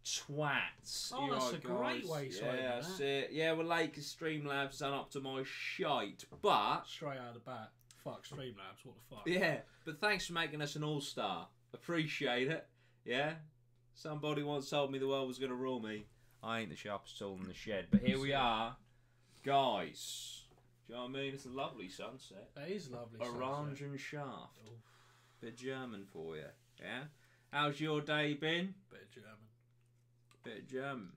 twats. Oh, that's a great way to say Yeah, that's it. Yeah, we're late because Streamlabs done up to my shite, but straight out of the bat. Fuck Streamlabs, what the fuck? yeah, but thanks for making us an all-star. Appreciate it. Yeah, somebody once told me the world was going to rule me. I ain't the sharpest tool in the shed, but here we are, guys. Do you know what I mean? It's a lovely sunset. It is lovely. Orange and shaft. Oof. Bit German for you. Yeah. How's your day been? Bit of German. Bit of German.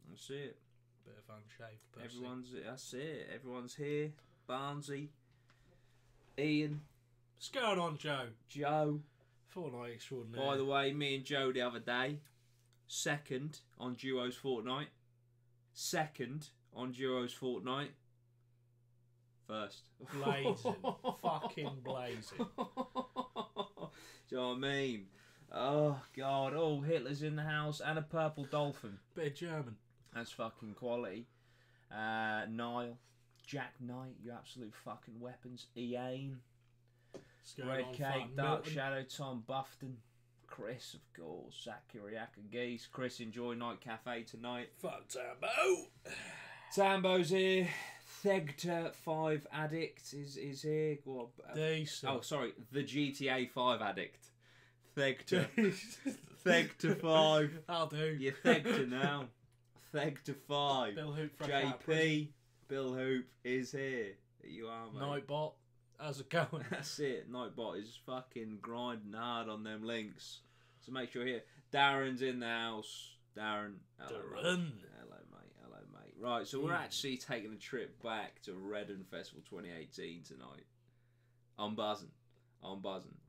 That's it. Bit of unshaved pussy. That's it. Everyone's here. Barnsey. Ian. What's going on, Joe? Joe. Fortnite extraordinary. By the way, me and Joe the other day, second on Duo's Fortnite. Second on Duo's Fortnite. First. Blazing. Fucking blazing. Do you know what I mean? Oh, God. Oh, Hitler's in the house and a purple dolphin. Bit of German. That's fucking quality. Niall. Jack Knight, you absolute fucking weapons. Ian. Red Cake, Dark Shadow, Tom Buffton. Chris, of course. Zach Kiriaka Geese. Chris, enjoy Night Cafe tonight. Fuck Tambo. Tambo's here. Thegta 5 Addict is here. Decent. Oh, sorry. The GTA 5 Addict. Thegta. Thegta 5. I'll do. You're Thegta now. Thegta 5. Bill Hoop from JP. Bill Hoop is here. You are, mate. Nightbot. How's it going? That's it. Nightbot is fucking grinding hard on them links. So make sure you're here. Darren's in the house. Darren. Hello, Darren. Mate. Hello, mate. Hello, mate. Right, so we're actually taking a trip back to Redden Festival 2018 tonight. I'm buzzing.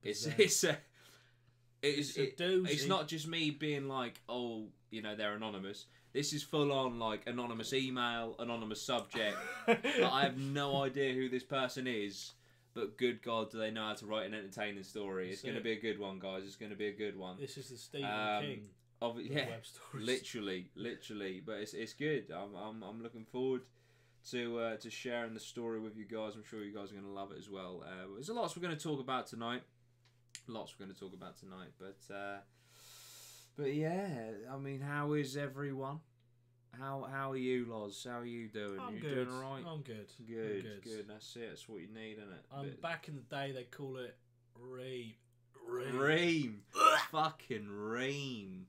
It's not just me being like, oh, you know, they're anonymous. This is full on like anonymous email, anonymous subject. I have no idea who this person is, but good God, do they know how to write an entertaining story? It's going to be a good one, guys. It's going to be a good one. This is the Stephen King. Yeah, web stories. literally, but it's good. I'm looking forward to sharing the story with you guys. I'm sure you guys are going to love it as well. There's a lot we're going to talk about tonight. But yeah, I mean, how is everyone? How are you, Loz? How are you doing? I'm you good. Doing all right? I'm good. Good. That's it. That's what you need, isn't it? Back in the day, they call it ream. Fucking ream.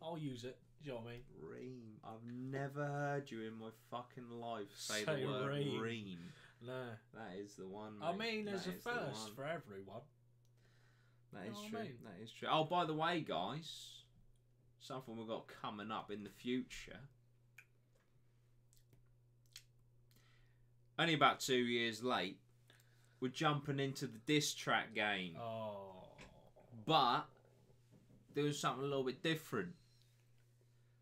I'll use it. Do you know what I mean? Ream. I've never heard you in my fucking life say the word ream. No. That is the one, mate. I mean, there's a first for everyone. That is true. That is true. Oh, by the way, guys, something we've got coming up in the future. Only about 2 years late. We're jumping into the diss track game. Oh. But there was something a little bit different.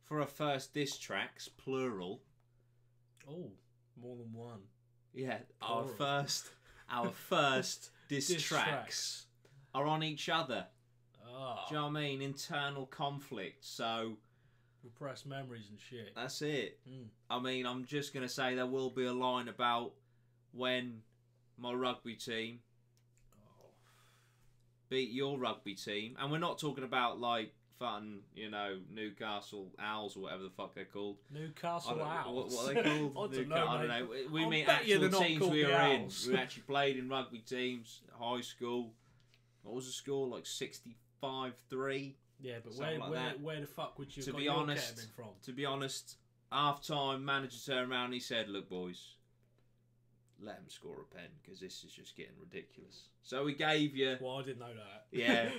For our first diss tracks, plural. Oh, more than one. Yeah, Plural. our first diss tracks are on each other. Oh. Do you know what I mean? Internal conflict. So repressed memories and shit. That's it. I mean, I'm just going to say there will be a line about when my rugby team beat your rugby team. And we're not talking about, like, fun, you know, Newcastle Owls or whatever the fuck they're called. Newcastle Owls? What are they called? I don't know. We mean actual teams we were in. We actually played in rugby teams at high school. What was the score? Like 65-3? Yeah, but where the fuck would you to have be got honest, your from? To be honest, half-time, manager turned around and he said, look, boys, let him score a pen because this is just getting ridiculous. So we gave you... Well, I didn't know that. Yeah.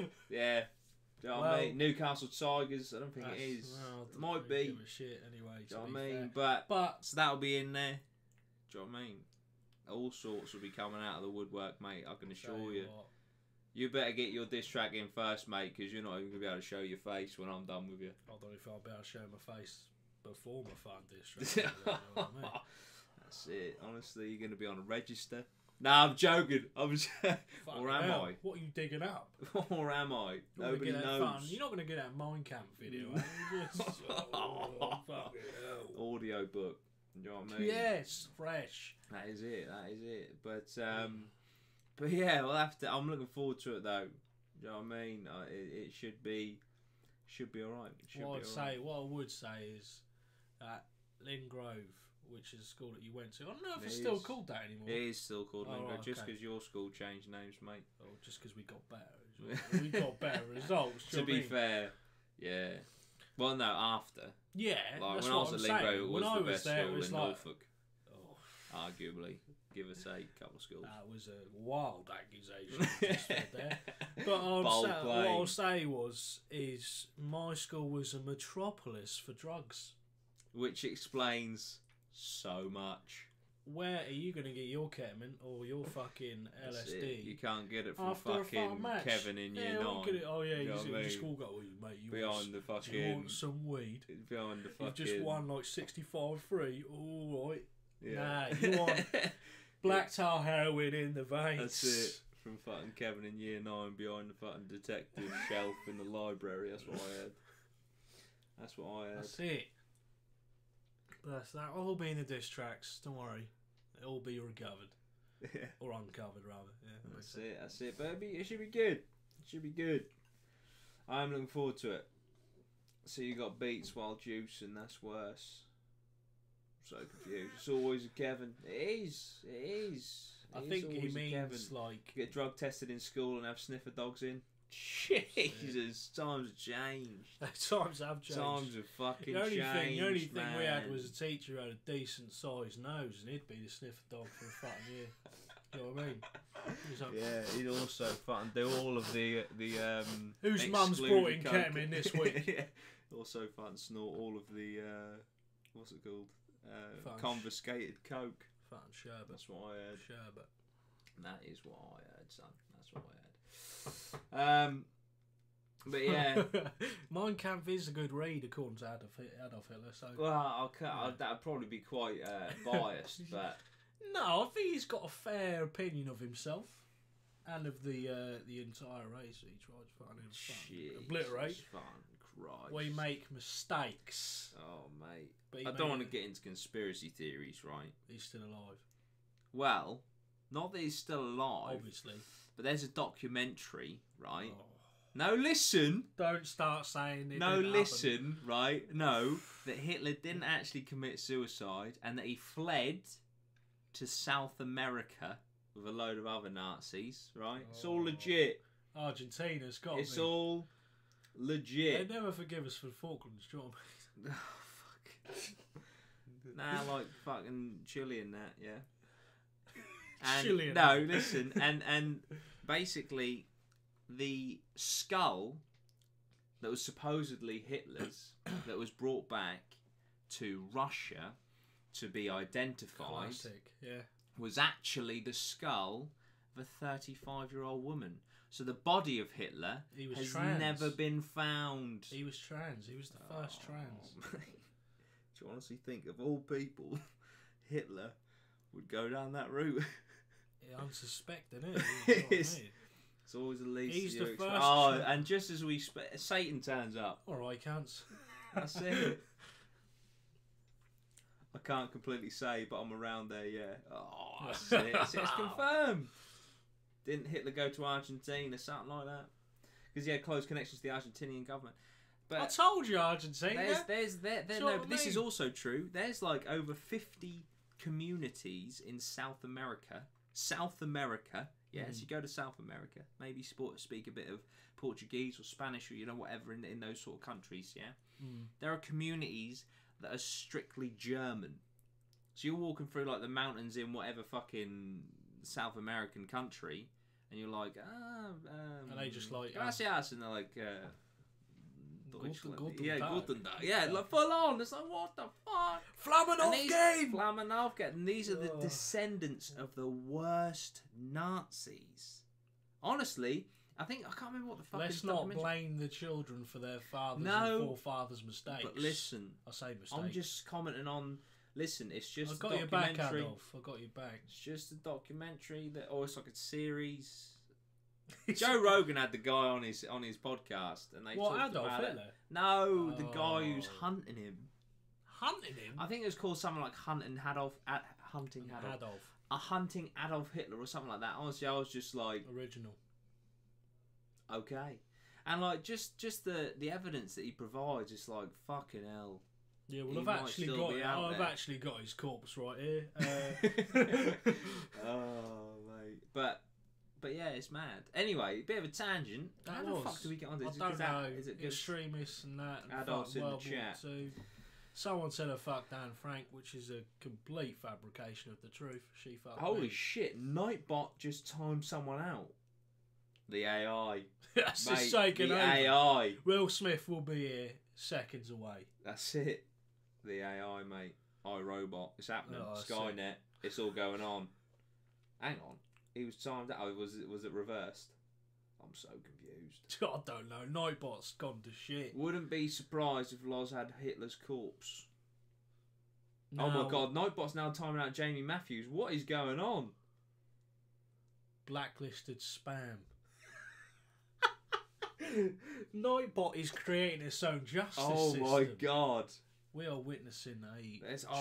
Do you know what I mean? Newcastle Tigers, I don't think it is. Well, it might be. Give a shit anyway. Do you know what I mean? But so that'll be in there. Do you know what I mean? All sorts will be coming out of the woodwork, mate. I can assure you. What? You better get your diss track in first, mate, because you're not even going to be able to show your face when I'm done with you. I don't know if I'll be able to show my face before my fun diss track. You know what I mean? That's it. Honestly, you're going to be on a register. Nah, I'm joking. Or am I? What are you digging up? Or am I? Nobody knows. You're not going to get that Mind Camp video, are you? Just, audio book. Do you know what I mean? Yes, fresh. That is it. But yeah, we'll have to. I'm looking forward to it though. Do you know what I mean? It should be Should be alright. What I would say is that Lynn Grove, which is a school that you went to, I don't know if it's still called that anymore. It is still called Lynn Grove, right, just because your school changed names, mate. Oh, just because we got better. We got better results. To be fair, yeah. Well, no, after. Yeah, like that's when I was at Lynn Grove, it was the best school in Norfolk. Arguably, give or take, a couple of schools. That was a wild accusation there. But what I'll say is my school was a metropolis for drugs. Which explains so much. Where are you going to get your ketamine or your fucking LSD? You can't get it from fucking Kevin in year 9. Oh yeah, you see the school go, mate, you want some weed? Behind the fucking... You've just won like 65-3. All right. Yeah. Nah, you want black tar heroin in the veins. That's it. From fucking Kevin in year 9 behind the fucking detective shelf in the library. That's what I had. That's it. But that'll all be in the diss tracks. Don't worry. It'll all be recovered. Yeah. Or uncovered, rather. Yeah, that's it. But it should be good. I'm looking forward to it. So you got beats while juicing. That's worse. So confused. It's always a Kevin. It is. I think he means Kevin. Like get drug tested in school and have sniffer dogs in. Jesus, times have changed. Times have changed. Times have fucking changed. The only thing we had was a teacher who had a decent sized nose, and he'd be the sniffer dog for a fucking year. You know what I mean? Yeah, he'd also fucking do all of the whose mum's brought in ketamine this week? Yeah. Also fucking snort all of the what's it called? Confiscated coke. Fucking sherbet. That's what I heard. Sherbet. That is what I heard, son. That's what I heard. But yeah, Mein Kampf is a good read according to Adolf Hitler. So that'd probably be quite biased, but no, I think he's got a fair opinion of himself and of the entire race that he tried to fucking obliterate. Christ. We make mistakes. Oh, mate. I don't want to get into conspiracy theories, right? He's still alive. Well, not that he's still alive. Obviously. But there's a documentary, right? Oh. No, listen. Don't start saying it. No, listen, right? No, that Hitler didn't actually commit suicide and that he fled to South America with a load of other Nazis, right? Oh. It's all legit. Argentina's got It's all legit. They never forgive us for the Falklands, do you know what I mean? Oh, fuck. Nah, like fucking Chile and that, yeah. And, Chile. No, listen, and basically the skull that was supposedly Hitler's that was brought back to Russia to be identified. Classic, yeah. Was actually the skull of a 35-year-old woman. So the body of Hitler has never been found. He was trans. He was the first trans. Mate. Do you honestly think of all people, Hitler would go down that route? Yeah, unsuspecting, isn't it? It's always the least. He's the first. And just as we Satan turns up. All right, cunts. That's it. I can't completely say, but I'm around there. Yeah. Oh, that's it. It's confirmed. Didn't Hitler go to Argentina, something like that? Because he had close connections to the Argentinian government. But I told you, Argentina. But this is also true. There's like over 50 communities in South America. Yes, you go to South America. Maybe speak a bit of Portuguese or Spanish or whatever in those sort of countries. Yeah, there are communities that are strictly German. So you're walking through like the mountains in whatever fucking South American country, and you're like, and they just like gracias, and they're like, Guten Tag. Yeah, like full on. It's like, what the fuck? Flammenauf-Game! And these are the descendants of the worst Nazis. Honestly, I can't remember what the fuck. Let's not blame the children for their fathers and forefathers' mistakes. But listen, I say mistakes. I'm just commenting on. Listen, it's just I got your back, Adolf. I got your back. It's just a documentary or it's like a series. Joe Rogan had the guy on his podcast, and they talked Adolf about Hitler? it. No, the guy who's hunting him. Hunting him? I think it was called something like Hunting Adolf. Hunting Adolf Hitler or something like that. Honestly, I was just like original. Okay, And like just the evidence that he provides is like fucking hell. Yeah, well, I've actually got his corpse right here. Oh mate, but yeah, it's mad. Anyway, bit of a tangent. How the fuck do we get on this? I don't know. Is it extremists and that? And adults in the chat. Someone said a fuck Dan Frank, which is a complete fabrication of the truth. She fucked Holy me. shit! Nightbot just timed someone out. The AI. That's mate, just taken the over. AI. Will Smith will be here seconds away. That's it. The AI, mate. iRobot. It's happening. Oh, Skynet. It's all going on. Hang on. He was timed out. Was it reversed? I'm so confused. I don't know. Nightbot's gone to shit. Wouldn't be surprised if Loz had Hitler's corpse. No. Oh my god, Nightbot's now timing out Jamie Matthews. What is going on? Blacklisted spam. Nightbot is creating its own justice system. Oh my god. We are witnessing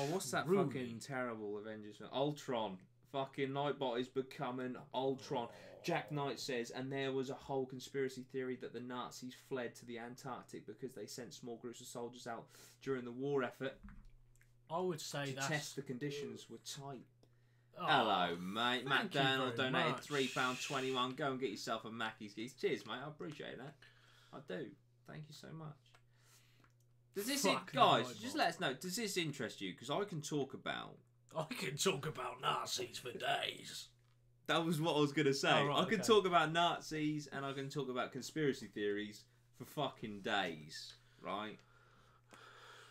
what's that fucking terrible Avengers film? Ultron. Fucking Nightbot is becoming Ultron. Jack Knight says, and there was a whole conspiracy theory that the Nazis fled to the Antarctic because they sent small groups of soldiers out during the war effort. I would say to test the conditions were tight. Oh, hello, mate. Matt Donald donated much. £3.21. Go and get yourself a Mackey's Geese. Cheers, mate. I appreciate that. I do. Thank you so much. Does this, guys? Just let us know. Does this interest you? Because I can talk about Nazis for days. That was what I was going to say. Oh, right, I can talk about Nazis and I can talk about conspiracy theories for fucking days, right?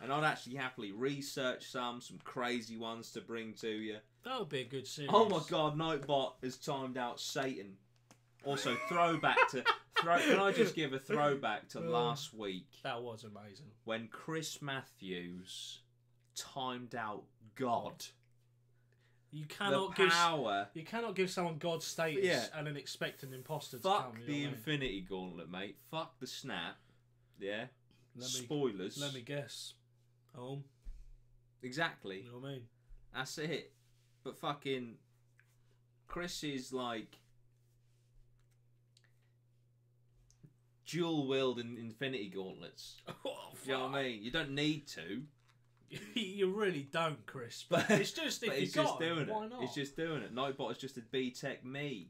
And I'd actually happily research some crazy ones to bring to you. That would be a good series. Oh my god, Nightbot has timed out Satan. Also, throwback to... Can I just give a throwback to last week? That was amazing. When Chris Matthews timed out God. You cannot give someone God's status and then expect an imposter to come. Fuck the Infinity Gauntlet, mate. Fuck the snap. Yeah. Spoilers. Let me guess. Exactly. You know what I mean? That's it. But fucking Chris is like dual wield in Infinity Gauntlets. You know what I mean? You don't need to. You really don't, Chris. But it's just if you got doing why not? He's just doing it. Nightbot is just a B-Tech me.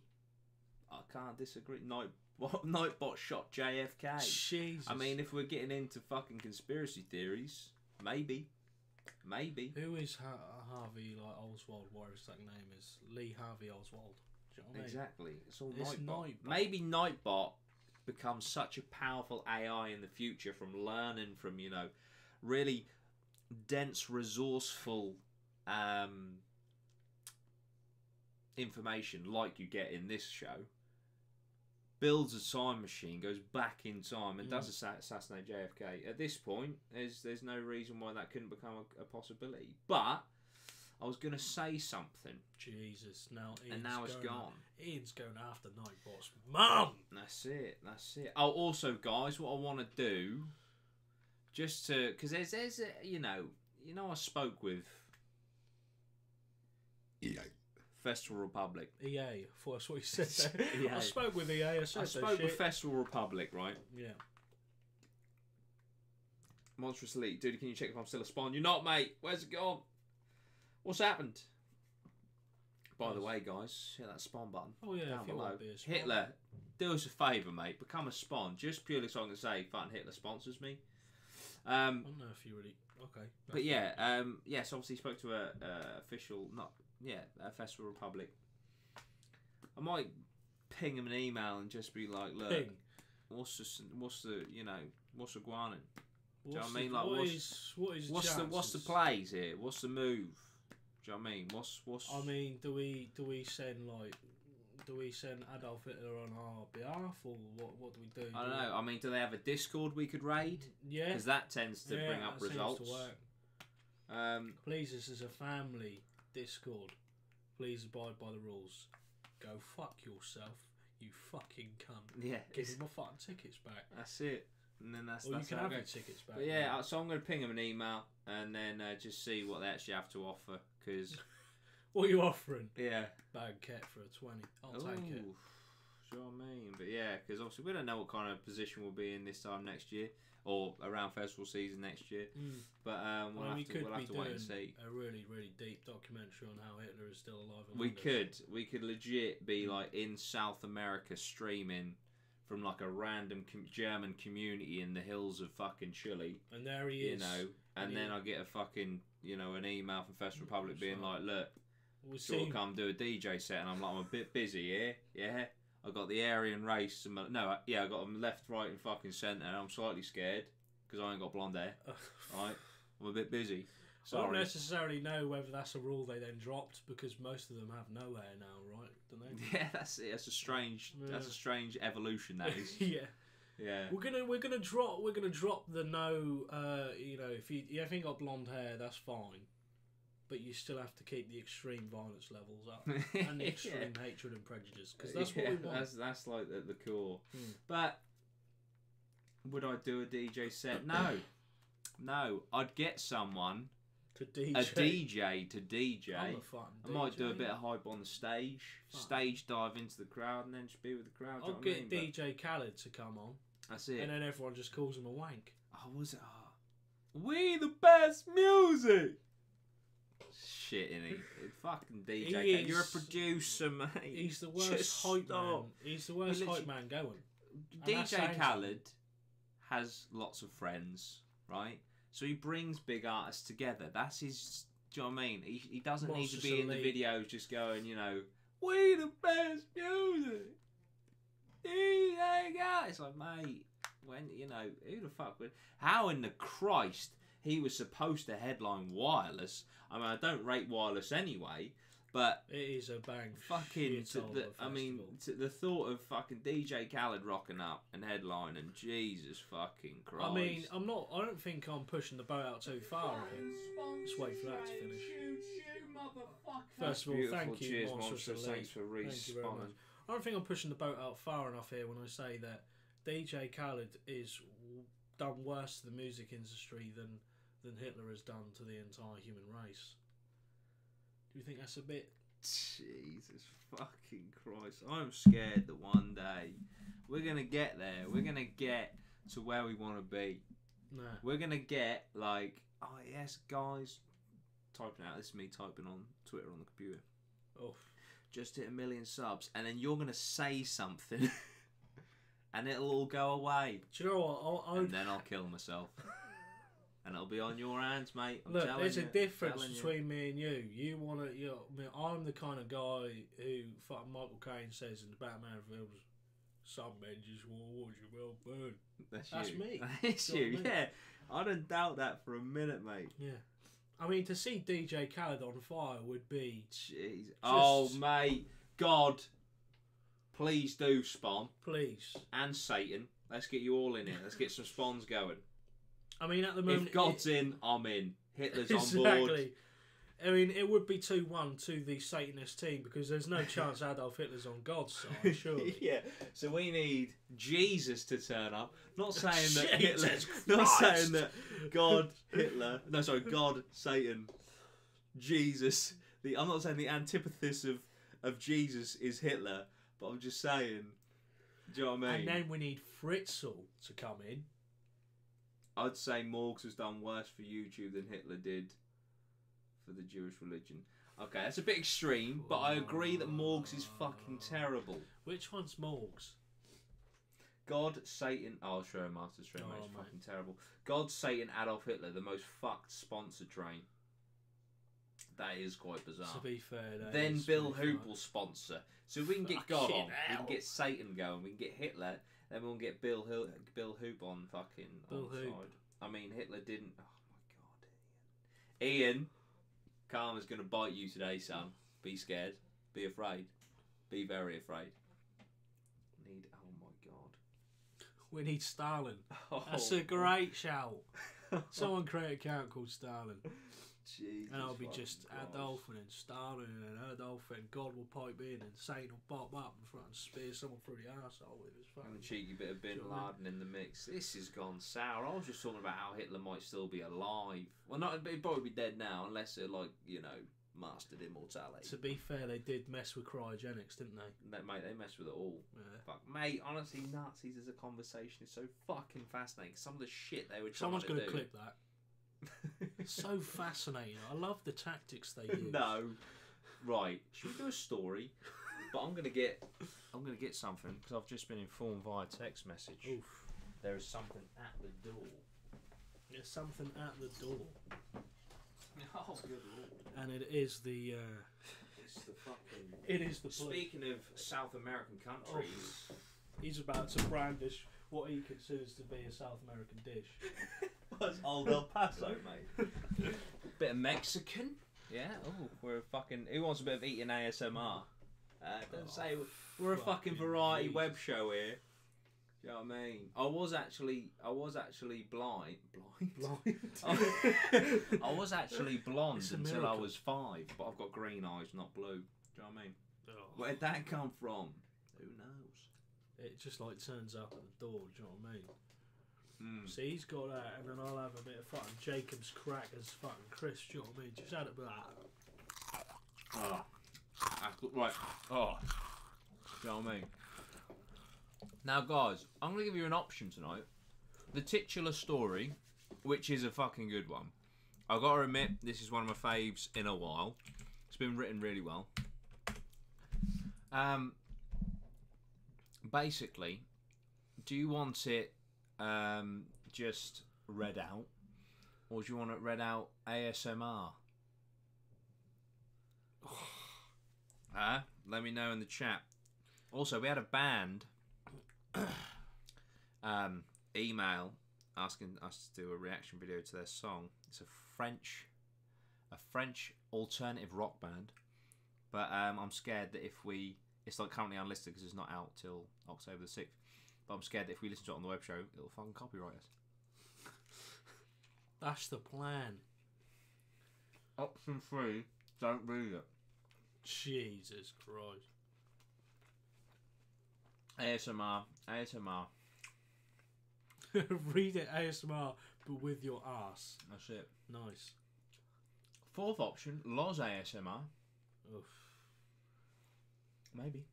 I can't disagree. Nightbot shot JFK. Jesus. I mean, if we're getting into fucking conspiracy theories, maybe. Who is Harvey Oswald? Whatever his second name is, Lee Harvey Oswald. Do you know what I mean? Exactly. It's all Nightbot. Maybe Nightbot becomes such a powerful AI in the future from learning from really dense, resourceful information like you get in this show. Builds a time machine, goes back in time, and does assassinate JFK. At this point, there's no reason why that couldn't become a possibility. But I was going to say something. Jesus, now it's gone. Ian's going after Nightbot's mum. That's it. Oh, also, guys, what I want to do, just to, because there's I spoke with EA. Festival Republic. EA. I thought that's what you said there. EA. I spoke with EA. I spoke with Festival Republic, right? Yeah. Monstrous Elite. Dude, can you check if I'm still a spawn? You're not, mate. Where's it gone? What's happened? By the way, guys, hit that spawn button. Oh, yeah. Down if you below. want to be a spawn. Hitler, do us a favour, mate. Become a spawn. Just purely so I can say, fucking Hitler sponsors me. I don't know if you really... Okay. But yeah, yes, obviously spoke to a official... Festival Republic. I might ping him an email and just be like, look, what's the guanin? Do you know what I mean? Like, what's the plays here? What's the move? Do you know what I mean? What's? I mean, do we send Adolf Hitler on our behalf, or what do we do? I don't know. I mean, do they have a Discord we could raid? Yeah, because that tends to bring up results. Seems to work. Please, this is a family Discord. Please abide by the rules. Go fuck yourself, you fucking cunt. Yeah, give me my fucking tickets back. That's it. And then that's you can have your tickets back. But yeah, so I'm going to ping them an email and then just see what they actually have to offer. Because what are you offering? Yeah, Baguette for a 20. I'll take it. Do you know what I mean? But yeah, because obviously we don't know what kind of position we'll be in this time next year, or around festival season next year. But we'll have to wait and see. A really, really deep documentary on how Hitler is still alive. We could legit be like in South America streaming from like a random German community in the hills of fucking Chile. And there he is. You know, and then I get a fucking, you know, an email from Festival Republic being like, look, we'll come do a DJ set, and I'm like, I'm a bit busy here, yeah. I got the Aryan race, I got them left, right, and fucking centre, and I'm slightly scared because I ain't got blonde hair. Right, I'm a bit busy. Sorry. I don't necessarily know whether that's a rule they then dropped because most of them have no hair now, right? Don't they? Yeah, that's it. That's a strange evolution. That is. Yeah. Yeah. We're gonna drop the no. You know, if you haven't got blonde hair, that's fine. But you still have to keep the extreme violence levels up and the extreme hatred and prejudice, because that's what we want. That's like the core. But would I do a DJ set? No. I'd get someone to DJ. A DJ to DJ. I'm a fucking I might do a bit of hype on the stage. Stage dive into the crowd and then just be with the crowd. I'll get DJ Khaled to come on. That's it. And then everyone just calls him a wank. Oh, was it? Oh. We the best music. Shit, innit? Fucking DJ. You're a producer, mate. He's the worst hype man. He's the worst hype man going. DJ Khaled has lots of friends, right? So he brings big artists together. That's his. Do you know what I mean? He doesn't need to be in the videos just going, you know, we the best music. DJ Khaled. It's like, mate, when, you know, who the fuck would. How in the Christ he was supposed to headline Wireless? I mean, I don't rate Wireless anyway, but it is a bang. Fucking, the thought of fucking DJ Khaled rocking up and headlining, Jesus fucking Christ. I mean, I don't think I'm pushing the boat out too far here. Just wait for that to finish. First of all, thank you, cheers, Monstrous. Thanks for responding. I don't think I'm pushing the boat out far enough here when I say that DJ Khaled is done worse to the music industry than Hitler has done to the entire human race. Do you think that's a bit... Jesus fucking Christ. I'm scared that one day we're going to get there. We're going to get to where we want to be. Nah. We're going to get like, oh yes, guys, typing out. This is me typing on Twitter on the computer. Oh. Just hit 1 million subs. And then you're going to say something and it'll all go away. Do you know what? And then I'll kill myself. And it'll be on your hands, mate. Look, there's a difference between me and you. You want to, I'm the kind of guy who, fucking Michael Caine says in the Batman films, some men just want to watch you well burn. That's me. That's you, yeah. I don't doubt that for a minute, mate. Yeah. I mean, to see DJ Khaled on fire would be... Jeez. Oh, mate. God. Please do spawn. Please. And Satan. Let's get you all in here. Let's get some spawns going. I mean, at the moment... If God's in, I'm in. Hitler's exactly. on board. I mean, it would be 2-1 to the Satanist team because there's no chance Adolf Hitler's on God's side, surely. Yeah. So we need Jesus to turn up. Not saying that Hitler... Not saying that God, Hitler... No, sorry, God, Satan, Jesus. I'm not saying the antithesis of Jesus is Hitler, but I'm just saying... Do you know what I mean? And then we need Fritzl to come in. I'd say Morgs has done worse for YouTube than Hitler did for the Jewish religion. Okay, that's a bit extreme, but I agree that Morgs is fucking terrible. Which one's Morgs? God, Satan... Oh, I'll show him after the stream, mate. It's fucking terrible. God, Satan, Adolf Hitler, the most fucked sponsor train. That is quite bizarre. To be fair, then Bill Hoop will sponsor. So if we can get God on, we can get Satan going, we can get Hitler... Then we'll get Bill Hoop on fucking on the side. I mean, Hitler didn't... Oh, my God, Ian. Karma's going to bite you today, son. Be scared. Be afraid. Be very afraid. Oh, my God. We need Stalin. Oh. That's a great shout. Someone create an account called Stalin. Jesus, and I'll be just Adolf and then Stalin and then Adolf and God will pipe in and Satan will pop up in front and spear someone through the arsehole with his fucking... And a cheeky bit of Bin Laden in the mix. This has gone sour. I was just talking about how Hitler might still be alive. Well, not, he'd probably be dead now unless they're like, you know, mastered immortality. To be fair, they did mess with cryogenics, didn't they? Mate, they messed with it all. Yeah. Fuck, mate, honestly, Nazis as a conversation is so fucking fascinating. Some of the shit they were trying Someone's to do. going to clip that. So fascinating. I love the tactics they use. No. Right, should we do a story? But I'm gonna get something because I've just been informed via text message. Oof. There is something at the door. There's something at the door. Oh, good lord! And it is the. It's the fucking. It is the. Speaking of South American countries, he's about to brandish what he considers to be a South American dish. What's Old El Paso, mate? Bit of Mexican. Yeah. Oh, we're a fucking. Who wants a bit of eating ASMR? Don't say we're a fucking variety web show here. Do you know what I mean? I was actually blind. I was actually blonde until I was 5, but I've got green eyes, not blue. Do you know what I mean? Oh. Where'd that come from? Who knows? It just like turns up at the door. Do you know what I mean? See, he's got that, and then I'll have a bit of fucking Jacob's crackers, fucking crisp. Do you know what I mean? Just add it with that. Oh. Right. Oh. Do you know what I mean? Now, guys, I'm going to give you an option tonight. The titular story, which is a fucking good one. I've got to admit, this is one of my faves in a while. It's been written really well. Basically, do you want it just read out, or do you want it read out ASMR? Let me know in the chat. Also, we had a band email asking us to do a reaction video to their song. It's a French alternative rock band, but I'm scared that it's like currently unlisted because it's not out till October the 6th. But I'm scared that if we listen to it on the web show, it'll fucking copyright us. That's the plan. Option 3, don't read it. Jesus Christ. ASMR. Read it ASMR, but with your ass. That's it. Nice. 4th option, Loz ASMR. Oof. Maybe.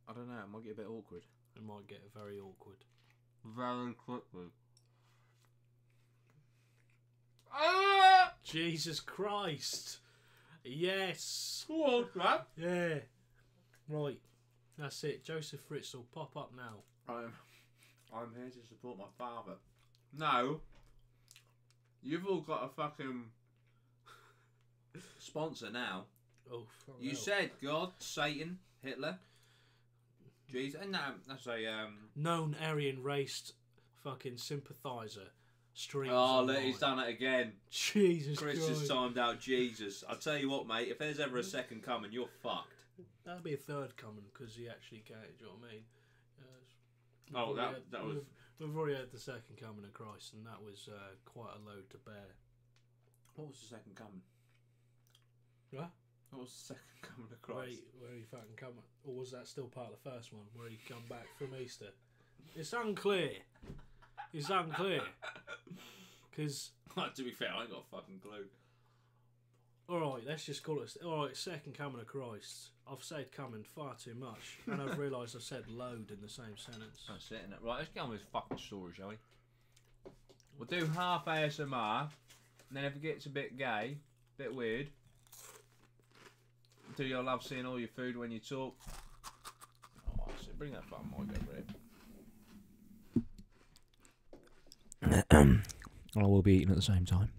I don't know, it might get a bit awkward. It might get very awkward. Very quickly. Jesus Christ. Yes. What's that? Yeah. Right. That's it. Joseph Fritz will pop up now. I'm here to support my father. No. You've all got a fucking sponsor now. Oh, you said God, Satan, Hitler. Jesus. No, that's a known Aryan race fucking sympathiser. Streams. Oh, look, he's done it again. Jesus Chris Christ. has timed out Jesus. I'll tell you what, mate, if there's ever a second coming, you're fucked. That'll be a third coming because he actually came. Do you know what I mean? That was. We've already had the second coming of Christ, and that was quite a load to bear. What was the second coming? What? What was the second coming of Christ? Where he fucking come, or was that still part of the first one where he come back from Easter? It's unclear. It's unclear. Because to be fair, I ain't got a fucking clue. Alright, let's just call it. Alright, second coming of Christ. I've said coming far too much, and I've realised I've said load in the same sentence. That's it, innit? Right, let's get on with this fucking story, shall we? We'll do half ASMR, and then if it gets a bit gay, a bit weird, do you love seeing all your food when you talk? Oh, so bring that fucking mic over here. I will be eating at the same time.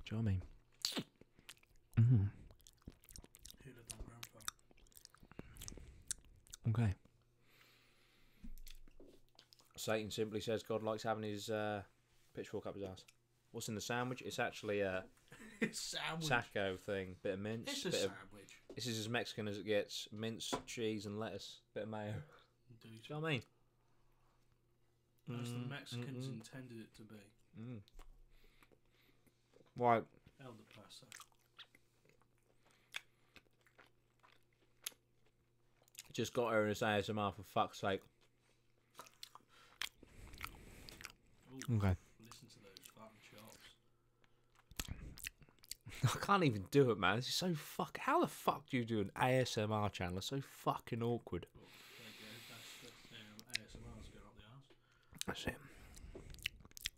Do you know what I mean? Okay. Satan simply says God likes having his pitchfork up his ass. What's in the sandwich? It's actually a taco thing. Bit of mince. It's a sandwich. This is as Mexican as it gets. Mince, cheese and lettuce. Bit of mayo. Do you know what I mean? As the Mexicans intended it to be. Right. El Paso. Just got her in this ASMR for fuck's sake. Ooh, okay. Listen to those fucking chops. I can't even do it, man. This is so How the fuck do you do an ASMR channel? It's so fucking awkward. ASMR's going up the arse. That's it.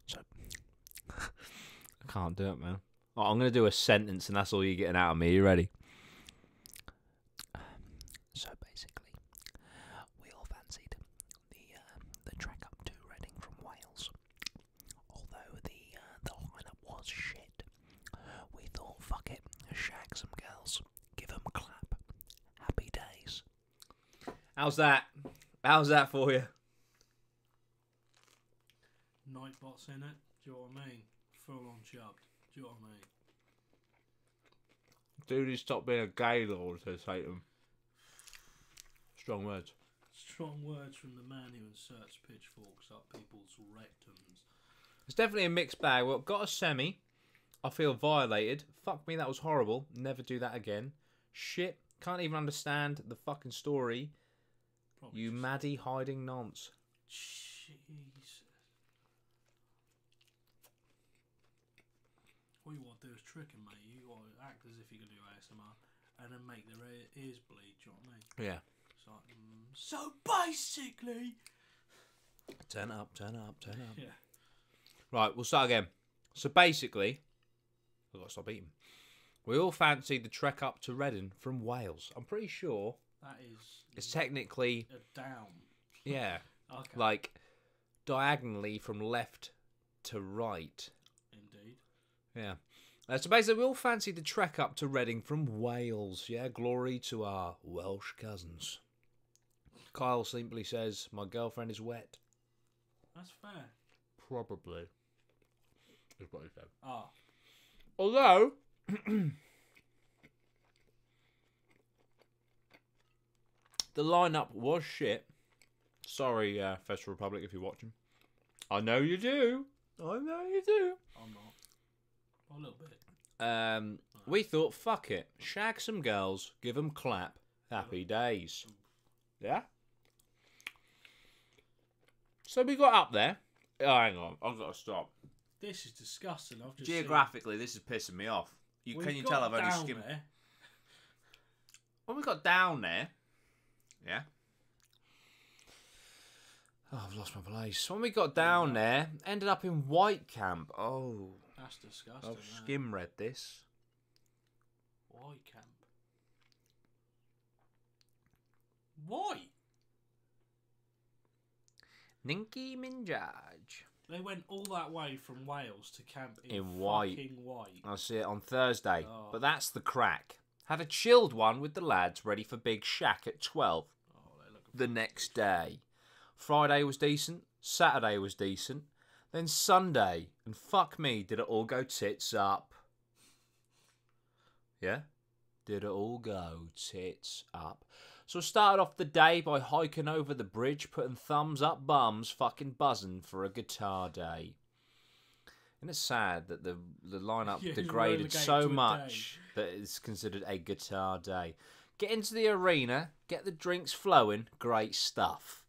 So, I can't do it, man. Oh, I'm going to do a sentence and that's all you're getting out of me. You ready? So basically, we all fancied the trek up to Reading from Wales. Although the lineup was shit, we thought, fuck it, shag some girls, give them a clap. Happy days. How's that? How's that for you? Nightbot's in it. Do you know what I mean? Full on chubbed. Do you know what I mean? Dudey, stop being a gay lord, says Satan. Strong words. Strong words from the man who inserts pitchforks up people's rectums. It's definitely a mixed bag. Well, got a semi. I feel violated. Fuck me, that was horrible. Never do that again. Shit. Can't even understand the fucking story. Probably you maddie hiding nonce. Jesus. What you want to do is trick him, mate. You want to act as if you're going to do ASMR and then make their ears bleed. Do you know what I mean? Yeah. So basically, turn up. Yeah. Right, we'll start again. So basically, I've got to stop eating. We all fancied the trek up to Reading from Wales. I'm pretty sure that is. It's technically a down. Yeah. Okay. Like diagonally from left to right. Indeed. Yeah. So basically, we all fancied the trek up to Reading from Wales. Yeah, glory to our Welsh cousins. Kyle simply says, my girlfriend is wet. That's fair. Probably. Is what he said. Ah. Although, the lineup was shit. Sorry, Festival Republic, if you're watching. I know you do. I'm not. A little bit. We thought, fuck it. Shag some girls, give them clap. Happy days. Yeah? So we got up there. Oh, hang on. I've got to stop. This is disgusting. I've just Geographically, this is pissing me off. Can you tell I've only skimmed... There. When we got down there... Yeah? Oh, I've lost my place. When we got down there, ended up in White Camp. Oh. That's disgusting. I've skim read this. White Camp. Why? Ninky Minjaj. They went all that way from Wales to camp in White. Fucking White. I'll see it on Thursday. Oh. But that's the crack. Had a chilled one with the lads ready for Big Shack at 12 the next day. Friday was decent. Saturday was decent. Then Sunday. And fuck me, did it all go tits up. Yeah? Did it all go tits up. So I started off the day by hiking over the bridge, putting thumbs up bums, fucking buzzing for a guitar day. And it's sad that the lineup degraded so much that it's considered a guitar day. Get into the arena, get the drinks flowing, great stuff.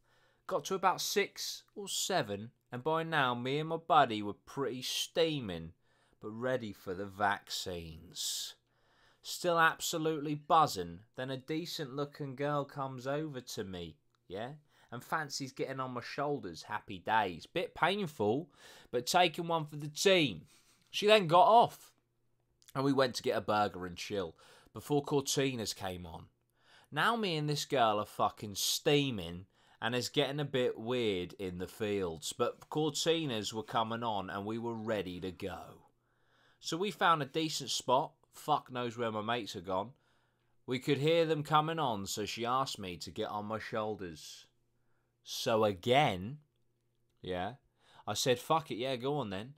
Got to about 6 or 7, and by now me and my buddy were pretty steaming, but ready for the vaccines. Still absolutely buzzing, then a decent looking girl comes over to me, yeah? And fancies getting on my shoulders, happy days. Bit painful, but taking one for the team. She then got off, and we went to get a burger and chill, before courteeners came on. Now me and this girl are fucking steaming, and it's getting a bit weird in the fields, but courteeners were coming on, and we were ready to go. So we found a decent spot. Fuck knows where my mates had gone. We could hear them coming on, so she asked me to get on my shoulders. So again, yeah, I said, fuck it, yeah, go on then.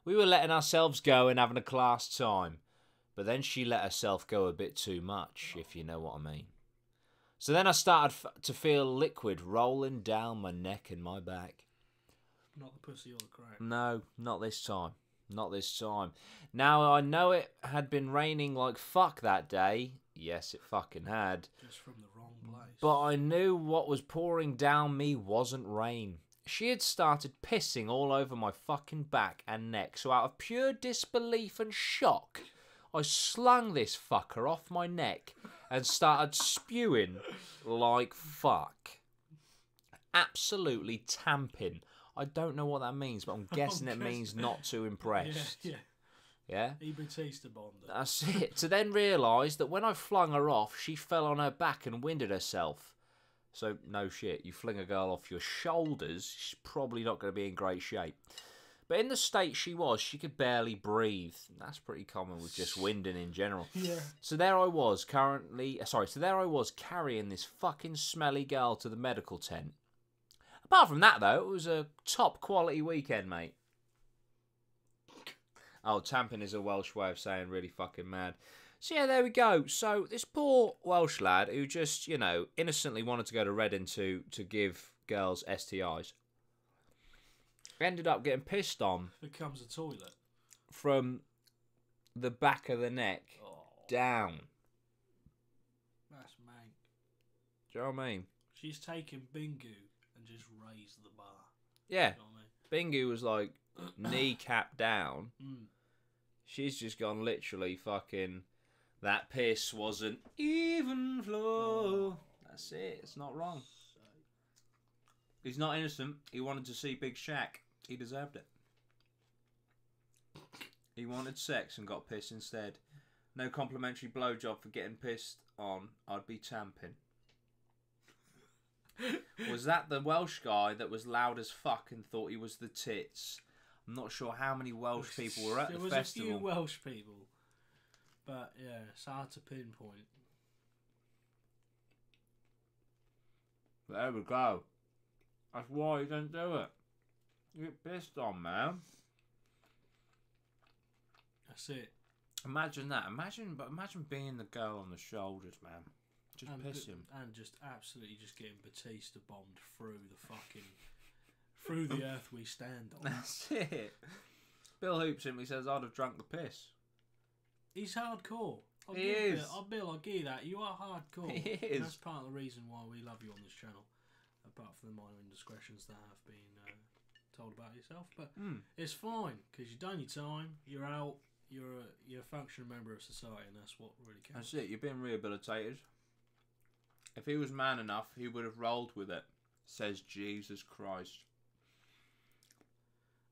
We were letting ourselves go and having a class time. But then she let herself go a bit too much, if you know what I mean. So then I started to feel liquid rolling down my neck and my back. Not the pussy or the crack. No, not this time. Not this time. Now, I know it had been raining like fuck that day. Yes, it fucking had. Just from the wrong place. But I knew what was pouring down me wasn't rain. She had started pissing all over my fucking back and neck. So out of pure disbelief and shock, I slung this fucker off my neck and started spewing like fuck. Absolutely tamping. I don't know what that means, but I'm guessing it means not too impressed. Yeah? He Batista Bond. That's it. To then realise that when I flung her off, she fell on her back and winded herself. So, no shit, you fling a girl off your shoulders, she's probably not going to be in great shape. But in the state she was, she could barely breathe. That's pretty common with just winding in general. Yeah. So there I was carrying this fucking smelly girl to the medical tent. Apart from that, though, it was a top quality weekend, mate. Oh, tamping is a Welsh way of saying really fucking mad. So yeah, there we go. So this poor Welsh lad who just, you know, innocently wanted to go to Reading to give girls STIs, ended up getting pissed on. Becomes a toilet. From the back of the neck down. That's mank. Do you know what I mean? She's taken Bingu and just raised the bar. Yeah. You know what I mean? Bingu was like kneecap down. Mm. She's just gone literally fucking, that piss wasn't even flow. That's it. It's not wrong. He's not innocent. He wanted to see Big Shaq. He deserved it. He wanted sex and got pissed instead. No complimentary blowjob for getting pissed on. I'd be tamping. Was that the Welsh guy that was loud as fuck and thought he was the tits? I'm not sure how many Welsh people were at the festival. There was a few Welsh people. But yeah, it's hard to pinpoint. There we go. That's why you don't do it. You get pissed on, man. That's it. Imagine that. Imagine being the girl on the shoulders, man. Just piss him. And just absolutely just getting Batista bombed through the fucking... through the earth we stand on. That's it. Bill Hoop simply says, I'd have drunk the piss. He's hardcore. He is. Bill, I'll give you that. You are hardcore. He is. And that's part of the reason why we love you on this channel. Apart from the minor indiscretions that have been told about yourself. But it's fine, because you've done your time, you're out, you're a functioning member of society, and that's what really counts. That's it. You've been rehabilitated. If he was man enough, he would have rolled with it, says Jesus Christ.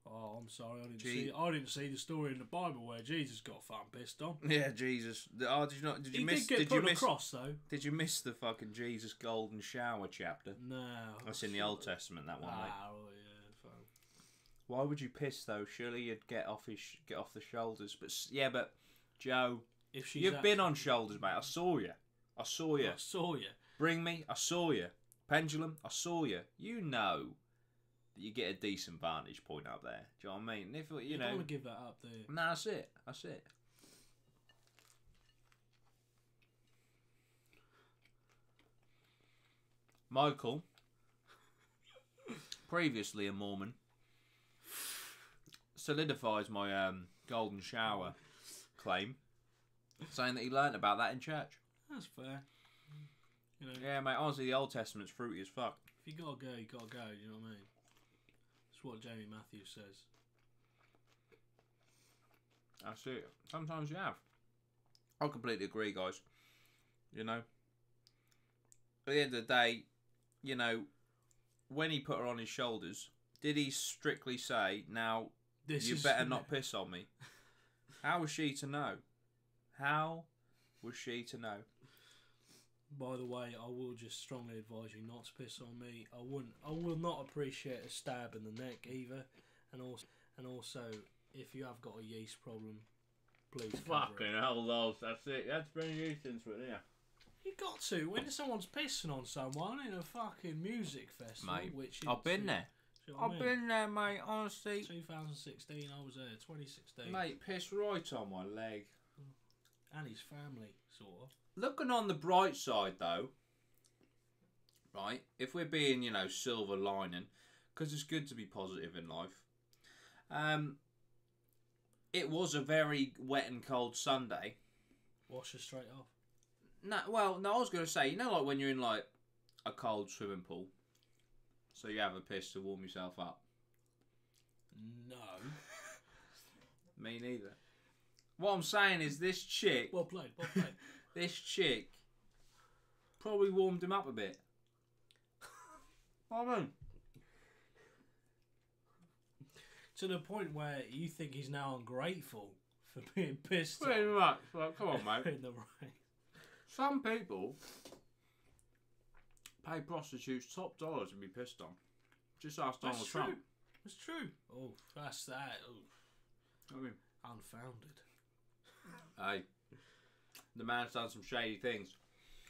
Oh, I'm sorry, I didn't see the story in the Bible where Jesus got fucking pissed on. Yeah, Jesus. Oh, did you not? Did you miss? Did you miss? Across though. Did you miss the fucking Jesus golden shower chapter? No. That's in the Old Testament. That one. Mate. Oh yeah. Fine. Why would you piss though? Surely you'd get off the shoulders. But yeah, but Joe, if you've been on shoulders, mate. I saw you. I saw you. Bring me. I saw you. Pendulum. I saw you. You know that you get a decent vantage point up there. Do you know what I mean? If you know, don't want to give that up, do you? No, that's it. That's it. Michael, previously a Mormon, solidifies my golden shower claim, saying that he learnt about that in church. That's fair. You know, yeah, mate. Honestly, the Old Testament's fruity as fuck. If you gotta go, you gotta go. You know what I mean? That's what Jamie Matthews says. That's it. Sometimes you have. I completely agree, guys. You know, at the end of the day, you know, when he put her on his shoulders, did he strictly say, now, you better not piss on me? How was she to know? How was she to know? By the way, I will just strongly advise you not to piss on me. I will not appreciate a stab in the neck either. And also, if you have got a yeast problem, please cover Fucking hell, Lars, that's it. You had to bring yeast into it, yeah. You got to. When someone's pissing on someone in a fucking music festival, mate, which is, I've been there. You know what I I've mean? been there, mate, honestly. 2016, I was there. 2016. Mate, piss right on my leg. And his family, sort of. Looking on the bright side, though, right, if we're being, you know, silver lining, because it's good to be positive in life, it was a very wet and cold Sunday. Wash her straight off. No, well, no, I was going to say, you know, like when you're in, like, a cold swimming pool, so you have a piss to warm yourself up. No. Me neither. What I'm saying is this chick... Well played, well played. This chick probably warmed him up a bit. I mean... To the point where you think he's now ungrateful for being pissed off. Pretty much. Well, come on, mate. In the rain. Some people pay prostitutes top dollar to be pissed on. Just ask Donald Trump. It's true. Oh, that's that. Oh. I mean, unfounded. Hey, the man's done some shady things.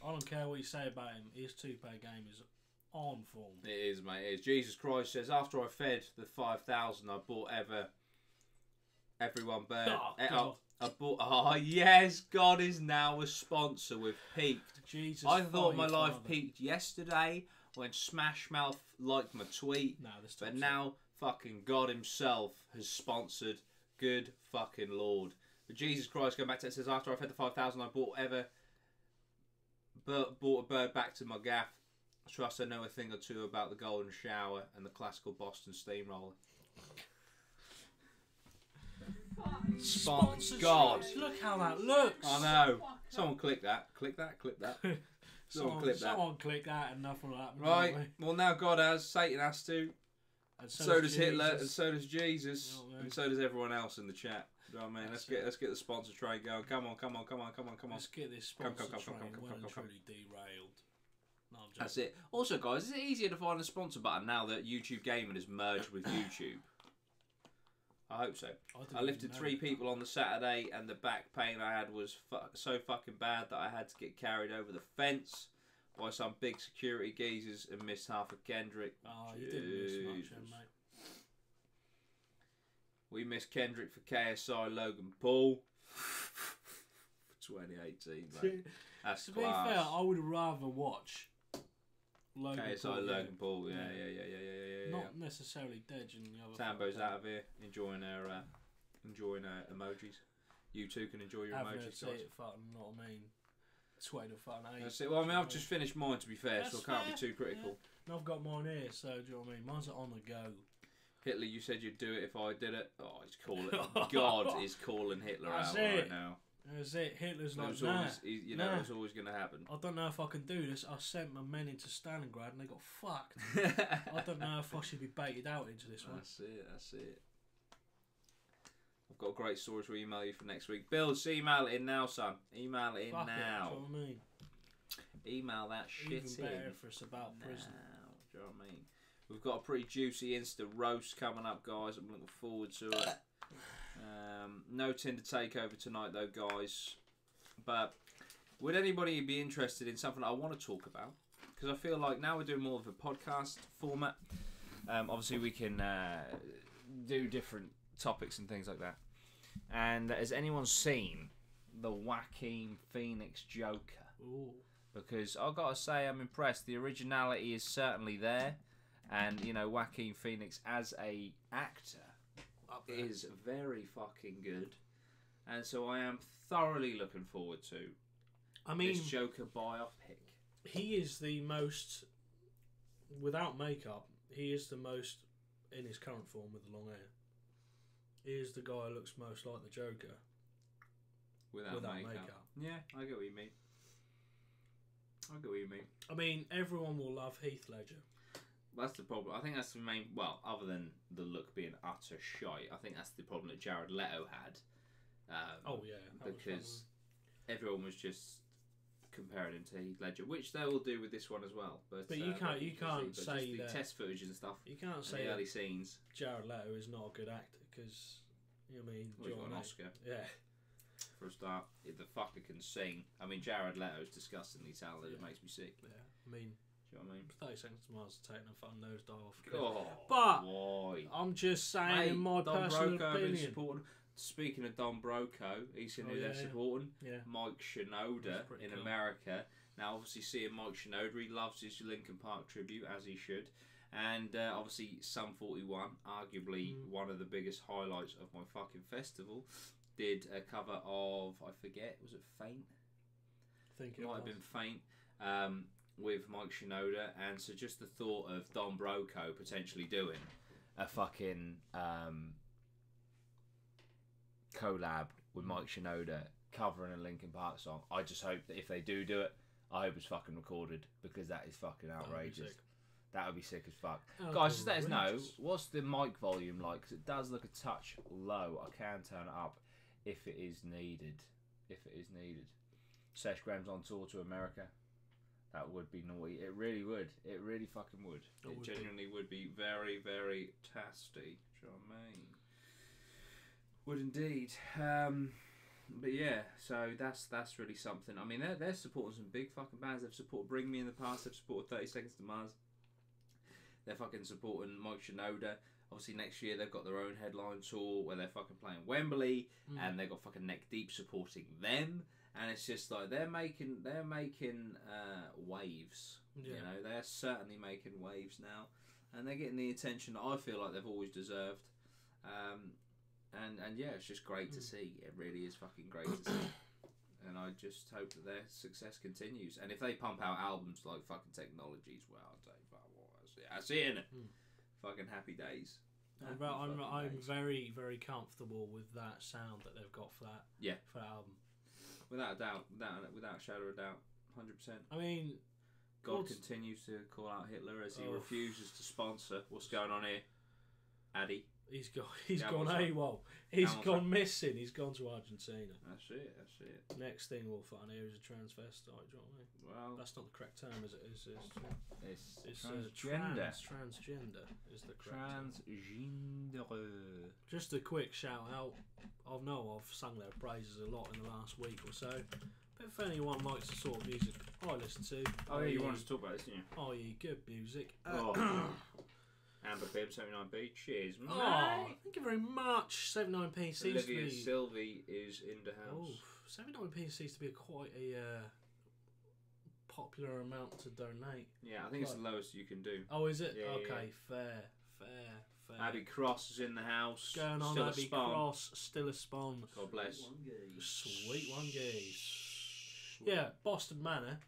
I don't care what you say about him. His two-pay game is on form. It is, mate. It is. Jesus Christ says, after I fed the 5,000 I bought everyone bird. Oh, I bought. Oh yes, God is now a sponsor with Peaked. Jesus, I thought my life peaked yesterday when Smash Mouth liked my tweet, but now fucking God himself has sponsored. Good fucking Lord. But Jesus Christ, going back to it, says after I fed the 5,000 I bought a bird back to my gaff. Trust I know a thing or two about the golden shower and the classical Boston steamroller. God. Look how that looks. I know. Someone click that. Click that. Click that. Someone click that. Someone click that and nothing will happen. Right. Well, now God has. Satan has to. And so does Hitler. And so does Jesus. You know what I mean? And so does everyone else in the chat. You know what I mean? Let's get the sponsor train going. Come on. Let's get this sponsor train well and truly derailed. No, I'm joking. That's it. Also, guys, is it easier to find a sponsor button now that YouTube Gaming has merged with YouTube? I hope so. I lifted 3 people on the Saturday, and the back pain I had was so fucking bad that I had to get carried over the fence by some big security geezers and missed half of Kendrick. Oh, you didn't miss much, then, mate. We missed Kendrick for KSI Logan Paul for 2018, mate. That's to class. be fair, I would rather watch KSI Logan Paul, yeah. Not necessarily Dedge and the other. Tambo's out of here, enjoying her emojis. You two can enjoy your emojis, guys. Know what I mean? 20 to fucking 8. That's it. Well, I mean, I've just finished mine, to be fair, so I can't be too critical. Yeah. And I've got mine here, so do you know what I mean? Mine's on the go. Hitler, you said you'd do it if I did it. Oh, he's calling. God is calling Hitler out right now. That's it. Hitler's like, it was always going to happen. I don't know if I can do this. I sent my men into Stalingrad and they got fucked. I don't know if I should be baited out into this one. That's it. I've got a great story to email you for next week. Bill, just email it in now, son. Email it in now. It, do you know what I mean? Email that shit Even better if it's about prison. Do you know what I mean? We've got a pretty juicy Insta roast coming up, guys. I'm looking forward to it. No Tinder takeover tonight, though, guys. But would anybody be interested in something I want to talk about? Because I feel like now we're doing more of a podcast format. Obviously, we can do different topics and things like that. And has anyone seen the Joaquin Phoenix Joker? Ooh. Because I've got to say, I'm impressed. The originality is certainly there. And, you know, Joaquin Phoenix as a actor is very fucking good, and so I am thoroughly looking forward to this Joker biopic. He is the most, without makeup, he is the most in his current form with the long hair. He is the guy who looks most like the Joker without makeup. Yeah, I get what you mean. I mean, everyone will love Heath Ledger. That's the problem. I think that's the main... Well, other than the look being utter shite, I think that's the problem that Jared Leto had. Because everyone was just comparing him to Heath Ledger, which they will do with this one as well. But you can't say the test footage and stuff. You can't say the early scenes. Jared Leto is not a good actor because, you know what I mean? Well, he got an Oscar. Yeah. For a start, if the fucker can sing. I mean, Jared Leto is disgustingly talented. It makes me sick. Yeah, I mean... You know what I mean? 30 Seconds to Mars taking a fun nosedive off. But why? I'm just saying, in my personal opinion. Speaking of Don Broco, he's in there supporting Mike Shinoda in America. Now, obviously, seeing Mike Shinoda, he loves his Linkin Park tribute, as he should. And obviously, Sum 41, arguably one of the biggest highlights of my fucking festival, did a cover of, I forget, was it Faint? I think it might have been Faint. With Mike Shinoda, and so just the thought of Don Broco potentially doing a fucking collab with Mike Shinoda covering a Linkin Park song. I just hope that if they do it, I hope it's fucking recorded, because that is fucking outrageous. That would be sick as fuck. Guys, just let us know, what's the mic volume like? Because it does look a touch low. I can turn it up if it is needed. Sesh Grem's on tour to America. That would be naughty. It really would. It really fucking would. It genuinely would be very, very tasty. Do you know what I mean? Would indeed. But yeah, so that's really something. I mean, they're supporting some big fucking bands. They've supported Bring Me in the past. They've supported 30 Seconds to Mars. They're fucking supporting Mike Shinoda. Obviously, next year they've got their own headline tour where they're fucking playing Wembley, and they've got fucking Neck Deep supporting them. And it's just like they're making waves. Yeah. You know, they're certainly making waves now, and they're getting the attention that I feel like they've always deserved. And yeah, it's just great to see. It really is fucking great to see. And I just hope that their success continues. And if they pump out albums like fucking Technologies, well, I'll tell you that's it, innit? Fucking happy days. I'm very, very comfortable with that sound that they've got for that. Yeah. For that album. Without a doubt, without a shadow of a doubt, 100%. I mean, God continues to call out Hitler as he refuses to sponsor. What's going on here, Addy? He's gone AWOL. He's gone missing. He's gone to Argentina. That's it. Next thing we'll find here is a transvestite. Do you know what I mean? Well, that's not the correct term, is it? It's transgender. Transgender is the correct Transgender. term. Just a quick shout out. I know I've sung their praises a lot in the last week or so. But if anyone likes the sort of music I listen to, you wanted to talk about this, didn't you? Oh, yeah, good music. Amber Bib, 79p. Cheers, mate. Oh, thank you very much. 79p seems Olivia to be... Sylvie is in the house. 79p seems to be quite a popular amount to donate. Yeah, I think it's the lowest you can do. Oh, is it? Yeah, okay, fair. Abby Cross is in the house. Going on, still Abby Cross, still a spawn. God bless. Sweet one, geez. Yeah, Boston Manor.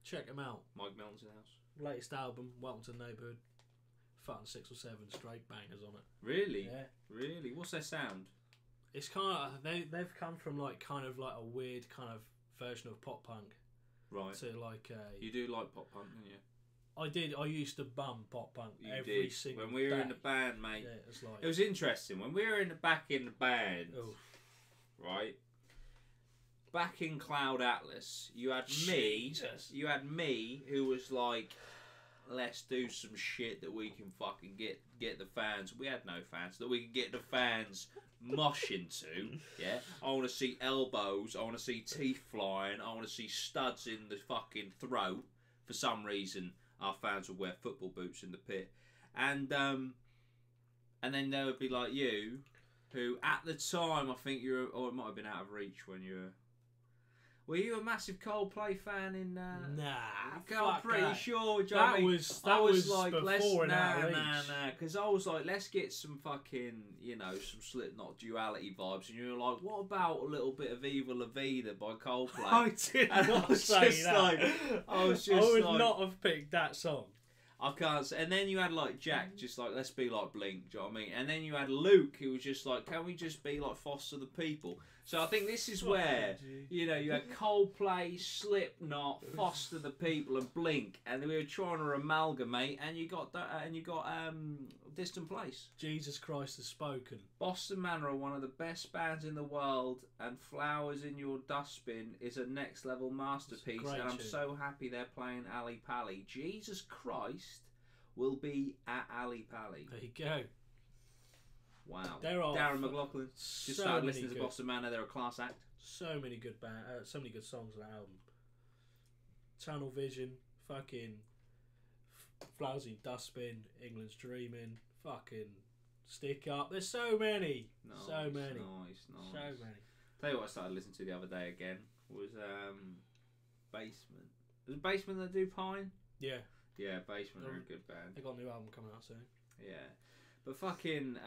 Check them out. Mike Milton's in the house. Latest album, Welcome to the Neighbourhood. Fun 6 or 7 straight bangers on it. Really? Yeah. Really? What's their sound? It's kind of they've come from like a weird kind of version of pop punk. Right. To like you do like pop punk, don't you? I used to bum pop punk single when we were day. in the band, mate. Yeah, it was interesting when we were back in the band. Right. Back in Cloud Atlas, you had me who was like, let's do some shit that we can fucking get the fans. We had no fans that we can get the fans moshing to. Yeah, I want to see elbows. I want to see teeth flying. I want to see studs in the fucking throat. For some reason, our fans would wear football boots in the pit, and then there would be like you, who at the time I think or it might have been out of reach when you were. Were you a massive Coldplay fan in? Nah, I'm pretty sure. That was like before because I was like, let's get some fucking, some Slipknot Duality vibes, and you were like, what about a little bit of Viva La Vida by Coldplay? I did not say that. I would not have picked that song. I can't say. And then you had like Jack, just like, let's be like Blink, do you know what I mean? And then you had Luke, who was just like, can we just be like Foster the People? So I think this is where, you had Coldplay, Slipknot, Foster the People, and Blink, and we were trying to amalgamate, and you got Distant Place. Jesus Christ has spoken. Boston Manor are one of the best bands in the world, and Flowers in Your Dustbin is a next level masterpiece, and I'm so happy they're playing Ali Pali. Jesus Christ will be at Ali Pali. There you go. Wow. Darren McLaughlin just started listening to Boston Manor. They're a class act. So many good so many good songs on that album. Tunnel Vision, fucking Flowsy Dustbin, England's Dreaming, fucking Stick Up. There's so many. Nice, so many. Nice. So many. Tell you what I started listening to the other day again was Basement. Was it Basement that do Pine? Yeah. Yeah, Basement are a good band. They got a new album coming out soon. Yeah. But fucking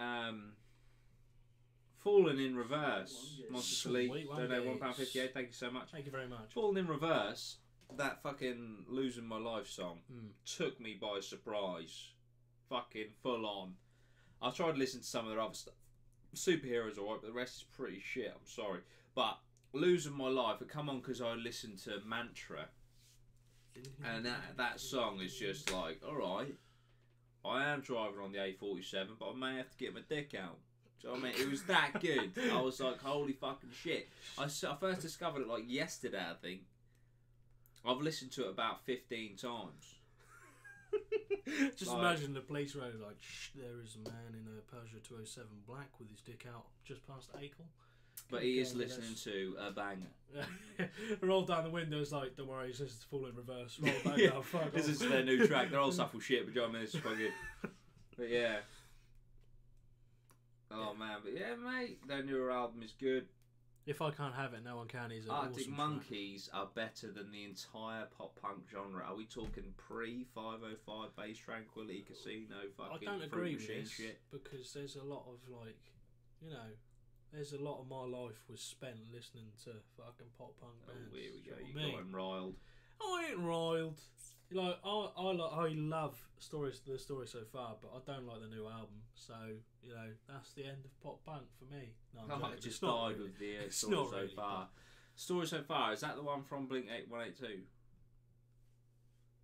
Fallen in Reverse. Monster League. Donate £1.58. Thank you so much. Thank you very much. Fallen in Reverse, that fucking Losing My Life song, took me by surprise. Fucking full on. I tried to listen to some of their other stuff Superheroes alright, but the rest is pretty shit. I'm sorry, but Losing My Life. It come on because I listened to Mantra, and that song is just like, all right, I am driving on the A47, but I may have to get my dick out. Do you know what I mean? It was that good. I was like, holy fucking shit. I first discovered it like yesterday, I think. I've listened to it about 15 times. Just like, imagine the police road like, shh, there is a man in a Peugeot 207 black with his dick out just past Acle. But he is listening to a banger. Roll down the windows like, don't worry, it's just full in reverse. Roll back down, fuck This is their new track. They're all stuff with shit, but do you know what I mean? It's fucking... But yeah. Oh man, but yeah, mate, their newer album is good. If I Can't Have It, No One Can is an Arctic awesome Monkeys are better than the entire pop punk genre. Are we talking pre-505 Bass Tranquility Casino fucking I don't agree with machine this shit? Because there's a lot of like, you know, there's a lot of my life was spent listening to fucking pop punk bands. Oh, here we go. You Got him riled. I ain't riled. Like I love the story so far, but I don't like the new album. So you know that's the end of pop punk for me. No, I just died with the story so far. Story so far, is that the one from Blink 182?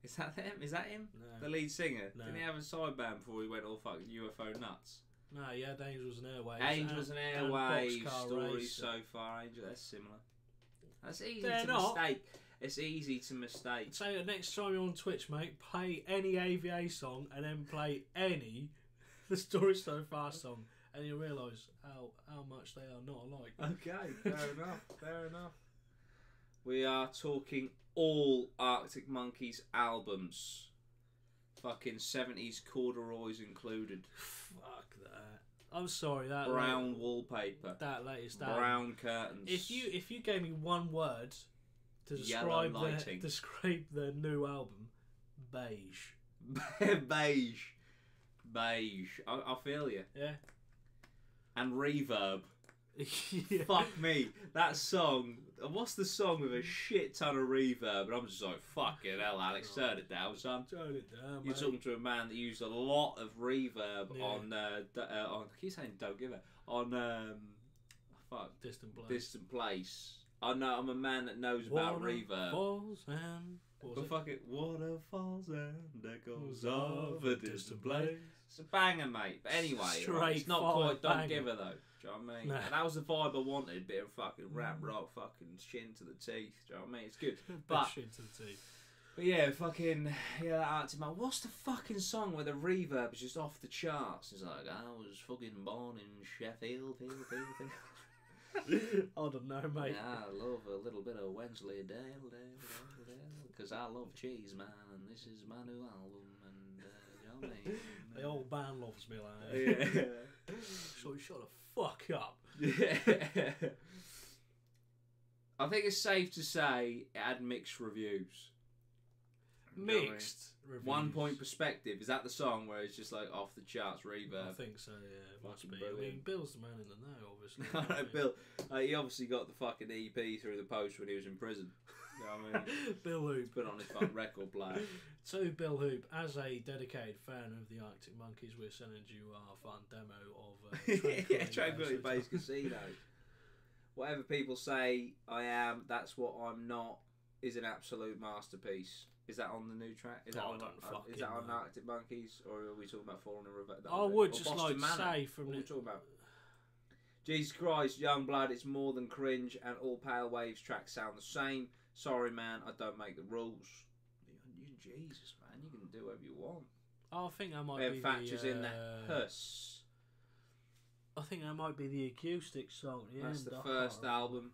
Is that them? Is that him? No. The lead singer? No. Didn't he have a side band before he went all fucking UFO nuts? No, yeah, Angels and Airwaves. Angels and Airwaves story so far. Angel, that's similar. That's easy mistake. It's easy to mistake. So next time you're on Twitch, mate, play any AVA song and then play the Story So Far song, and you'll realise how much they are not alike. Okay, fair enough. Fair enough. We are talking all Arctic Monkeys albums. Fucking 70s corduroys included. Fuck that. I'm sorry, that brown wallpaper. That latest brown curtains. If you gave me one word to describe the new album, beige. beige. I feel you. Yeah. And reverb. Yeah. Fuck me. That song. What's the song with a shit ton of reverb? And I'm just like, fucking hell, Alex, turn it down, son. Turn it down, You're mate. talking to a man that used a lot of reverb on I keep saying don't give it on Distant Place. I know I'm a man that knows about reverb. Waterfalls and fucking waterfalls and echoes of a distant place. It's a banger, mate. But anyway, it's not quite don't give her though. Do you know what I mean? Nah. And that was the vibe I wanted. Bit of fucking rap rock, fucking shin to the teeth. Do you know what I mean? It's good. But shin to the teeth. But yeah, fucking that Arctic Man. What's the fucking song where the reverb is just off the charts? It's like I was fucking born in Sheffield. I don't know, mate. Yeah, I love a little bit of Wensleydale, because I love cheese, man, and this is my new album, and you know what I mean? The old band loves me, like yeah. So shut the fuck up. Yeah. I think it's safe to say it had mixed reviews. Mixed reviews. 1 point perspective. Is that the song where it's just like off the charts reverb? I think so, yeah. It must be. Brilliant. I mean, Bill's the man in the know, obviously. I know, Bill. He obviously got the fucking EP through the post when he was in prison. You know what I mean? Bill Hoop. Put on his fucking record player. So, Bill Hoop, as a dedicated fan of the Arctic Monkeys, we're sending you our fun demo of Tranquility Base Casino. Whatever people say I am, that's what I'm not, is an absolute masterpiece. Is that on the new track? Is that on Arctic Monkeys, or are we talking about Falling in Reverse? I would just like to say from what are we talking about? Jesus Christ, Youngblood, it's more than cringe, and all Pale Waves tracks sound the same. Sorry, man, I don't make the rules. You Jesus, man, you can do whatever you want. I think that might be Thatcher's in the Huss. I think that might be the acoustic song. That's the first album.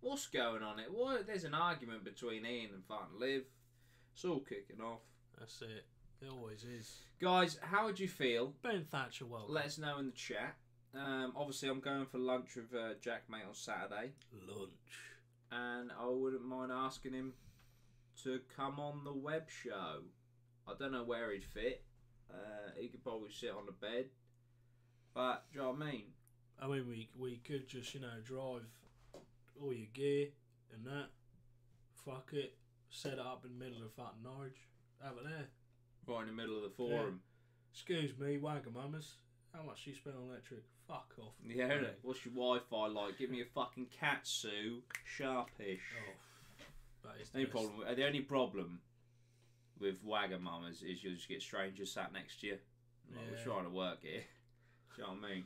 What's going on it? There's an argument between Ian and Farting Liv. It's all kicking off. That's it. It always is. Guys, how would you feel? Ben Thatcher, welcome. Let us know in the chat. Obviously, I'm going for lunch with Jack, mate, on Saturday. Lunch. And I wouldn't mind asking him to come on the web show. I don't know where he'd fit. He could probably sit on the bed. But, do you know what I mean? I mean, we could just, drive all your gear and that. Fuck it. Set it up in the middle of fucking Norwich. Have it there. Right in the middle of the forum. Excuse me, Wagamamas. How much do you spend on electric? Fuck off. Yeah, innit? What's your Wi-Fi like? Give me a fucking katsu, sharpish. Oh, that is The only problem with Wagamamas is you'll just get strangers sat next to you. Like, we're trying to work here. Do you know what I mean?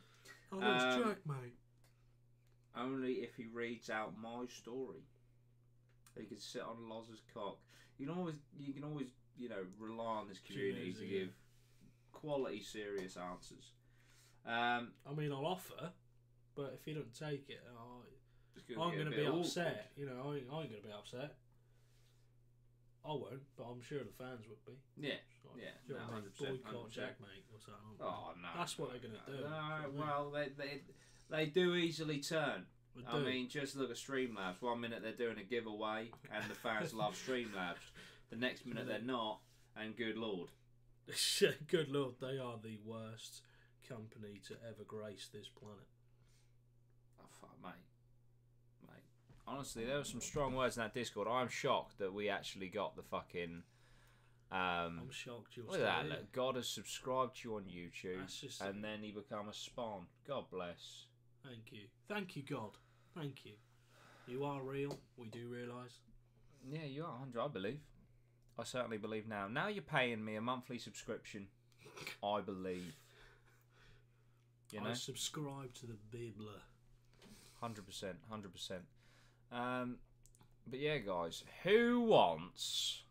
Oh, it's Jack, mate. Only if he reads out my story. He can sit on Loz's cock. You can always, rely on this community to give quality, serious answers. I mean, I'll offer, but if you don't take it, I'm going to be upset. You know, I ain't going to be upset. I won't, but I'm sure the fans would be. Yeah, like, yeah. No, 100%, boycott Jackmate or something. Oh no, that's what they're going to do. No, well, they do easily turn. I mean, just look at Streamlabs. 1 minute they're doing a giveaway, and the fans love Streamlabs. The next minute they're not, and good lord. Good lord, they are the worst company to ever grace this planet. Oh fuck, mate. Honestly, there were some strong words in that Discord. I'm shocked that we actually got the fucking. I'm shocked you're look at that. Look, God has subscribed to you on YouTube, just, and then he become a spawn. God bless. Thank you, God. Thank you. You are real. We do realise. Yeah, you are 100. I believe. I certainly believe now. Now you're paying me a monthly subscription. I believe. You know. I subscribe to the Bible. 100%. But yeah, guys, who wants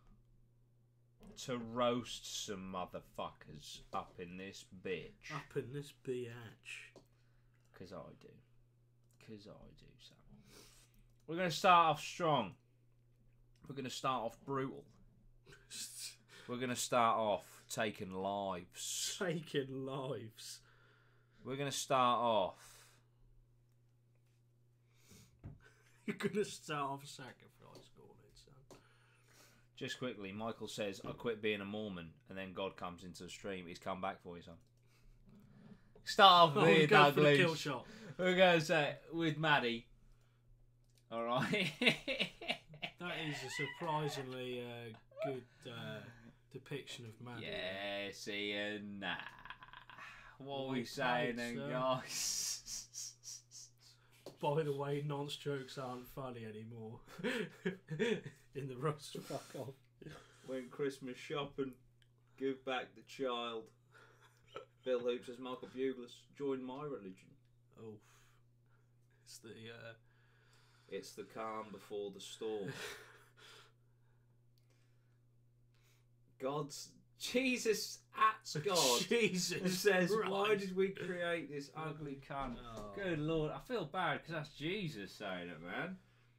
to roast some motherfuckers up in this bitch? Up in this biatch. Because I do. So. We're going to start off strong. We're going to start off brutal. We're going to start off taking lives. Taking lives. We're going to start off. You're going to start off sacrifice, son. Just quickly, Michael says, I quit being a Mormon, and then God comes into the stream. He's come back for you, son. Start off with the kill shot. We're going to say with Maddie. Alright. That is a surprisingly good depiction of Maddie. Yes, Ian. Nah. What are we saying then, guys? By the way, non-strokes aren't funny anymore. In the roast, fuck off. Went Christmas shopping, give back the child. Bill Hoop says Michael Bugles, join my religion. Oh, it's the calm before the storm. God's Jesus at God. Jesus says, Christ. why did we create this ugly cunt? Oh. Good Lord, I feel bad because that's Jesus saying it, man.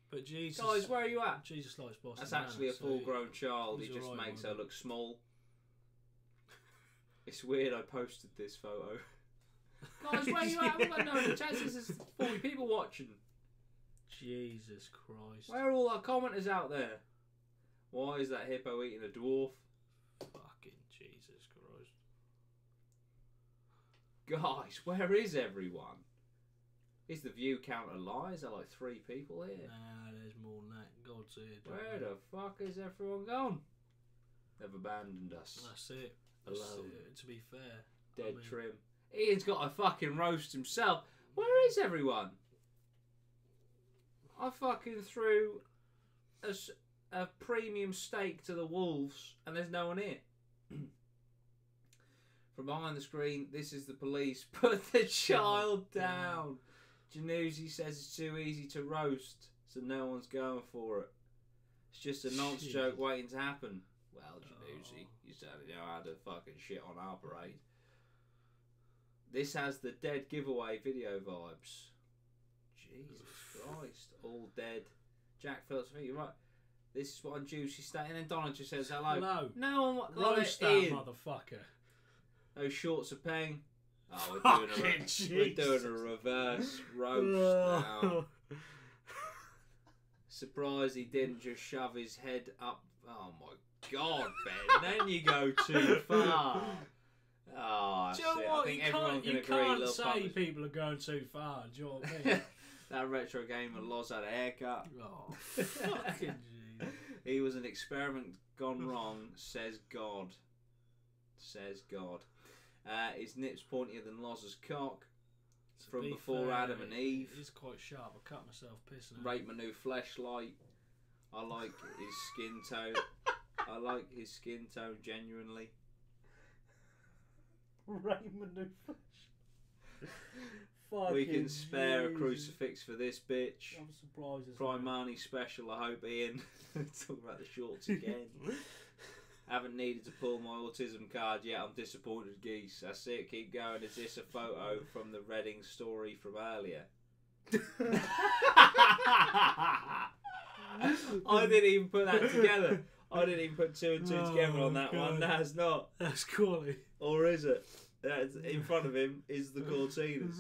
But Jesus, guys, where are you at? Jesus likes Boston. That's actually a full-grown child. He just right makes her look small. It's weird. I posted this photo. Guys, where are you at? We've got no chances. There's 40 people watching. Jesus Christ. Where are all our commenters out there? Why is that hippo eating a dwarf? Fucking Jesus Christ. Guys, where is everyone? Is the view counter lie? Is there like 3 people here? Nah, there's more than that. God's here. Where the fuck is everyone gone? They've abandoned us. That's it. Alone. To be fair. Dead trim. Ian's got a fucking roast himself. Where is everyone? I fucking threw a premium steak to the wolves and there's no one here. From behind the screen, this is the police. Put the child down. Januzzi says it's too easy to roast, so no one's going for it. It's just a nonce joke waiting to happen. Well, Januzzi, you certainly know how to fucking shit on our parade. This has the dead giveaway video vibes. Jesus Christ, all dead. Jack Phillips, I think you're right. This is what on Juicy State. And then Donna just says hello. Hello. No one roast that motherfucker. Those shorts are paying. Oh, we're doing a reverse roast now. Surprised he didn't just shove his head up. Oh my God, Ben! Then you go too far. Oh, do you know what? You can't say people are going too far. Do you know what I mean? That retro gamer Loz had a haircut. Oh, fucking jeez. He was an experiment gone wrong, says God. Says God. His nip's pointier than Loz's cock. To be before fair, Adam and Eve. It is quite sharp. I cut myself pissing. Rate my new fleshlight. I like his skin tone. I like his skin tone genuinely. Rate my new We can spare a crucifix for this bitch. I'm surprised. Primani special, I hope, Ian. Talk about the shorts again. Haven't needed to pull my autism card yet. I'm disappointed, geese. That's it. Keep going. Is this a photo from the Reading story from earlier? I didn't even put that together. I didn't even put 2 and 2 together on that one. No, it's not. That's quality. Or is it? That's, in front of him is the courteeners.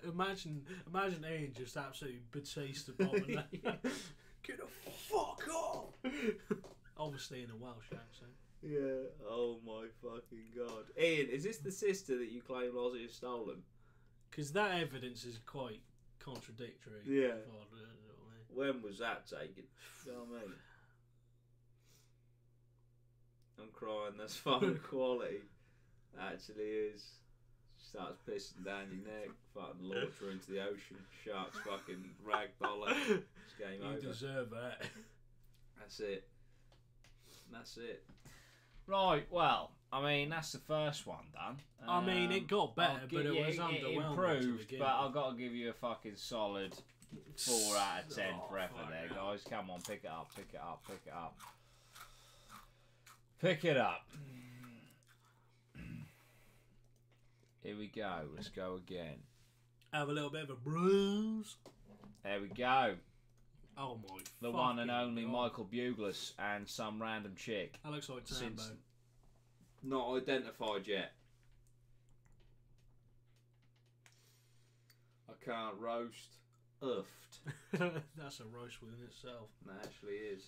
Imagine Ian just absolutely Batista bombing that. Get the fuck off! Obviously in a Welsh accent. Yeah. Oh my fucking god. Ian, is this the sister that you claim Lozzie has stolen? Because that evidence is quite contradictory. Yeah. When was that taken? You know what I mean? I'm crying. That's fun quality. Actually is. Starts pissing down your neck. Fucking launch her into the ocean. Sharks fucking ragdoll her. It's game over. You deserve that. That's it. That's it. Right, well, I mean, that's the first one done. I mean, it got better, but it was underwhelming. It improved, but I've got to give you a fucking solid 4 out of 10 for effort there, guys. Come on, pick it up, pick it up, pick it up. Pick it up. Here we go. Let's go again. Have a little bit of a bruise. There we go. Oh my! The one and only Michael Bugles and some random chick. That looks like Sambo. Not identified yet. I can't roast. Uffed. That's a roast within itself. That actually is.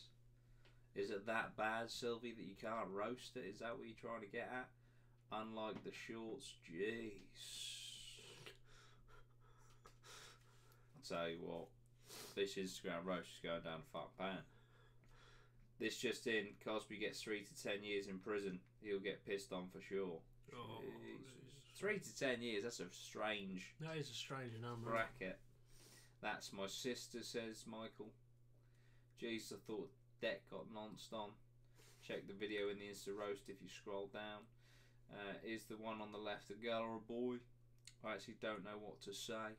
Is it that bad, Sylvie, that you can't roast it? Is that what you're trying to get at? Unlike the shorts, jeez. I'll tell you what, this Instagram roast is going down the fuck pan. This just in, Cosby gets 3 to 10 years in prison. He'll get pissed on for sure. Oh, 3 to 10 years, that's a strange That is a strange number. bracket. That's my sister, says Michael. Jeez, I thought deck got nonced on. Check the video in the Insta roast if you scroll down. Is the one on the left a girl or a boy? I actually don't know what to say.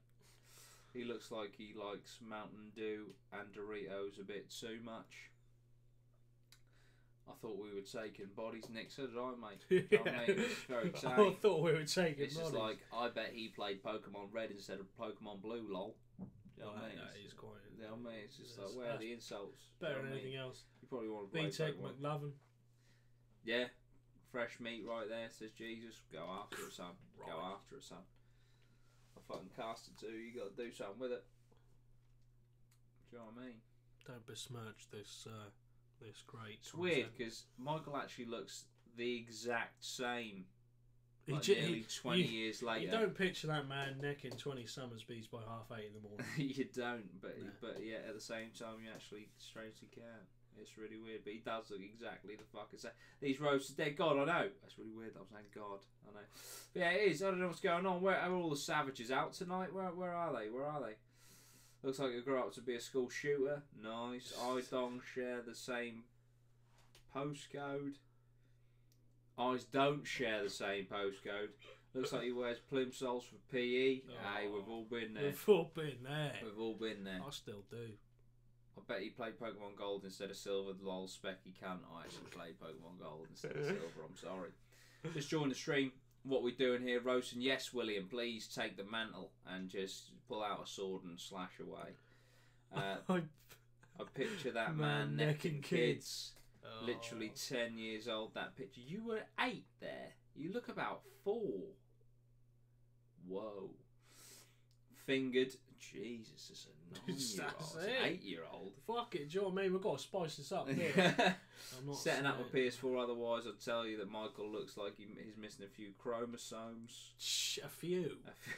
He looks like he likes Mountain Dew and Doritos a bit too much. I thought we were taking bodies. Nick, so did I, mate. Yeah. I mean, it's very exciting. I thought we were taking It's bodies. just like, I bet he played Pokemon Red instead of Pokemon Blue, lol. You know what I mean? That is quite. You know what I mean? It's just like, where are the insults? Better You know than what I mean? anything else. You probably want to play B-Tech Pokemon. McLovin. Yeah. Fresh meat right there, says Jesus. Go after it, son. Right. Go after it, son. I fucking cast it too. You got to do something with it. Do you know what I mean? Don't besmirch this this great. It's weird because Michael actually looks the exact same. Like He- nearly 20 years later. You don't picture that man necking 20 Summersbees by 8:30 in the morning. You don't, but No. but yeah, at the same time, you actually strangely can. It's really weird, but he does look exactly the fucking same. These roasts are dead. God, I know. That's really weird that I'm saying God. I know. But yeah, it is. I don't know what's going on. Where are all the savages out tonight? Where are they? Where are they? Looks like you grow up to be a school shooter. Nice. I don't share the same postcode. Eyes don't share the same postcode. Looks like he wears plimsolls for PE. Hey, we've all been there. We've all been there. We've all been there. I still do. I bet he played Pokemon Gold instead of Silver. Lol, specky cunt. I actually played Pokemon Gold instead of Silver. I'm sorry. Just join the stream. What we're doing here, roasting. Yes, William, please take the mantle and just pull out a sword and slash away. I picture that man necking kids. Literally 10 years old, that picture. You were 8 there. You look about 4. Whoa. Fingered. Jesus, it's a 9-year-old. 8-year-old. Fuck it, do you know what I mean? We've got to spice this up here. I'm not Setting up a saying- PS4, otherwise I'd tell you that Michael looks like he's missing a few chromosomes. Shh, a few.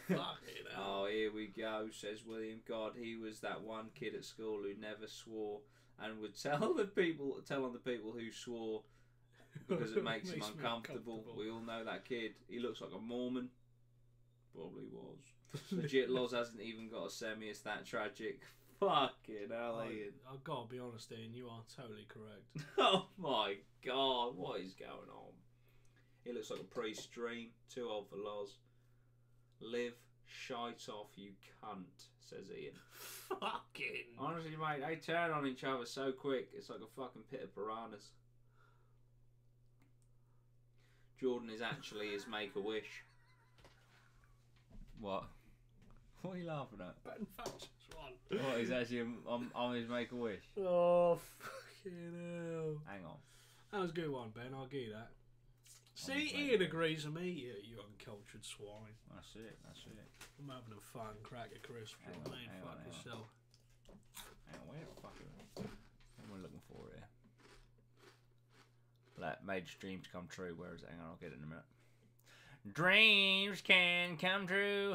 Fuck it. Oh, here we go, says William. God, he was that one kid at school who never swore and would tell on the people who swore because it makes him uncomfortable. We all know that kid. He looks like a Mormon. Probably was. Legit, Loz hasn't even got a semi. It's that tragic. Fucking hell, Ian. I've got to be honest, Ian. You are totally correct. Oh my god, what is going on? He looks like a pre-stream. Too old for Loz. Live shite off, you cunt, says Ian. Fucking. Honestly, mate, they turn on each other so quick. It's like a fucking pit of piranhas. Jordan is actually his Make-A-Wish. What? What are you laughing at? Ben Thatcher's one. What, he's actually on his Make-A-Wish? Oh, fucking hell. Hang on. That was a good one, Ben. I'll give you that. See, Ian agrees with me. You uncultured swine. That's it. I'm having a fun crack at Chris. Hang on, Fuck yourself. Hang on, where the fuck are we? What am I looking for here? Let major dreams come true. Where is it? Hang on, I'll get it in a minute. Dreams can come true.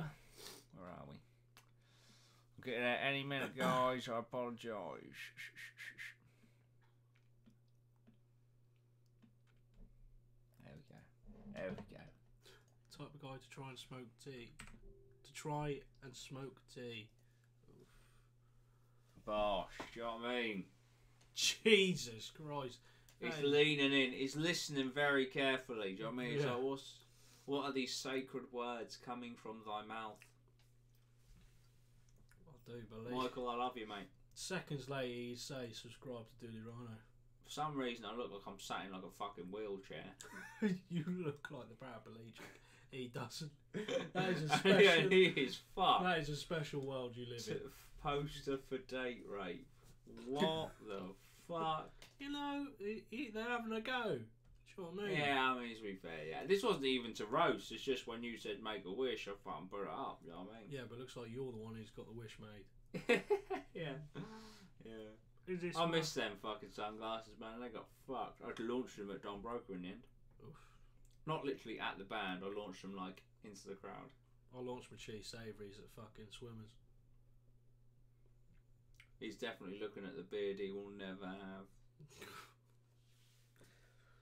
Where are we? I'll get it at any minute, guys. I apologise. There we go. Type of guy to try and smoke tea. To try and smoke tea. Oof. Bosh, do you know what I mean? Jesus Christ. He's leaning in. He's listening very carefully. Do you know what I mean? Yeah. So what are these sacred words coming from thy mouth? I do believe. Michael, I love you, mate. Seconds later, you say subscribe to Dudey Rhino. For some reason, I look like I'm sat in like a fucking wheelchair. You look like the paraplegic. He doesn't. That is a special. Yeah, he is fucked. That is a special world you live in. Poster for date rape. What the fuck? You know, they're having a go. Do you know what I mean? Yeah, I mean, to be fair, yeah. This wasn't even to roast. It's just when you said make a wish, I fucking put it up. You know what I mean? Yeah, but it looks like you're the one who's got the wish made. Yeah. I miss them fucking sunglasses, man. They got fucked. I launched them at Don Broker in the end. Oof. Not literally at the band. I launched them like into the crowd. I launched my cheese savouries at fucking Swimmers. He's definitely looking at the beard he will never have.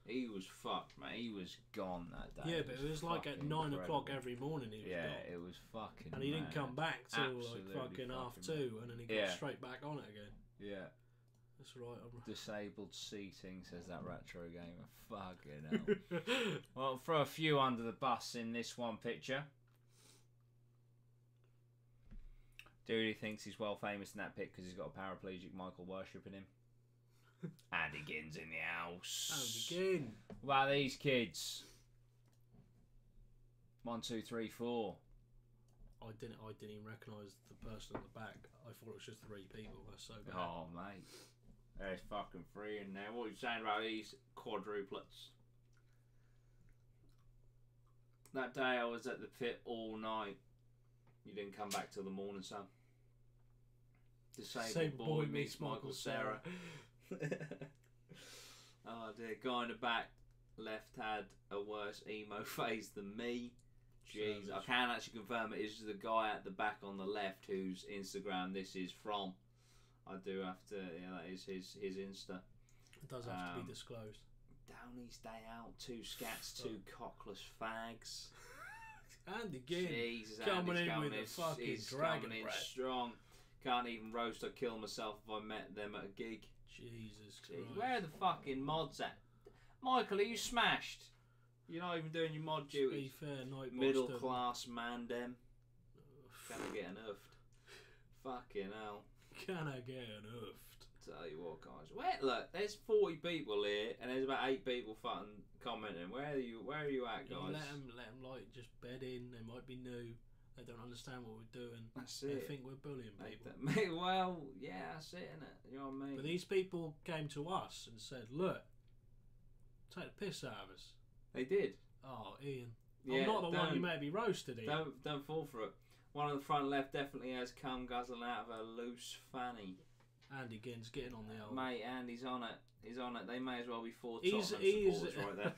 He was fucked, man. He was gone that day. Yeah, but it was like at 9 o'clock every morning he was gone. It was fucking And he didn't come back till Absolutely like fucking half mad. 2, and then he got straight back on it again. Yeah. That's right. Disabled seating, says that retro gamer. Fucking hell. Well, throw a few under the bus in this one picture. Dudey thinks he's well famous in that pic because he's got a paraplegic Michael worshipping him. Andy Ginn's in the house. Andy Ginn. What about these kids? 1, 2, 3, 4. I didn't even recognise the person on the back. I thought it was just 3 people. That's so bad. Oh, mate. There's fucking 3 in there. What are you saying about these quadruplets? That day I was at the pit all night. You didn't come back till the morning, son. Disabled boy meets Michael Sarah. Oh dear. Guy in the back left had a worse emo phase than me. Jeez, I can actually confirm it is the guy at the back on the left whose Instagram this is from. I do have to, yeah, that is his Insta. It does have to be disclosed. Downey's Day Out, 2 scats, 2 cockless fags. Andy Ginn. Jesus, coming Andy's in coming with in, a fucking he's dragon coming in breath. strong. Can't even roast or kill myself if I met them at a gig. Jesus Jeez, Christ. where are the fucking mods at? Michael, are you smashed? You're not even doing your mod To duties. be fair, Nightbot's Middle done- class man, dem. Can I get nerfed? Fucking hell. Can I get nerfed? Tell you what, guys. Look, there's 40 people here, and there's about 8 people fucking commenting. Where are you at, You guys? let them like just bed in. They might be new. They don't understand what we're doing. That's They it. think we're bullying people. Mate, well, yeah, that's it, innit? You know what I mean? But these people came to us and said, "Look, take the piss out of us." They did. Oh, Ian. Yeah, I'm not the one you don't- may be roasted, Ian. Don't fall for it. One on the front left definitely has cum guzzling out of a loose fanny. Andy Ginn's getting on the old. Mate, Andy's on it. He's on it. They may as well be 4 He's- Tottenham he's- supporters right there.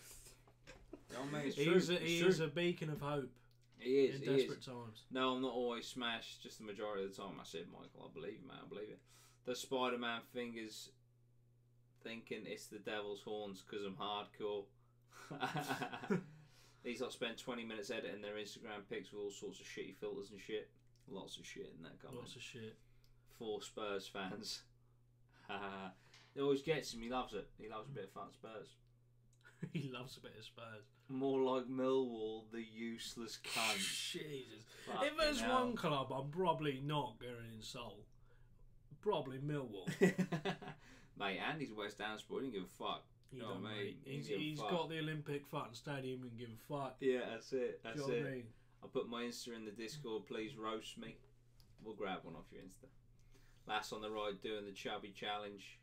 You know what I mean? It's He true. is It's true. a beacon of hope He is. in He desperate is. times. No, I'm not always smashed. Just the majority of the time. I said, Michael, I believe, man. I believe it. The Spider-Man thinking it's the devil's horns because I'm hardcore. These lot spend 20 minutes editing their Instagram pics with all sorts of shitty filters and shit. Lots of shit in that comment. Lots of shit. 4 Spurs fans. It always gets him. He loves it. He loves a bit of fun Spurs. He loves a bit of Spurs. More like Millwall, the useless cunt. Jesus. Fucking if there's hell. one club I'm probably not going to insult, probably Millwall. Mate, Andy's West Ham supporter. He didn't give a fuck. He You know don't, what I mean? mate. He He's got the Olympic fucking stadium and give a fuck. Yeah, that's it. That's Do you know it. what I mean? I'll put my Insta in the Discord. Please roast me. We'll grab one off your Insta. Lass on the right doing the chubby challenge.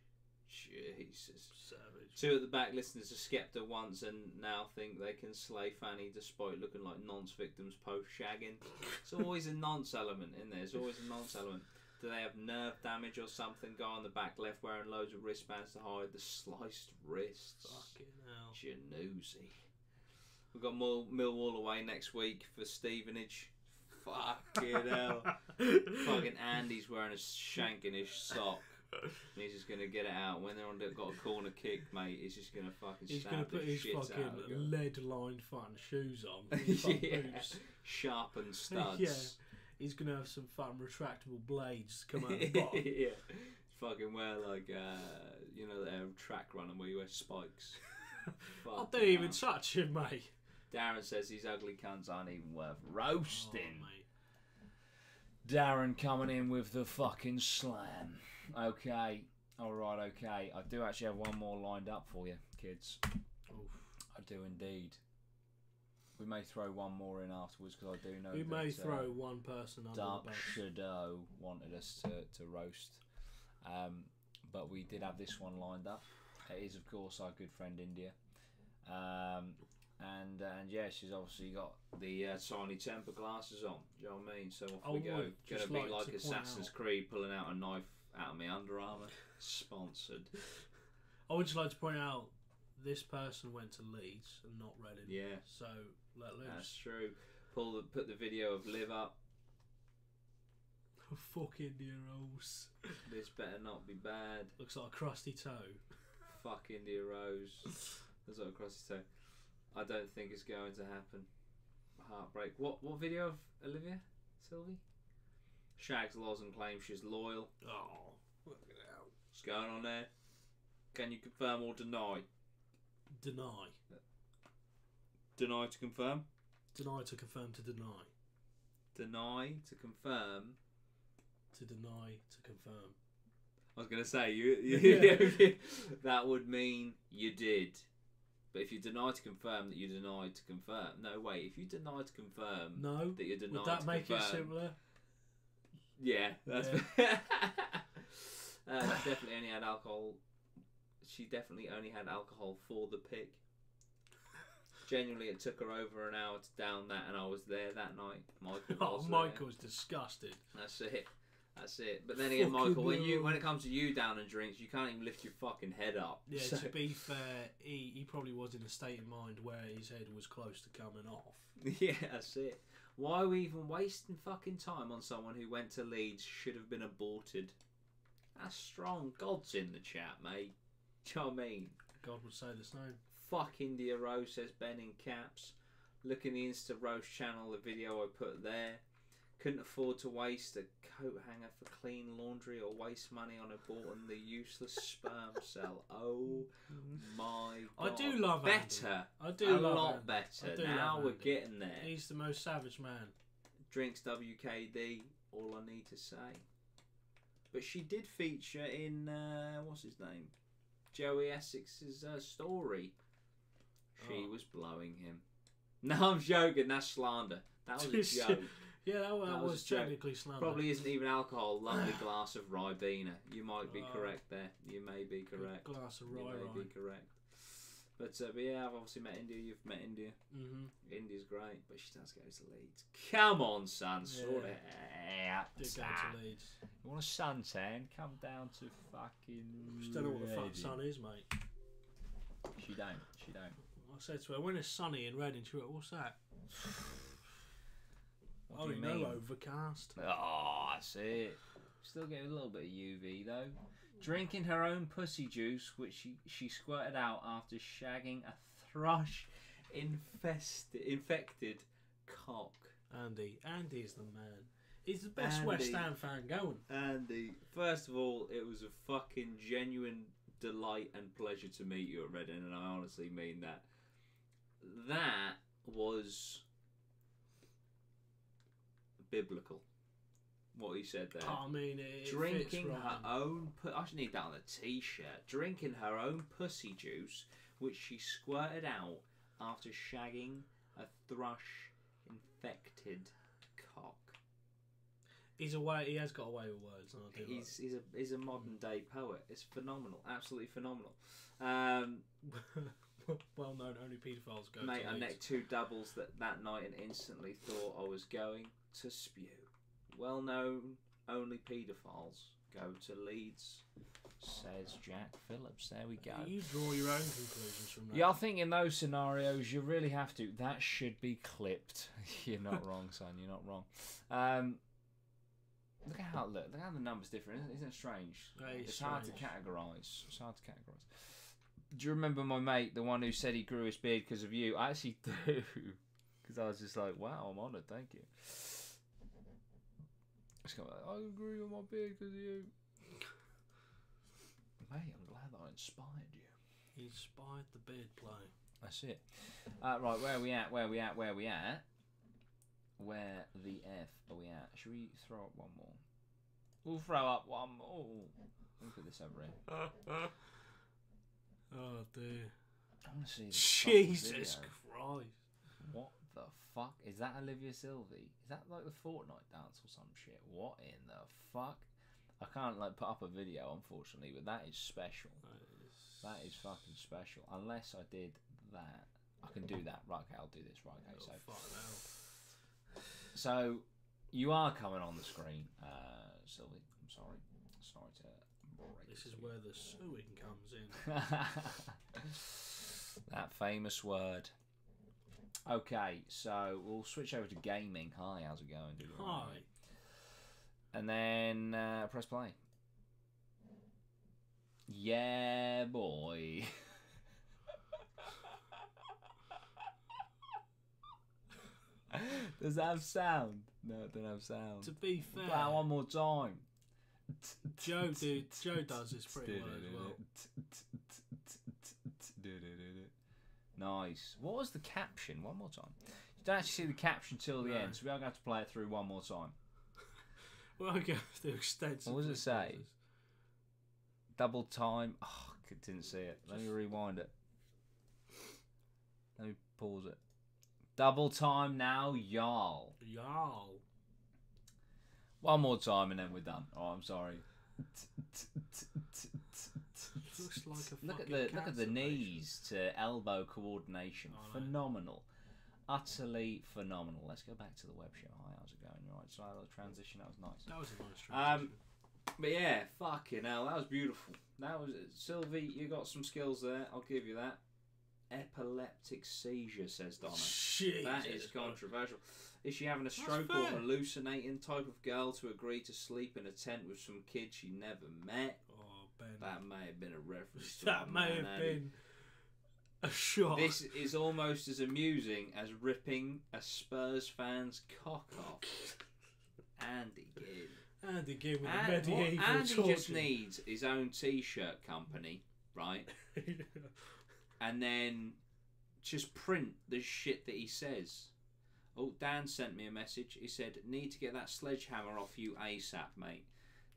Jesus. Savage. 2 at the back listeners to Skepta once and now think they can slay Fanny despite looking like nonce victims post shagging. It's always a nonce element in there. There's always a nonce element. Do they have nerve damage or something? Guy on the back left wearing loads of wristbands to hide the sliced wrists. Fucking hell. Januzzi. We've got more Millwall away next week for Stevenage. Fucking hell. Fucking Andy's wearing a shanking-ish sock. And he's just gonna get it out when they're on. Got a corner kick, mate. He's just gonna fucking. He's stab going to put the his shit fucking out of it. lead-lined fucking shoes on. His fucking boots. Sharpened studs. Yeah. He's going to have some fucking retractable blades come out the bottom. Yeah. Fucking wear like you know the track running where you wear spikes. I Fucking don't even hell. touch him, mate. Darren says these ugly cunts aren't even worth roasting. Oh, mate. Darren coming in with the fucking slam. Okay. Alright, okay. I do actually have one more lined up for you, kids. Oof. I do indeed. We may throw one more in afterwards because I do know We that, may throw one person under Dark the bus. Shadow wanted us to roast. But we did have this one lined up. It is, of course, our good friend India. And yeah, she's obviously got the tiny temper glasses on. Do you know what I mean? So off we go. would Gonna just be like like to point Assassin's out- Creed pulling out a knife out of my Under Armour. Sponsored. I would just like to point out this person went to Leeds and not Reading. Yeah, So let loose. that's true. Put the video of Live Up. Fucking India Rose. This better not be bad. Looks like a crusty toe. Fuck India Rose. That's not across his toe. I don't think it's going to happen. Heartbreak. What video of Olivia? Sylvie? Shags laws and claims she's loyal. Oh, look at that. What's going on there? Can you confirm or deny? Deny. Deny to confirm? Deny to confirm to deny. Deny to confirm. To deny to confirm. I was going to say, that would mean you did. But if you deny to confirm that you denied to confirm. No, wait. If you deny to confirm No. that you denied Would that to make confirm. it simpler? Yeah, that's definitely only had alcohol. She definitely only had alcohol for the pick. Genuinely, it took her over an hour to down that, and I was there that night. Michael was there. Michael's disgusted. That's it. That's it. But then again, Fucking Michael, when it comes to you downing drinks, you can't even lift your fucking head up. Yeah, So- to be fair, he probably was in a state of mind where his head was close to coming off. Yeah, that's it. Why are we even wasting fucking time on someone who went to Leeds, should have been aborted? That's strong. God's in the chat, mate. Do you know what I mean? God would say the same. Fuck India Rose, says Ben in caps. Look in the Insta Roast channel, the video I put there. Couldn't afford to waste a coat hanger for clean laundry or waste money on aborting the useless sperm cell. Oh my God. I do love better. Andy. I do a love lot Andy. better. I do Now love we're Andy. getting there. He's the most savage man. Drinks WKD, all I need to say. But she did feature in, what's his name? Joey Essex's story. She was blowing him. No, I'm joking. That's slander. That was a joke. Yeah, that That was was a joke. technically slander. Probably isn't even alcohol. Lovely glass of Ribena. You might be Oh. correct there. You may be Good correct. glass of You rye. may be correct. But yeah, I've obviously met India. You've met India. Mm-hmm. India's great, but she does go to Leeds. Come on, son. Sort it out. Did go to Leeds. You want a suntan? Come down to fucking. Just don't know what the fuck Reading. sun is, mate. She don't. She don't. I said to her, when it's sunny in Reading, she went, what's that? What I do you only mean? know overcast. Oh, that's it. Still getting a little bit of UV though. Drinking her own pussy juice, which she squirted out after shagging a thrush infected cock. Andy's the man. He's the best West Ham fan going. Andy, first of all, it was a fucking genuine delight and pleasure to meet you at Reading, and I honestly mean that. That was biblical. What he said there. I mean, drinking her own. I should need that on a t-shirt. Drinking her own pussy juice, which she squirted out after shagging a thrush-infected cock. He has got away with words. He's a modern day poet. It's phenomenal, absolutely phenomenal. Well known, only paedophiles go. Mate, to I Leeds. necked 2 doubles that night and instantly thought I was going to spew. Well known, only paedophiles go to Leeds, says Jack Phillips. There we go. You draw your own conclusions from that. Yeah, I think in those scenarios you really have to. That should be clipped. You're not wrong, son. You're not wrong. Look how the numbers differ. Isn't it strange? It's hard to categorise. Do you remember my mate, the one who said he grew his beard because of you? I actually do, because I was just like, wow, I'm honoured, thank you. It's kind of like, I agree with my beard because of you. Mate, I'm glad that I inspired you. He inspired the beard play. That's it. Right, where are we at? Where the F are we at? Should we throw up one more? We'll throw up one more. Look at this over here. Oh dear. I want to see this. Jesus Christ. What the fuck? Is that Olivia Sylvie? Is that like the Fortnite dance or some shit? What in the fuck? I can't put up a video, unfortunately, but that is special. That is fucking special. Unless I did that. I can do that. Right, okay, I'll do this. Right, okay, so you are coming on the screen, Sylvie. I'm sorry. Sorry to break this is where the suing comes in. That famous word. Okay, so we'll switch over to gaming. Hi, how's it going? Hi. And then press play. Yeah, boy. Does that have sound? No, it doesn't have sound. To be fair, one more time. Joe does this pretty well as well. Nice. What was the caption? One more time. You don't actually see the caption till the end, so we are going to have to play it through one more time. Well, I'm going to do extensive. What does it say? Double time. Oh, I didn't see it. Let me rewind it. Let me pause it. Double time now, y'all. Y'all. One more time and then we're done. Oh, I'm sorry. Looks like a look at the knees to elbow coordination. Phenomenal. Utterly phenomenal. Let's go back to the web show. Hi, how's it going? Right, so that transition, that was nice. That was a nice transition. But yeah, fucking hell, that was beautiful. That was Sylvie, you got some skills there, I'll give you that. Epileptic seizure, says Donna. Jesus. That is controversial. Is she having a stroke or hallucinating type of girl to agree to sleep in a tent with some kid she never met? Oh, Ben. That may have been a reference to that may have been a shot. This is almost as amusing as ripping a Spurs fan's cock off. Andy Gibb. Andy Gibb with the medieval Andy torture. just needs his own t-shirt company, right? And then just print the shit that he says. Oh, Dan sent me a message. He said, need to get that sledgehammer off you ASAP, mate.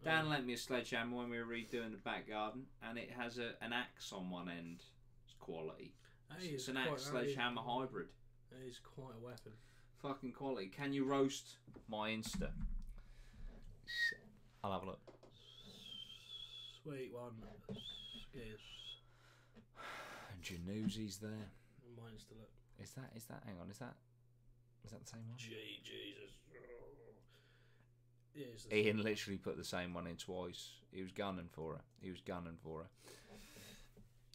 Dan lent me a sledgehammer when we were redoing the back garden, and it has an axe on one end. It's quality. It's an axe sledgehammer hybrid. It is quite a weapon. Fucking quality. Can you roast my Insta? I'll have a look. Sweet one. Yes. Januzzi's there. Mine's to look. Is that? Hang on. Is that the same one? Jesus. Yeah, it's the Ian same. literally put the same one in twice. He was gunning for her.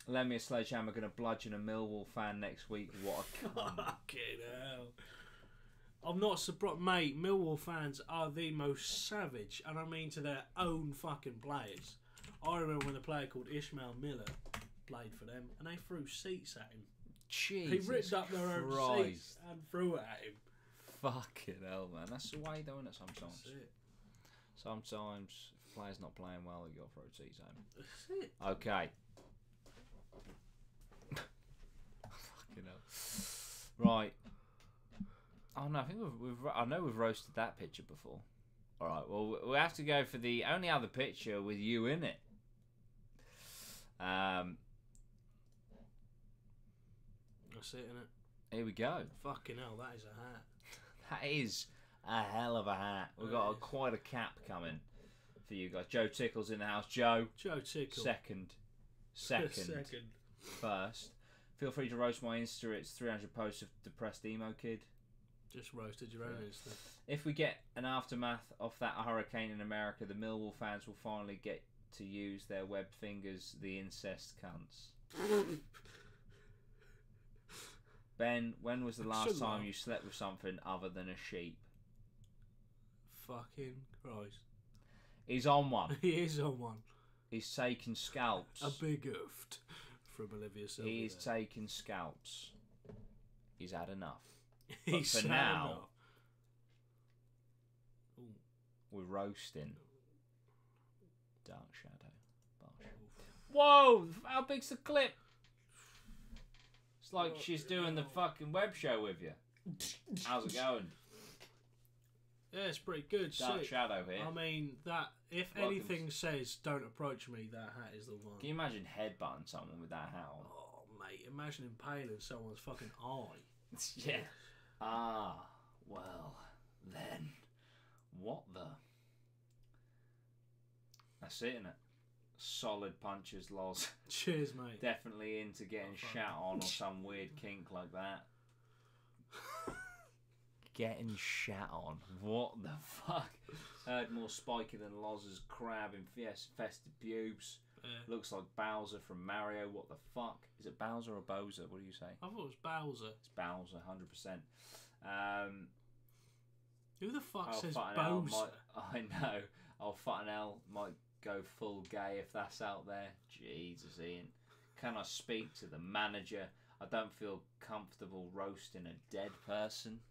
Lend me a sledgehammer. Going to bludgeon a Millwall fan next week. What a cunt. Fucking hell. I'm not surprised, mate. Millwall fans are the most savage, and I mean to their own fucking players. I remember when a player called Ishmael Miller played for them, and they threw seats at him. Jesus He ripped up their own Christ. seats and threw it at him. Fucking hell, man. That's the way, though, isn't it, sometimes? That's it. Sometimes, if a player's not playing well, you got to throw seats at him. That's it. Okay. Fucking hell. Right. Oh, no, I think I know we've roasted that picture before. Alright, well, we'll have to go for the only other picture with you in it. That's it, innit? Here we go. Fucking hell, that is a hat. That is a hell of a hat. We've got quite a cap coming for you guys. Joe Tickle's in the house. Joe Tickle. Second. First. Feel free to roast my Insta. It's 300 posts of depressed emo kid. Just roasted your own Insta. If we get an aftermath of that hurricane in America, the Millwall fans will finally get to use their webbed fingers, the incest cunts. Ben, when was the last time you slept with something other than a sheep? Fucking Christ. He's on one. He is on one. He's taking scalps. A big gift from Olivia Silva. He is taking scalps. He's had enough. He's But for now, Ooh. we're roasting Dark Shadow. Whoa! How big's the clip? It's like she's doing the fucking web show with you. How's it going? Yeah, it's pretty good. Dark Shadow here. I mean, that if anything says "don't approach me," that hat is the one. Can you imagine headbutting someone with that hat on? Oh, mate, imagine impaling someone's fucking eye. Yeah. Ah, well, then, what the? That's it, innit? Solid punches, loz. Cheers, mate. Definitely into getting shat on or some weird kink like that. Getting shat on. What the fuck? Heard more spiky than Loz's crab infested pubes. Yeah. Looks like Bowser from Mario. What the fuck? Is it Bowser or Bowser? What do you say? I thought it was Bowser. It's Bowser, 100%. Who the fuck says L Bowser? I know. Fucking L might go full gay if that's out there. Jesus, Ian. Can I speak to the manager? I don't feel comfortable roasting a dead person.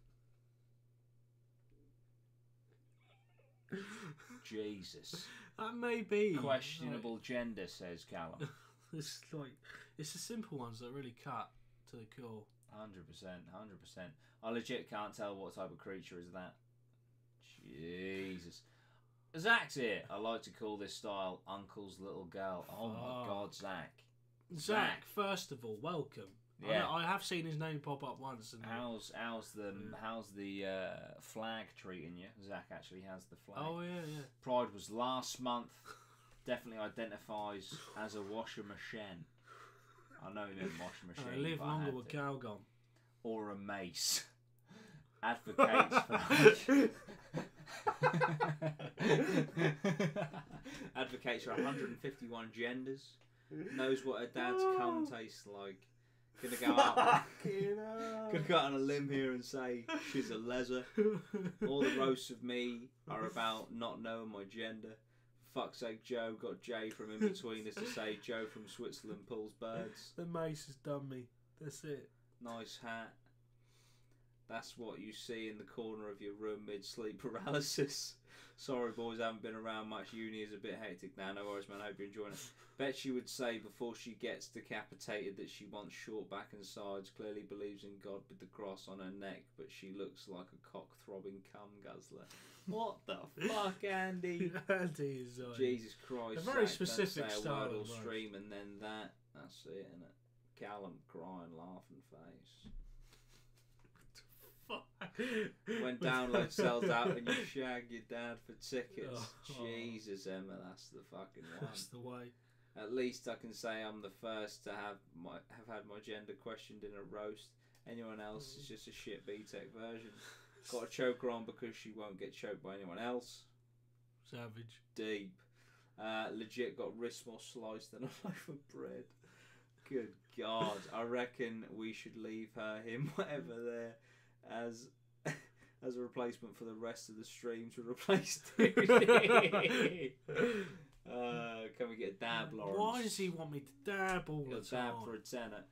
Jesus. That may be Questionable gender, says Callum. It's like it's the simple ones that really cut to the core. 100%. I legit can't tell what type of creature is that. Jesus. Zach's here. I like to call this style Uncle's Little Girl. Oh my God, Zach. Zach, first of all, welcome. Yeah. I have seen his name pop up once. And How's the flag treating you? Zach actually has the flag. Oh yeah. Pride was last month. Definitely identifies as a washer machine. I know he meant washer machine. I live but longer I had with to. Calgon. Or a mace. Advocates for advocates for 151 genders. Knows what a dad's cum tastes like. Gonna go out on a limb here and say she's a leather. All the roasts of me are about not knowing my gender. Fuck's sake, Joe got Jay from in between us to say Joe from Switzerland pulls birds. The mace has done me. That's it. Nice hat. That's what you see in the corner of your room mid-sleep paralysis. Sorry, boys, haven't been around much. Uni is a bit hectic now. No worries, man. Hope you're enjoying it. Bet she would say before she gets decapitated that she wants short back and sides. Clearly believes in God with the cross on her neck, but she looks like a cock-throbbing cum guzzler. What the fuck, Andy? Andy is Jesus Christ. a very Zach, specific don't say style. a word or of stream and then that. That's it, innit? Callum crying, laughing face. When download sells out and you shag your dad for tickets. Jesus, Emma, that's the fucking one. That's the way. At least I can say I'm the first to have had my gender questioned in a roast. Anyone else is just a shit B-Tech version. Got a choker on because she won't get choked by anyone else. Savage. Deep. Legit got wrists more sliced than a loaf of bread. Good God. I reckon we should leave him, whatever there. As a replacement for the rest of the stream to replace Dudey. Can we get a dab, Lawrence? Why does he want me to dab all the time? Dab for a tenner.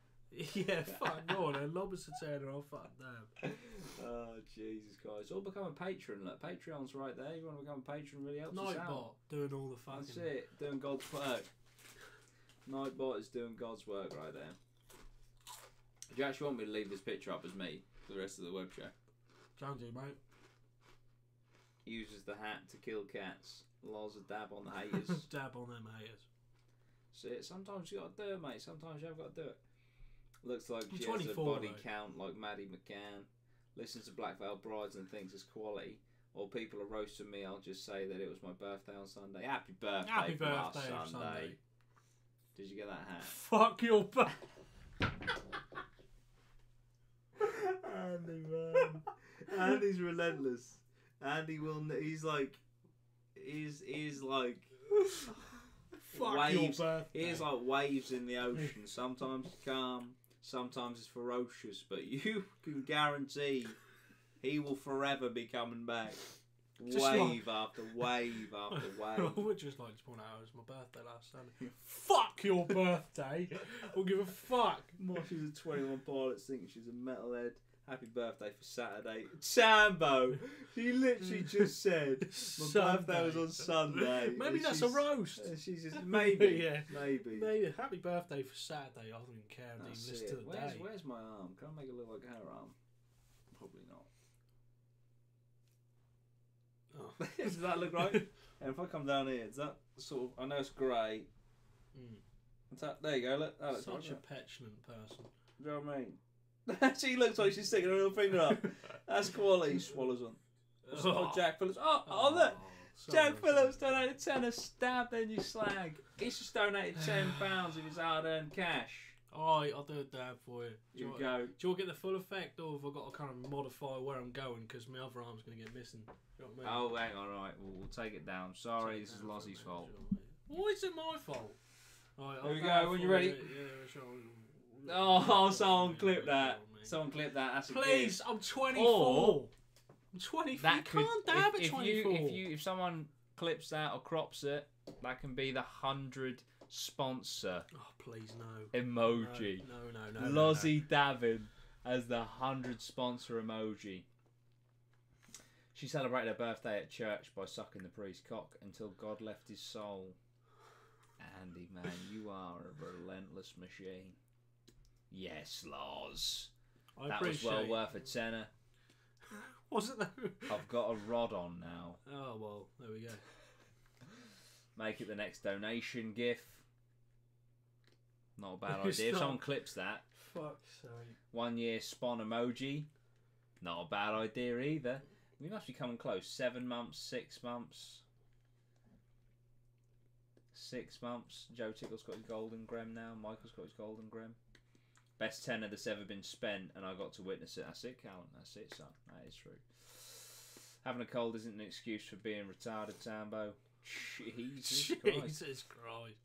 Yeah, fuck, go on then. Lob us a tenner, I'll fuck dab. Oh, Jesus Christ. Or become a patron. Look, Patreon's right there. You want to become a patron, really helps us out. Nightbot, doing all the fucking... That's it, doing God's work. Nightbot is doing God's work right there. Do you actually want me to leave this picture up as me for the rest of the web show? Can do, mate. Uses the hat to kill cats. Lols a dab on the haters. Dab on them haters. See it. Sometimes you got to do it, mate. Sometimes you have got to do it. Looks like I'm she has a 24, body though. count like Maddie McCann. Listens to Black Veil Brides and thinks it's quality. Or people are roasting me. I'll just say that it was my birthday on Sunday. Happy birthday! Happy from birthday us, on Sunday. Sunday. Did you get that hat? Fuck your butt. Andy, man. Andy's relentless. Andy will. He's like. He's like. Fuck waves. your birthday. He's like waves in the ocean. Sometimes it's calm. Sometimes it's ferocious. But you can guarantee he will forever be coming back. Wave after wave after wave. I would just like to point out it was my birthday last Sunday. Fuck your birthday. We'll give a fuck. She's a 21 Pilots thinks she's a metalhead. Happy birthday for Saturday. Sambo! She literally just said my birthday was on Sunday. Maybe that's a roast. She's just, maybe. Yeah. Maybe. Maybe. Happy birthday for Saturday. I don't even care. I didn't even listen to the day. Where's my arm? Can I make it look like her arm? Probably not. Oh. Does that look right? And if I come down here, is that sort of... I know it's grey. There you go. Look, that looks Such right. a petulant person. Do you know what I mean? She looks like she's sticking her little finger up. That's quality. Swallows on. Oh, Jack Phillips. Oh, look. Jack Phillips donated 10 stab, then you slag. He's just donated £10 of his hard-earned cash. Alright, I'll do a dab for you. You go. Do you want to get the full effect, or have I got to kind of modify where I'm going because my other arm's going to get missing? You know what I mean? Oh, hang on, right. We'll take it down. Sorry, this is Lozzie's fault. Why is it my fault? Right, Here we go, when you're ready. Yeah, sure. Oh, someone clip that. Someone clip that. That's a Please, gift. I'm 24. Or I'm 24. That You could, can't dab at 24. If someone clips that or crops it, that can be the 100 sponsor. Oh, please, no. Emoji. No. Lozzie Davin as the 100 sponsor emoji. She celebrated her birthday at church by sucking the priest's cock until God left his soul. Andy, man, you are a relentless machine. Yes, Loz. That was well worth a tenner. Was it though? I've got a rod on now. Oh, well, there we go. Make it the next donation gif. Not a bad idea. If someone clips that. Fuck's sake. 1 year spawn emoji. Not a bad idea either. We must be coming close. 7 months, 6 months. 6 months. Joe Tickle's got his golden grem now. Michael's got his golden grem. Best tenner that's ever been spent, and I got to witness it. That's it, Callum. That's it, son. That is true. Having a cold isn't an excuse for being retarded, Tambo. Jesus Christ.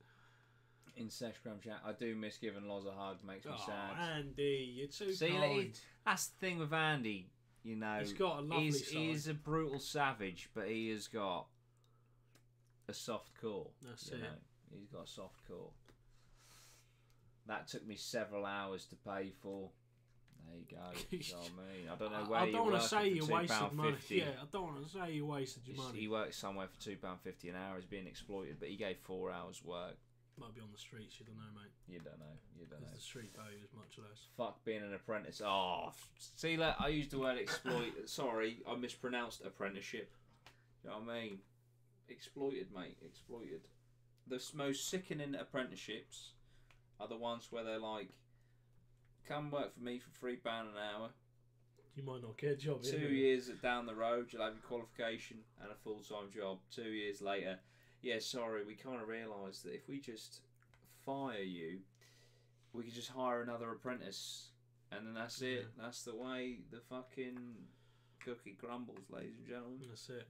In Seshgram chat, I do miss giving Loz a hug. Makes me sad. Andy, you're too See, kind. that's the thing with Andy. You know, he's got a lovely side. He is a brutal savage, but he has got a soft core. That's it. He's got a soft core. That took me several hours to pay for. There you go. You know what I mean? I don't know where you work. I don't want to say you wasted money. Yeah, I don't want to say you wasted your money. He works somewhere for £2.50 an hour. He's being exploited, but he gave 4 hours work. Might be on the streets. You don't know, mate. You don't know. Because the street value is much less. Fuck being an apprentice. Oh, see, look, I used the word exploit. Sorry, I mispronounced apprenticeship. You know what I mean? Exploited, mate. Exploited. The most sickening apprenticeships are the ones where they're like, come work for me for £3 an hour. You might not get a job. 2 years down the road, you'll have your qualification and a full-time job. 2 years later, yeah, sorry, we kind of realised that if we just fire you, we could just hire another apprentice. And then that's it. That's the way the fucking cookie crumbles, ladies and gentlemen. That's it.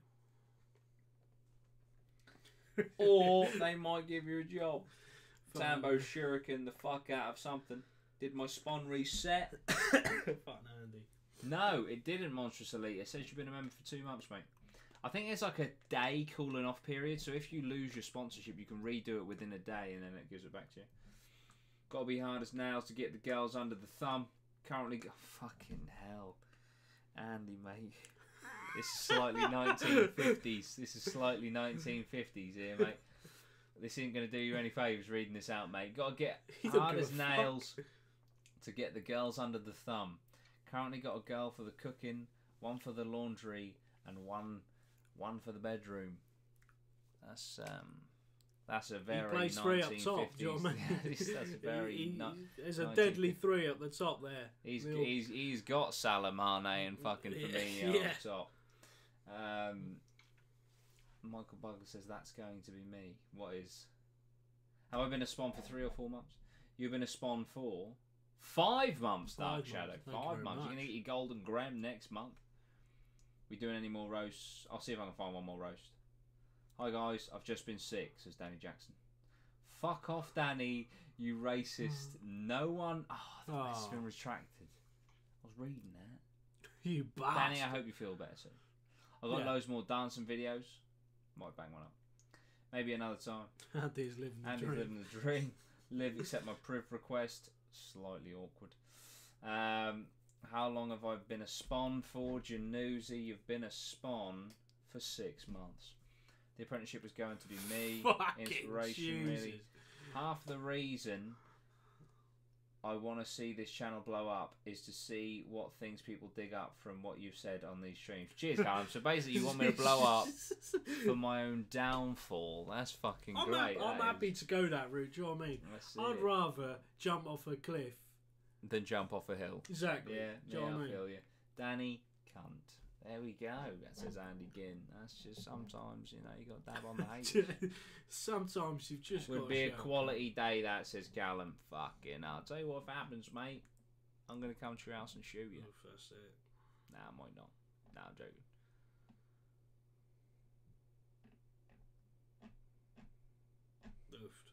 Or they might give you a job. Tambo shuriken the fuck out of something. Did my spawn reset? Fuck Andy. No, it didn't, Monstrous Elite. It says you've been a member for 2 months, mate. I think there's like a day cooling off period. So if you lose your sponsorship, you can redo it within a day, and then it gives it back to you. Gotta be hard as nails to get the girls under the thumb. Currently, fucking hell, Andy, mate. This is slightly 1950s. This is slightly 1950s here, mate. This ain't gonna do you any favours reading this out, mate. Gotta get hard as nails to get the girls under the thumb. Currently got a girl for the cooking, one for the laundry, and one for the bedroom. That's a very 1950s. He plays 3 up top. Do you know what I mean? That's a very. There's a deadly 3 up the top there. He's got Salah, Mane, and fucking Firmino up top. Michael Bugger says that's going to be me. What is? Have I been a spawn for 3 or 4 months? You've been a spawn for 5 months, Dark Shadow. 5 months. You're going to get your golden grem next month. We doing any more roasts? I'll see if I can find one more roast. Hi guys, I've just been sick, says Danny Jackson. Fuck off, Danny, you racist. No one... Oh, it's been retracted. I was reading that. You bastard. Danny, I hope you feel better soon. I've got loads more dancing videos. Might bang one up. Maybe another time. Andy's living the dream. Live, accept my priv request. Slightly awkward. How long have I been a spawn for? Januzzi, you've been a spawn for 6 months. The apprenticeship was going to be me. Inspiration, really. Half the reason I want to see this channel blow up is to see what things people dig up from what you've said on these streams. Cheers, Callum. So basically, you want me to blow up for my own downfall. That's fucking great. I'm happy to go that route. Do you know what I mean? I'd rather jump off a cliff than jump off a hill. Exactly. Yeah, do you know what I mean? feel you. Danny, cunt. There we go. That says Andy Ginn. That's just sometimes, you know, you got to dab on the haters. Sometimes you've just got to would be a quality day, that says Callum. Fucking I'll tell you what happens, mate. I'm going to come to your house and shoot you. Oh, that's it. Nah, I might not. Nah, I'm joking. Oofed.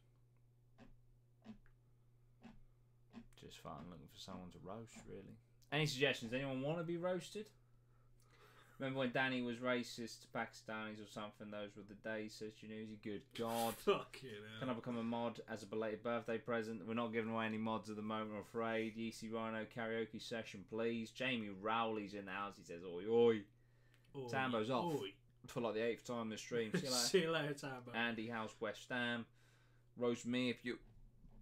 Just fun looking for someone to roast, really. Any suggestions? Anyone want to be roasted? Remember when Danny was racist to Pakistanis or something? Those were the days, says Januzzi. Good God. Fucking hell. Can I become a mod as a belated birthday present? We're not giving away any mods at the moment, I'm afraid. Yeezy Rhino karaoke session, please. Jamie Rowley's in the house. He says, oi, oi. Oi, Tambo's off. Oi. For like the 8th time this stream. See you later. See you later, Tambo. Andy House, West Ham. Roast me if you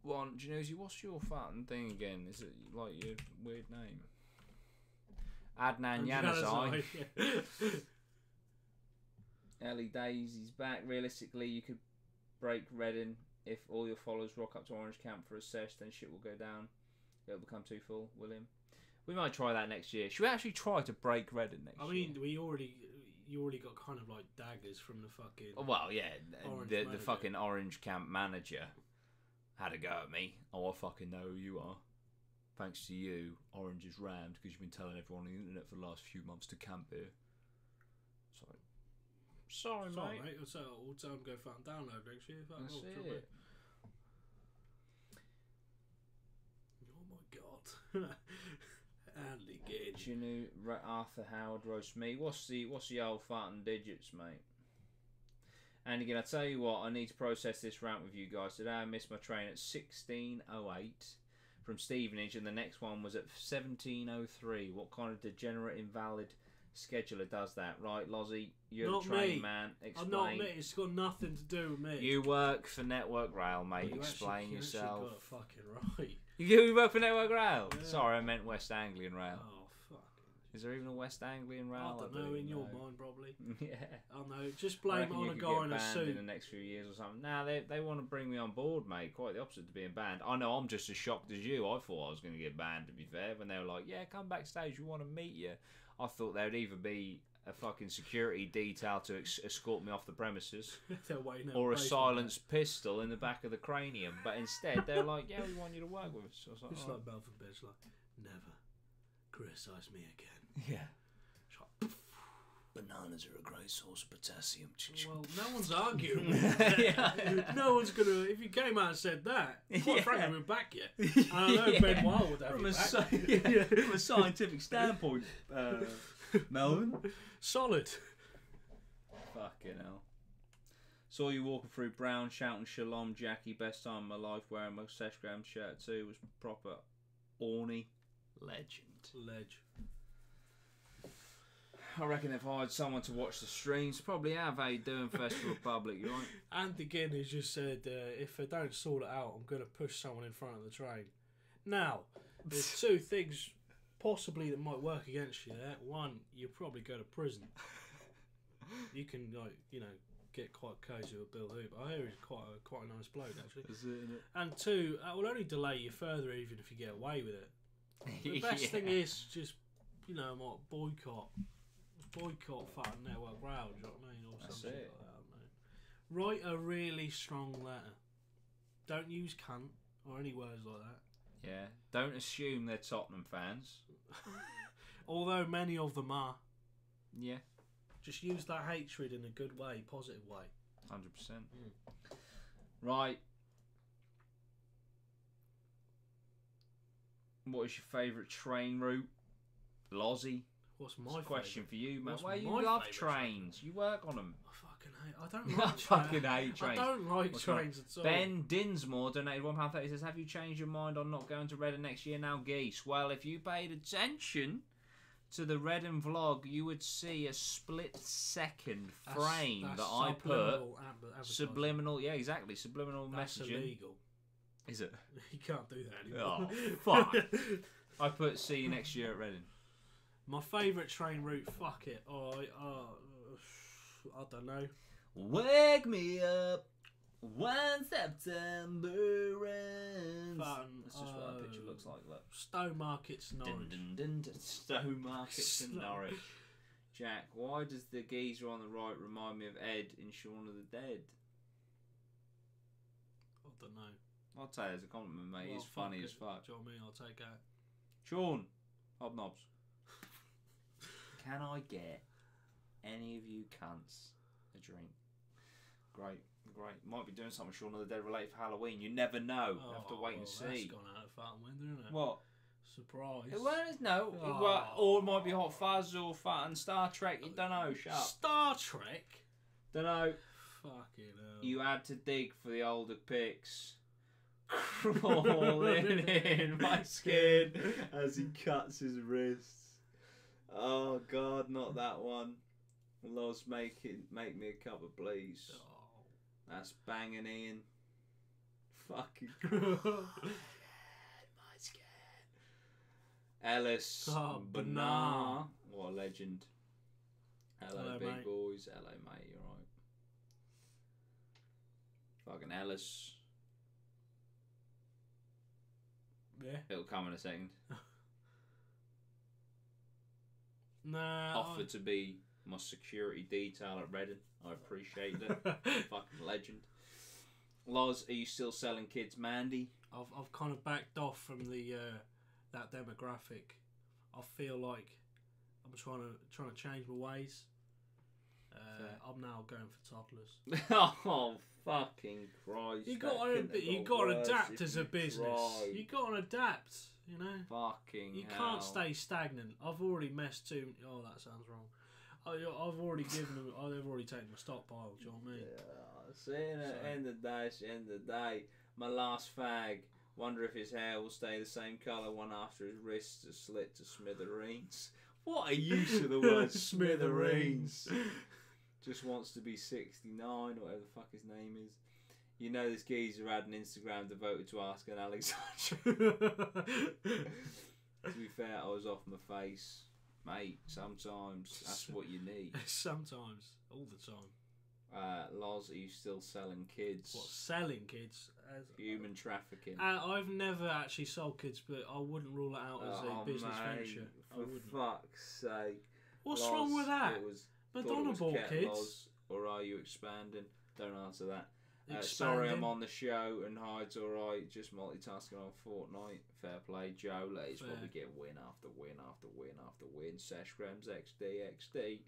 want. Januzzi, what's your fucking thing again? Is it like your weird name? Adnan Yanazai. Ellie Daisy's back. Realistically, you could break Reading if all your followers rock up to Orange Camp for a sesh, then shit will go down. It'll become too full, William. We might try that next year. Should we actually try to break Reading next year? I mean, you already got kind of like daggers from the fucking... Well, yeah, the fucking Orange Camp manager had a go at me. Oh, I fucking know who you are. Thanks to you, Orange is rammed because you've been telling everyone on the internet for the last few months to camp here. Sorry, mate. So all time go fucking download next year. That's it. Oh my God. Andy Ginn. You knew Arthur Howard roast me. What's the old farting digits, mate? And again, I tell you what, I need to process this rant with you guys. Today I missed my train at 16:08. From Stevenage, and the next one was at 17:03. What kind of degenerate invalid scheduler does that? Right, Lozzie, you're not the train me. man. Explain. I'm not me. It's got nothing to do with me. You work for Network Rail, mate. Explain yourself. You got it fucking right. You work for Network Rail? Yeah. Sorry, I meant West Anglian Rail. Oh, fuck. Is there even a West Anglian Rail? I don't know, in your mind, probably. Yeah. I know. Just blame it on a guy in a suit. In the next few years or something. Nah, they want to bring me on board, mate. Quite the opposite to being banned. I know I'm just as shocked as you. I thought I was going to get banned, to be fair. When they were like, yeah, come backstage, we want to meet you. I thought there would either be a fucking security detail to escort me off the premises or a silenced pistol in the back of the cranium. But instead, they're like, yeah, we want you to work with us. So I was like, it's like Belford bitch, like, never criticise me again. Yeah. Bananas are a great source of potassium. Well, no one's arguing with that. No one's going to... If you came out and said that, quite frankly, we'll back you. And I know Ben Wild would have you back. From a scientific standpoint, Melvin. Solid. Fucking hell. Saw you walking through Brown shouting Shalom Jackie, best time of my life, wearing my Seshgram shirt too, was proper orny. Legend. I reckon if I had someone to watch the streams, probably have. How you doing, Festival Republic? You right? And again, he just said, if I don't sort it out, I'm going to push someone in front of the train. Now, there's two things possibly that might work against you there. One, you probably go to prison. You can, get quite cosy with Bill Hoop. I hear he's quite a nice bloke, actually. Is it, isn't it? And two, it will only delay you further even if you get away with it. The best thing is just, might boycott Fucking Network Rail, do you know what I mean? Or something like that, mate. Write a really strong letter. Don't use cunt or any words like that. Yeah. Don't assume they're Tottenham fans. Although many of them are. Yeah. Just use that hatred in a good way, positive way. 100%. Right. What is your favourite train route? Lozzie. What's my question for you, mate? Why my you love trains? You work on them. I don't like fucking hate trains. I don't like trains at all. Ben Dinsmore donated £1.30. He says, have you changed your mind on not going to Reading next year now, geese? Well, if you paid attention to the Reading vlog, you would see a split-second frame that I put. Subliminal, yeah, exactly. Subliminal that's messaging. Illegal. Is it? You can't do that anymore. Oh, fuck. I put see you next year at Reading. My favourite train route, fuck it. I don't know. Wake me up when September ends. That's just what that picture looks like. Look. Stowmarkets, Norwich. Stowmarkets in Norwich. Jack, why does the geezer on the right remind me of Ed in Shaun of the Dead? I don't know. I'll tell you as a compliment, mate. He's funny as fuck. Do you know what I mean? I'll take that. Sean, hobnobs. Can I get any of you cunts a drink? Great. Might be doing something Shaun of the Dead related for Halloween. You never know. You have to wait and see. That's gone out of fat and wind, isn't it? What? Surprise. Well, no. Or it might be Hot Fuzz or Fat and Star Trek. You don't know. Shut up. Star Trek? Don't know. Fucking hell. You had to dig for the older pics. Crawling in my skin as he cuts his wrists. Oh God, not that one. Loz, make me a cup of please. Oh. That's banging in. Fucking my skin. Ellis Bernard. What a legend. Hello big mate. Boys. Hello mate, you alright? Fucking Ellis. Yeah. It'll come in a second. Nah. Offered to be my security detail at Reading. I appreciate it. Fucking legend. Loz, are you still selling kids Mandy? I've kind of backed off from the that demographic. I feel like I'm trying to change my ways. I'm now going for toddlers. Oh fucking Christ! You got to adapt as a business. You got to adapt. You know. Fucking. You can't stay stagnant. I've already messed too. Oh, that sounds wrong. I've already given them. I've already taken my stockpile. Do you know what I mean? Yeah. See, at the end of the day, my last fag. Wonder if his hair will stay the same colour one after his wrists are slit to smithereens. What a use of the word smithereens. Just wants to be 69 or whatever the fuck his name is. You know this geezer had an Instagram devoted to asking Alexandra. To be fair, I was off my face. Mate, sometimes that's what you need. Sometimes. All the time. Loz, are you still selling kids? What, selling kids? Human trafficking. I've never actually sold kids, but I wouldn't rule it out as a business venture. For fuck's sake. What's wrong with that? Madonna bought kids. Loz, or are you expanding? Don't answer that. Sorry, I'm on the show and hide's alright. Just multitasking on Fortnite. Fair play, Joe. Let's probably get win after win after win after win. Seshgrams XD.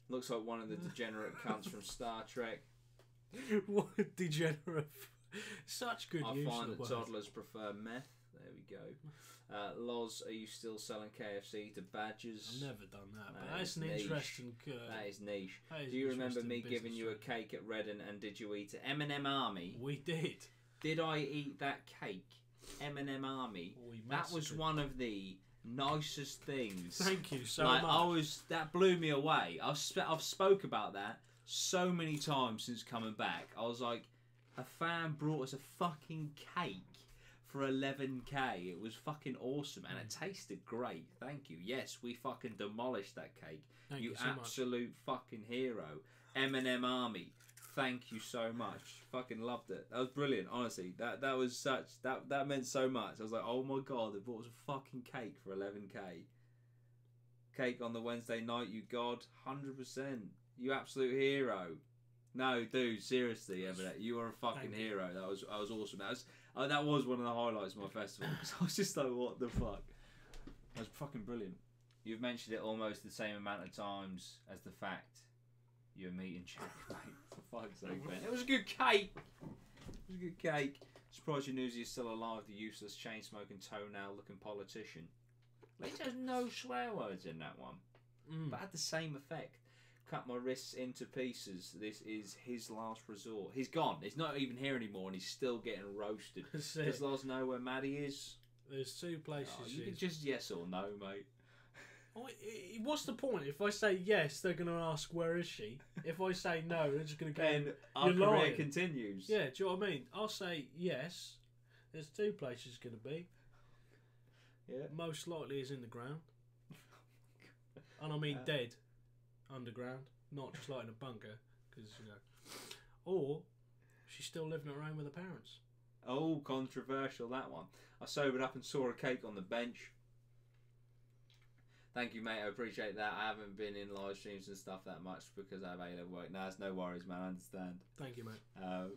Looks like one of the degenerate cunts from Star Trek. What degenerate? Such good use. I find that toddlers prefer meth. There we go. Loz, are you still selling KFC to badgers? I've never done that, but that's an interesting... that is niche. Do you remember me giving you a cake at Redden, and did you eat it? M&M Army. We did. Did I eat that cake? M&M Army. That was one of the nicest things. Thank you so much. That blew me away. I've spoke about that so many times since coming back. I was like, a fan brought us a fucking cake for 11k. It was fucking awesome, and it tasted great. Thank you. Yes, we fucking demolished that cake. Thank you so absolute fucking hero. M&M Army. Thank you so much. Fucking loved it. That was brilliant. Honestly, that was such that meant so much. I was like, oh my god, they brought us a fucking cake for 11k. Cake on the Wednesday night, you god, 100%. You absolute hero. No, dude, seriously, M&M, you are a fucking hero. That was awesome. That was one of the highlights of my festival, because I was just like, what the fuck? That was fucking brilliant. You've mentioned it almost the same amount of times as the fact you're meeting Jack, mate. For fuck's sake, man. It was a good cake. It was a good cake. Surprised your news is still alive, the useless chain-smoking, toenail-looking politician. At least there's no swear words in that one. But had the same effect. Cut my wrists into pieces. This is his last resort. He's gone. He's not even here anymore, and he's still getting roasted. Does Loz know where Maddie is? There's two places. You can just yes or no, mate. What's the point? If I say yes, they're going to ask where is she. If I say no, they're just going to go. Then our career continues. Yeah, do you know what I mean? I'll say yes. There's two places going to be. Yeah. Most likely is in the ground, and I mean dead, underground, not just like in a bunker, because or she's still living at home with her parents. Oh, controversial that one. I sobered up and saw a cake on the bench. Thank you, mate. I appreciate that. I haven't been in live streams and stuff that much because I have A-level work. No, it's no worries, man. I understand. Thank you, mate.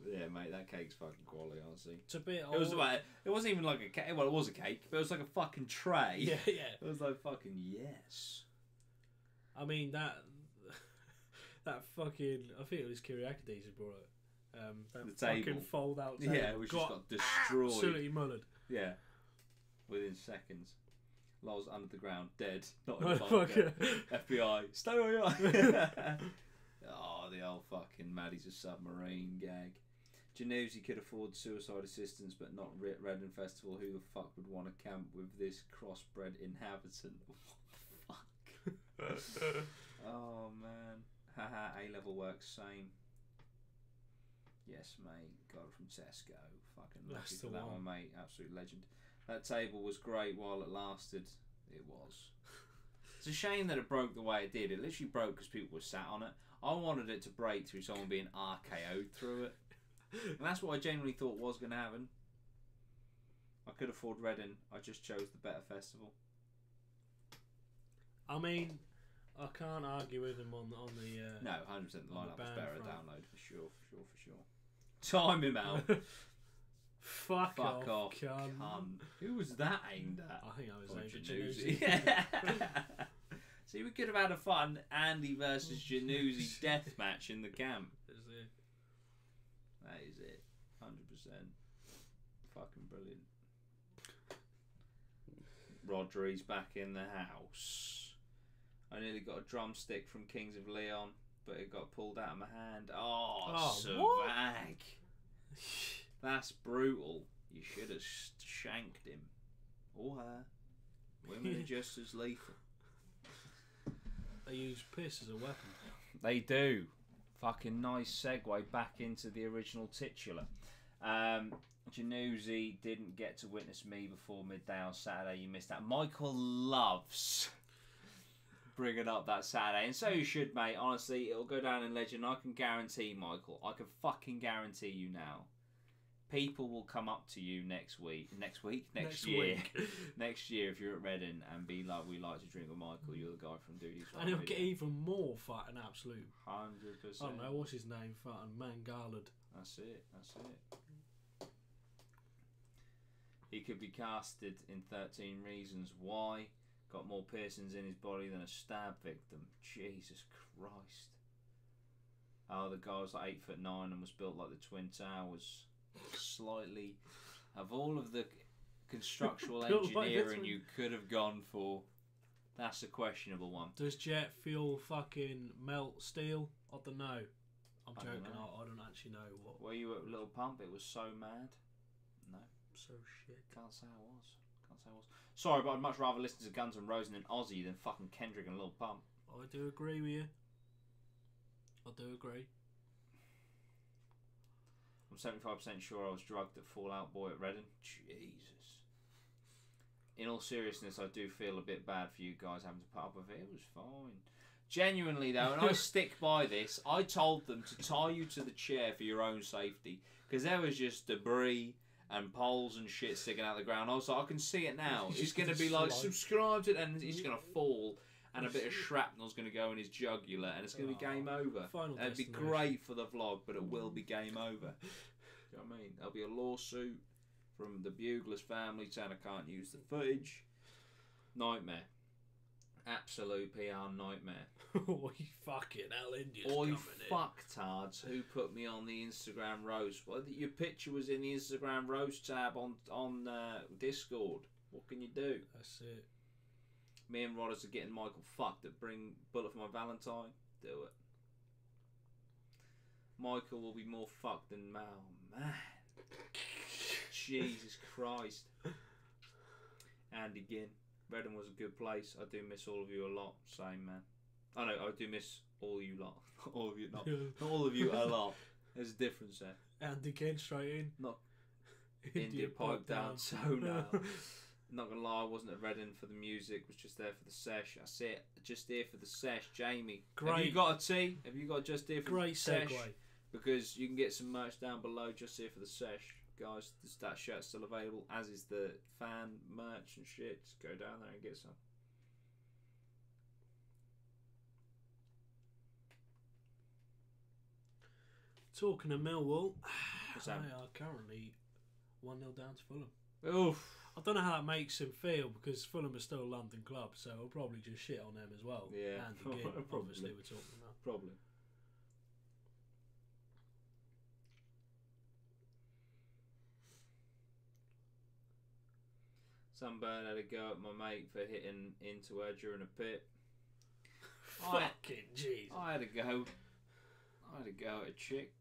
Yeah, mate. That cake's fucking quality, honestly. It's a bit. It wasn't even like a cake. Well, it was a cake, but it was like a fucking tray. Yeah. It was like fucking yes. I mean that fucking. I think it was Kyriakides who brought it. That the fucking table. fold out table. Yeah, which just got destroyed. Absolutely mullered. Yeah. Within seconds. Loz under the ground, dead, not in the bunker. FBI, stay where you are. Oh, the old fucking Maddie's a submarine gag. Januzzi could afford suicide assistance, but not Redden Festival. Who the fuck would want to camp with this crossbred inhabitant? What the fuck? Oh man. Haha, A-level work, same. Yes, mate. Got it from Tesco. Fucking lucky for that one, mate. Absolute legend. That table was great while it lasted. It was. It's a shame that it broke the way it did. It literally broke because people were sat on it. I wanted it to break through someone being RKO'd through it. And that's what I genuinely thought was going to happen. I could afford Reading. I just chose the better festival. I mean, I can't argue with him on the... no, 100% the lineup was better at download, for sure. Time him out. Fuck off, cunt. Who was that aimed at? I think I was aimed at Januzzi. See, we could have had a fun Andy versus Januzzi death match in the camp. That is it. 100%. Fucking brilliant. Rodri's back in the house. I nearly got a drumstick from Kings of Leon, but it got pulled out of my hand. Oh swag. That's brutal. You should have shanked him. Or her. Women are just as lethal. They use piss as a weapon. They do. Fucking nice segue back into the original titular. Januzzi didn't get to witness me before midday on Saturday. You missed that. Michael loves bringing up that Saturday. And so you should, mate. Honestly, it'll go down in legend. I can guarantee, Michael. I can fucking guarantee you now. People will come up to you next year, next year if you're at Reading and be like, we like to drink with Michael, you're the guy from Dudey's. And he'll get even more fat and absolute. 100%. I don't know, what's his name? Fucking Mangalad. That's it. He could be casted in 13 Reasons Why. Got more piercings in his body than a stab victim. Jesus Christ. Oh, the guy was like 8'9" and was built like the Twin Towers. Slightly of all of the constructional engineering you could have gone for. That's a questionable one. Does jet fuel fucking melt steel? I don't know. I'm joking. I don't actually know what. Were you at Little Pump? It was so mad. No. So shit. Can't say I was. Sorry, but I'd much rather listen to Guns N' Roses and Ozzy than fucking Kendrick and Lil Pump. I do agree with you. I do agree. I'm 75% sure I was drugged at Fall Out Boy at Reading. Jesus. In all seriousness, I do feel a bit bad for you guys having to put up with it. It was fine. Genuinely though, and I stick by this, I told them to tie you to the chair for your own safety. Because there was just debris and poles and shit sticking out of the ground. I was like, I can see it now. It's going to be like, subscribe to it, and he's going to fall. And a bit of shrapnel's going to go in his jugular, and it's going to be game over. It'd be great for the vlog, but it will be game over. You know what I mean? There'll be a lawsuit from the Bugler's family saying I can't use the footage. Nightmare. Absolute PR nightmare. Oi, fucking hell, India's Oi, coming fucktards who put me on the Instagram roast. Well, your picture was in the Instagram roast tab on Discord. What can you do? That's it. Me and Rodders are getting Michael fucked at Bring Bullet for My Valentine. Do it. Michael will be more fucked than Mal. Man. Jesus Christ. And again, Reading was a good place. I do miss all of you a lot. Same, man. I know, I do miss all you lot. All of you, not all of you a lot. There's a difference there. And again, straight in. Not India pipe down, so no. Not gonna lie, I wasn't at Reading for the music, was just there for the sesh. That's it. Just here for the sesh. Jamie, great. Have you got a tea? Have you got just here for great the sesh? Segue. Because you can get some merch down below just here for the sesh. Guys, that shirt's still available, as is the fan merch and shit. Just go down there and get some. Talking of Millwall, What's they that? are currently 1-0 down to Fulham. Oof. I don't know how that makes him feel because Fulham are still a London club, so I'll probably just shit on them as well. Yeah, and again, obviously we're talking about. Probably. Sunburn had a go at my mate for hitting into her during a pit. Fucking Jesus. I had a go at a chick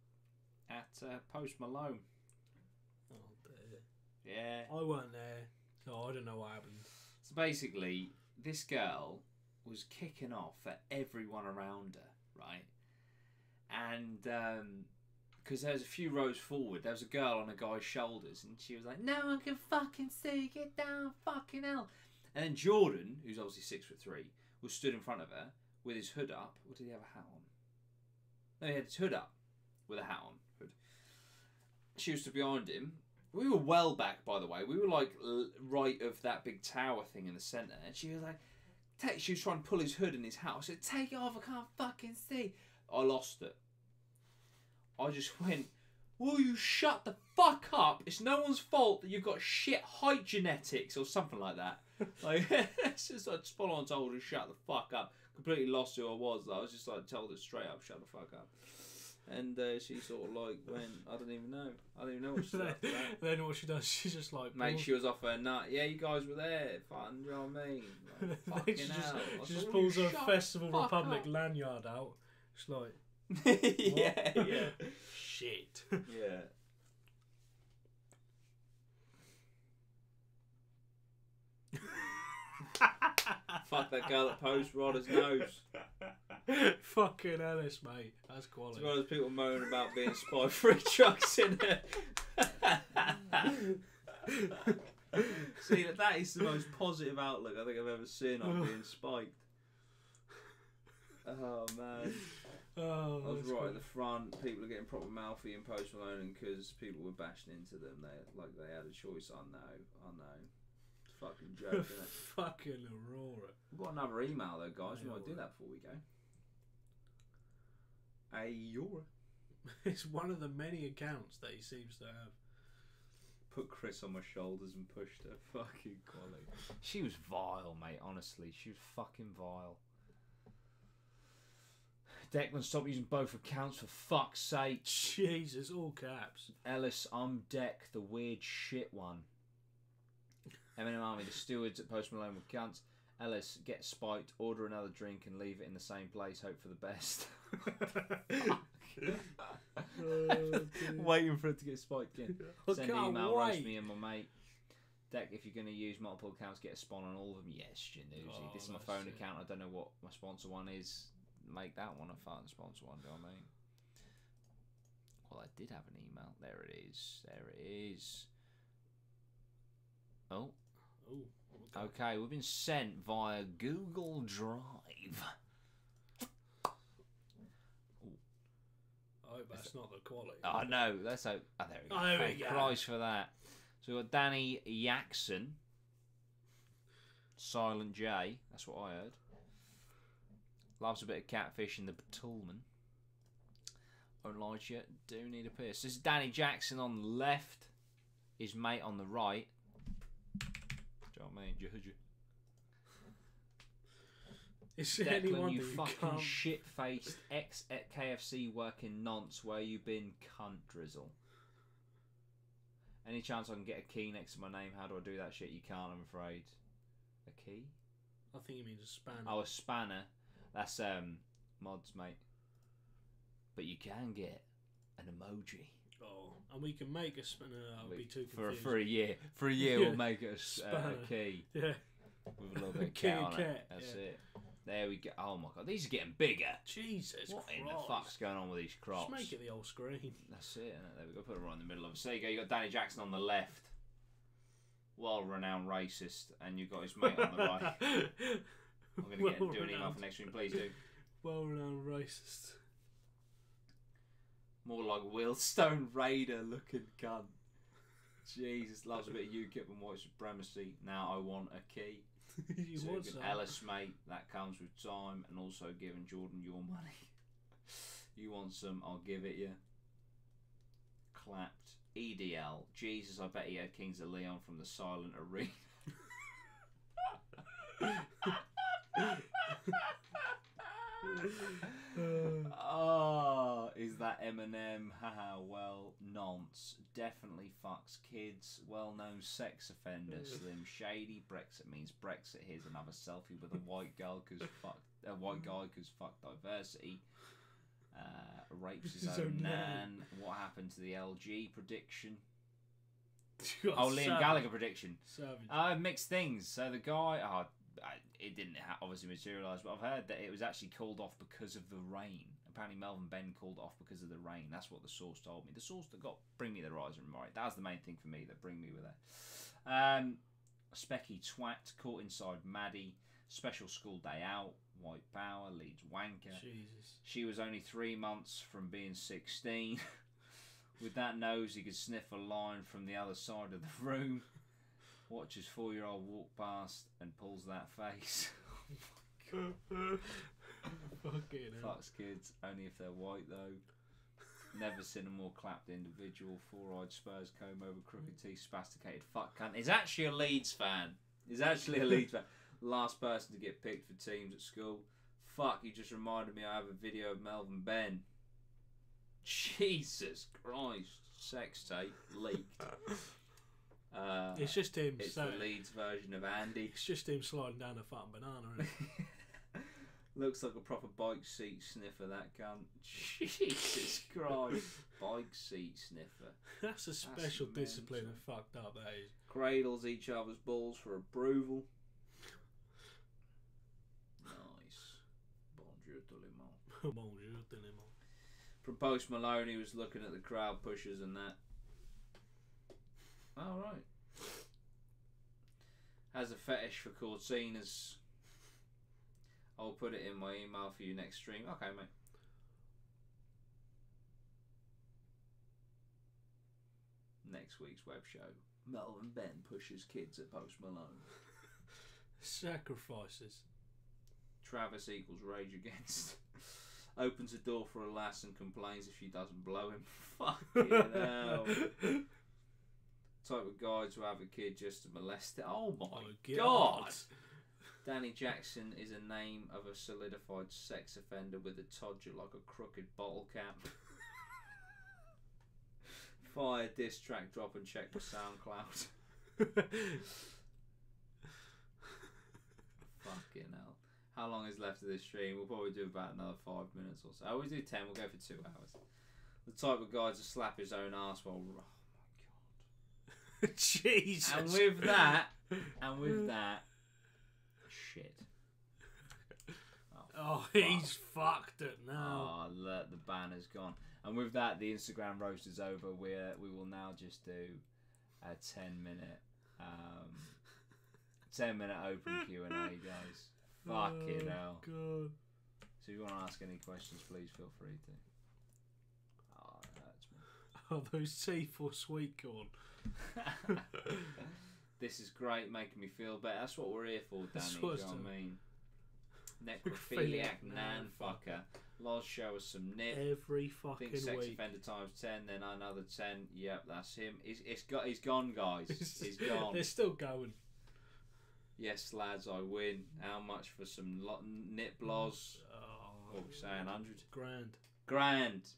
at Post Malone. Oh dear. Yeah. I weren't there, so I don't know what happened. So basically, this girl was kicking off at everyone around her, right? And because there was a few rows forward, there was a girl on a guy's shoulders, and she was like, "No one can fucking see, get down, fucking hell." And then Jordan, who's obviously 6'3", was stood in front of her with his hood up. Or did he have a hat on? No, he had his hood up with a hat on. Hood. She was stood behind him. We were well back, by the way. We were like right of that big tower thing in the centre, and she was like, she was trying to pull his hood and his hat. I said, "Take it off, I can't fucking see." I lost it. I just went, "Will you shut the fuck up? It's no one's fault that you've got shit height genetics," or something like that. Like, it's just like, full on told her, "Shut the fuck up." Completely lost who I was. I was just like, told her straight up, "Shut the fuck up." And she sort of like went, I don't even know what she said after that. Then what she does, she's just like, mate, she was off her nut. Yeah, you guys were there. Fun, you know what I mean? Like, fucking hell. She just pulls her Festival Republic lanyard out. She's like, yeah. Shit. Yeah. Fuck that girl at Post, Rodder's nose. Fucking Ellis, mate. That's quality. As well as people moaning about being spy-free trucks in it. See, that is the most positive outlook I think I've ever seen on being spiked. Oh, man. Oh, I was right at the front. People are getting proper mouthy in Post Malone because people were bashing into them. They had a choice. I know. It's a fucking joke, isn't it? Fucking Aurora. We've got another email though, guys. We might do that before we go. Aurora. It's one of the many accounts that he seems to have. Put Chris on my shoulders and pushed her. Fucking quality. She was vile, mate. Honestly, she was fucking vile. Declan, stop using both accounts for fuck's sake. Jesus, all caps. Ellis, I'm Deck, the weird shit one. Eminem Army, the stewards at Post Malone were cunts. Ellis, get spiked, order another drink and leave it in the same place, hope for the best. Waiting for it to get spiked again. Send an email, roast me and my mate. Deck, if you're going to use multiple accounts, get a spawn on all of them. Yes, Januzzi. This is my phone account. I don't know what my sponsor one is. Make that one a fun sponsor one, do you know what I mean? Well, I did have an email. There it is. There it is. Oh. Okay, we've been sent via Google Drive. I hope that's not the quality. Oh, no. Let's hope. Oh, there we go. Thank Christ for that. So we've got Danny Jackson. Silent J. That's what I heard. Loves a bit of catfish in the Batulman. Won't lie to you. Do need a piss. This is Danny Jackson on the left. His mate on the right. Do you know what I mean? Is there Declan, anyone you that fucking shit-faced ex at KFC working nonce, where you been, cunt drizzle? Any chance I can get a key next to my name? How do I do that shit? You can't, I'm afraid. A key? I think he means a spanner. Oh, a spanner. That's mods, mate. But you can get an emoji. Oh, and we can make a spanner. I'll be too confused. For a year. For a year, we'll make it a key. Yeah. With a little bit of cat on it. That's it. There we go. Oh my god, these are getting bigger. Jesus What Christ. in the fuck's going on with these crops? Just make it the old screen. That's it. There we go. Put it right in the middle of it. So there you go. You got Danny Jackson on the left, well-renowned racist, and you've got his mate on the right. I'm going to do an email for next stream. Please do. Well-renowned racist. More like Wheelstone Raider looking cunt. Jesus, loves a bit of UKIP and white supremacy. Now I want a key. You so want you some? Ellis, mate, that comes with time, and also giving Jordan your money. You want some, I'll give it you. Clapped. EDL. Jesus, I bet he had Kings of Leon from the Silent Arena. Oh, is that Eminem? Haha, well, nonce. Definitely fucks kids. Well-known sex offender. Slim Shady. Brexit means Brexit. Here's another selfie with a white girl because fuck diversity. Rapes his own nan. What happened to the LG prediction? Oh, Liam Gallagher prediction. Mixed things. So the guy, it didn't obviously materialise, but I've heard that it was actually called off because of the rain. Apparently Melvin Ben called off because of the rain. That's what the source told me. The source that got Bring Me the Rise and Right. That was the main thing for me, that Bring Me with that. Specky Twat, Caught Inside Maddie, Special School Day Out, White Power, Leeds Wanker. Jesus. She was only 3 months from being 16. With that nose, he could sniff a line from the other side of the room. Watches 4-year-old walk past and pulls that face. Fucks kids, only if they're white though. Never seen a more clapped individual. 4-eyed Spurs comb over crooked teeth, spasticated fuck cunt. He's actually a Leeds fan. Last person to get picked for teams at school. Fuck, you just reminded me I have a video of Melvin Ben. Jesus Christ. Sex tape leaked. It's just him. It's the Leeds version of Andy. It's just him sliding down a fucking banana, isn't it? Looks like a proper bike seat sniffer, that cunt. Jesus Christ. Bike seat sniffer. That's a special discipline and fucked up, that is. Cradles each other's balls for approval. Nice. Bonjour tout le monde. Bonjour tout le monde. From Post Malone, he was looking at the crowd pushers and that. Oh, right. Has a fetish for courteeners. I'll put it in my email for you next stream. Okay, mate. Next week's web show. Melvin Ben pushes kids at Post Malone. Sacrifices. Travis equals Rage Against. Opens a door for a lass and complains if she doesn't blow him. Fucking hell. Type of guy to have a kid just to molest it. Oh my god. Danny Jackson is a name of a solidified sex offender with a todger like a crooked bottle cap. Fire diss track drop and check for SoundCloud. Fucking hell. How long is left of this stream? We'll probably do about another 5 minutes or so. I always do 10. We'll go for 2 hours. The type of guy to slap his own ass while... Oh, my God. Jesus. And with that... Shit. Oh, he's fucked it now. Oh, look, the banner's gone. And with that, the Instagram roast is over. We will now just do a 10-minute... 10-minute open Q&A, guys. Fucking hell. God. So if you want to ask any questions, please feel free to. Oh, that hurts me. Oh, those teeth or sweet corn. This is great, making me feel better. That's what we're here for, Danny. Do you know what I mean? Necrophiliac nan fucker. Loz, show us some nip. Every fucking Think sex week. offender times 10, then another 10. Yep, that's him. He's gone, guys. He's gone. They're still going. Yes, lads, I win. How much for some nip Loz? What are we saying, 100? Grand.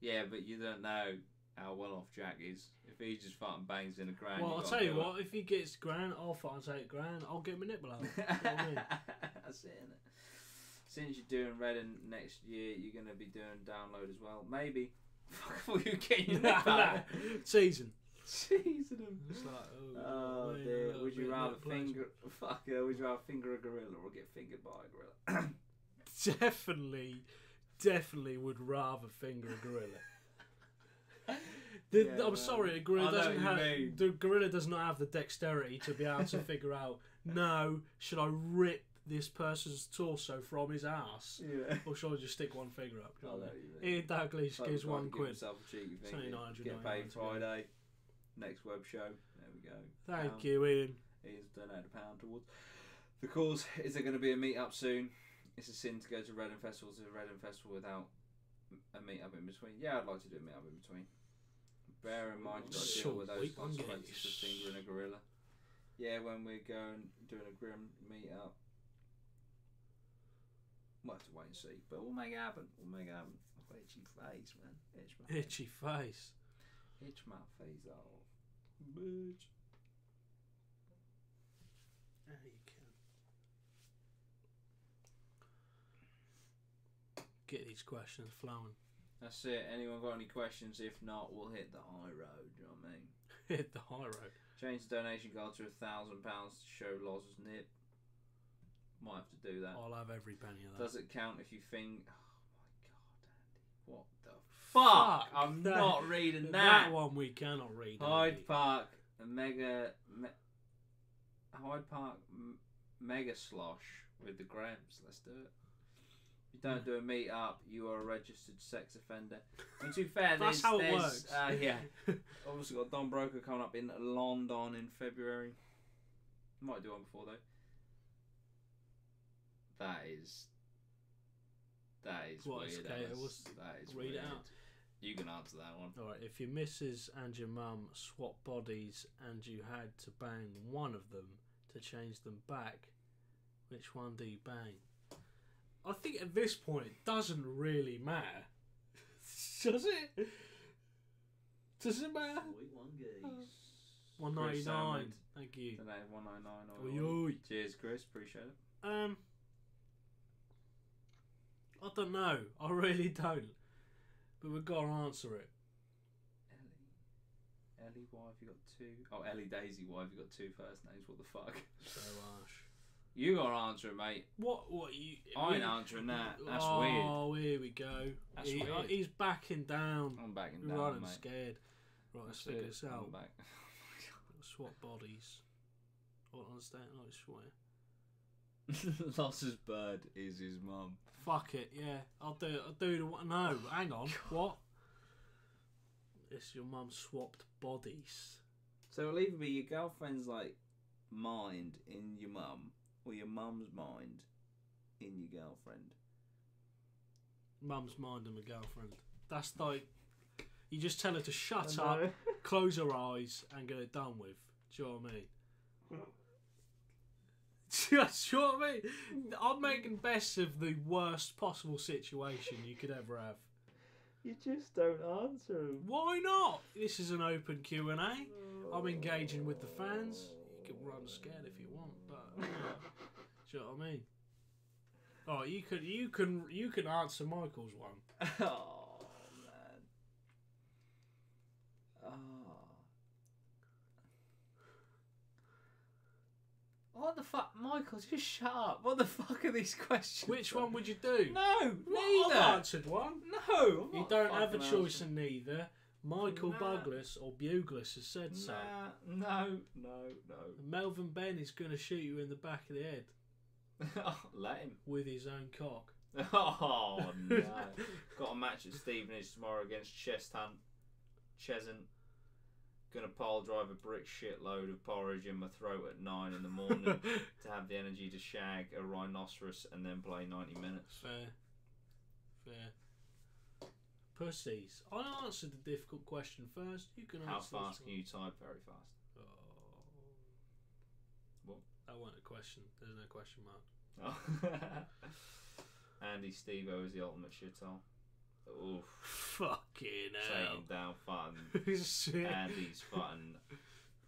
Yeah, but you don't know how well off Jack is. If he just fucking bangs in a grand. Well, I'll tell you what, if he gets grand, I'll fucking take grand. I'll get my nipple out. You know what I mean? That's it, innit? Since you're doing Reading next year, you're going to be doing download as well. Maybe. Fuck, you getting your nip out. Season. Season them. It's like, oh dear. Would you rather finger a gorilla or get fingered by a gorilla? Definitely would rather finger a gorilla. I'm sorry, a gorilla doesn't have the gorilla does not have the dexterity to be able to figure out. No, should I rip this person's torso from his ass, or should I just stick one finger up? Ian Douglas gives £1. Get paid Friday. Next web show. There we go. Thank you, Ian. Ian's donated £1 towards the cause. Is there going to be a meet up soon? It's a sin to go to Reading Festival without a meet up in between. Yeah, I'd like to do a meet up in between. Bear in mind you've got to deal with those consequences of fingering a gorilla. Yeah, when we're doing a grim meet up. We'll have to wait and see. But we'll make it happen. I've got itchy face, man. Itchy face. Itch my face off. Bitch. Yeah, you can. Get these questions flowing. That's it. Anyone got any questions? If not, we'll hit the high road. Do you know what I mean? Hit the high road. Change the donation goal to £1,000 to show Loz's nip. Might have to do that. I'll have every penny of that. Does it count if you think? Oh my God, Andy! What the fuck? I'm not reading that. That one we cannot read. Hyde Park Mega Slosh with the Grems. Let's do it. If you don't do a meet up, you are a registered sex offender. And to be fair, that's how it works. Yeah. Obviously got Don Broker coming up in London in February. Might do one before though. That is what, weird. That is read weird. It out. You can answer that one. Alright, if your missus and your mum swap bodies and you had to bang one of them to change them back, which one do you bang? I think at this point it doesn't really matter. Does it? Does it matter? 199. Thank you. Today 199. Cheers, Chris. Appreciate it. I don't know. I really don't. But we've got to answer it. Ellie, why have you got two? Oh, Ellie Daisy, why have you got two first names? What the fuck? So harsh. You got to answer it, mate. What you... I ain't answering that. That's weird. Oh, here we go. That's weird. He's backing down. I'm backing down, right, I'm mate. scared. Right, let's figure this out. I'm back. Swap bodies. I don't understand. I swear. Loss's bird is his mum. Fuck it, yeah. I'll do the... No, hang on. What? It's your mum swapped bodies. So it'll either be your girlfriend's, like, mind in your mum, or your mum's mind in your girlfriend. Mum's mind and my girlfriend. That's like... You just tell her to shut up, close her eyes, and get it done with. Do you know what I mean? Do you know what I mean? I'm making best of the worst possible situation you could ever have. You just don't answer. Why not? This is an open Q&A. I'm engaging with the fans. You can run scared if you want, but do you know what I mean? Oh, you can answer Michael's one. Oh man. Oh. What the fuck, Michael? Just shut up. What the fuck are these questions? Which one would you do? No, neither. I've answered one. No, You don't have a choice in neither. Michael Buglas or Buglas has said so. No. Melvin Ben is going to shoot you in the back of the head. Let him. With his own cock. Oh no. Got a match at Stevenage tomorrow against Cheshunt. Gonna pile drive a brick shitload of porridge in my throat at 9 in the morning to have the energy to shag a rhinoceros and then play 90 minutes. Fair. Pussies. I answered the difficult question first. You can answer. How fast can you type? Very fast. Oh. What? That wasn't a question. There's no question mark. Oh. Andy Stevo is the ultimate shithole. Oof. Fucking hell. Taking down fun. Andy's fun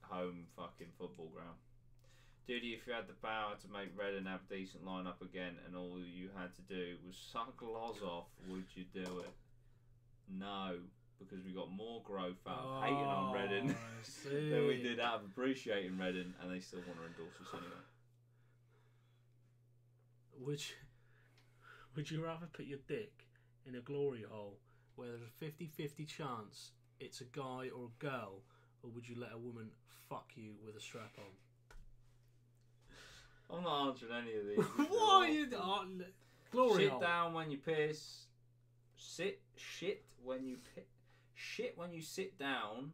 home fucking football ground. Dudey, if you had the power to make Reading have a decent lineup again and all you had to do was suck Loz off, would you do it? No, because we got more growth out of hating on Reading than we did out of appreciating Reading, and they still want to endorse us anyway. Would you rather put your dick in a glory hole where there's a 50-50 chance it's a guy or a girl, or would you let a woman fuck you with a strap on? I'm not answering any of these. What are you glory Shit hole. down when you piss. Shit when you shit when you sit down.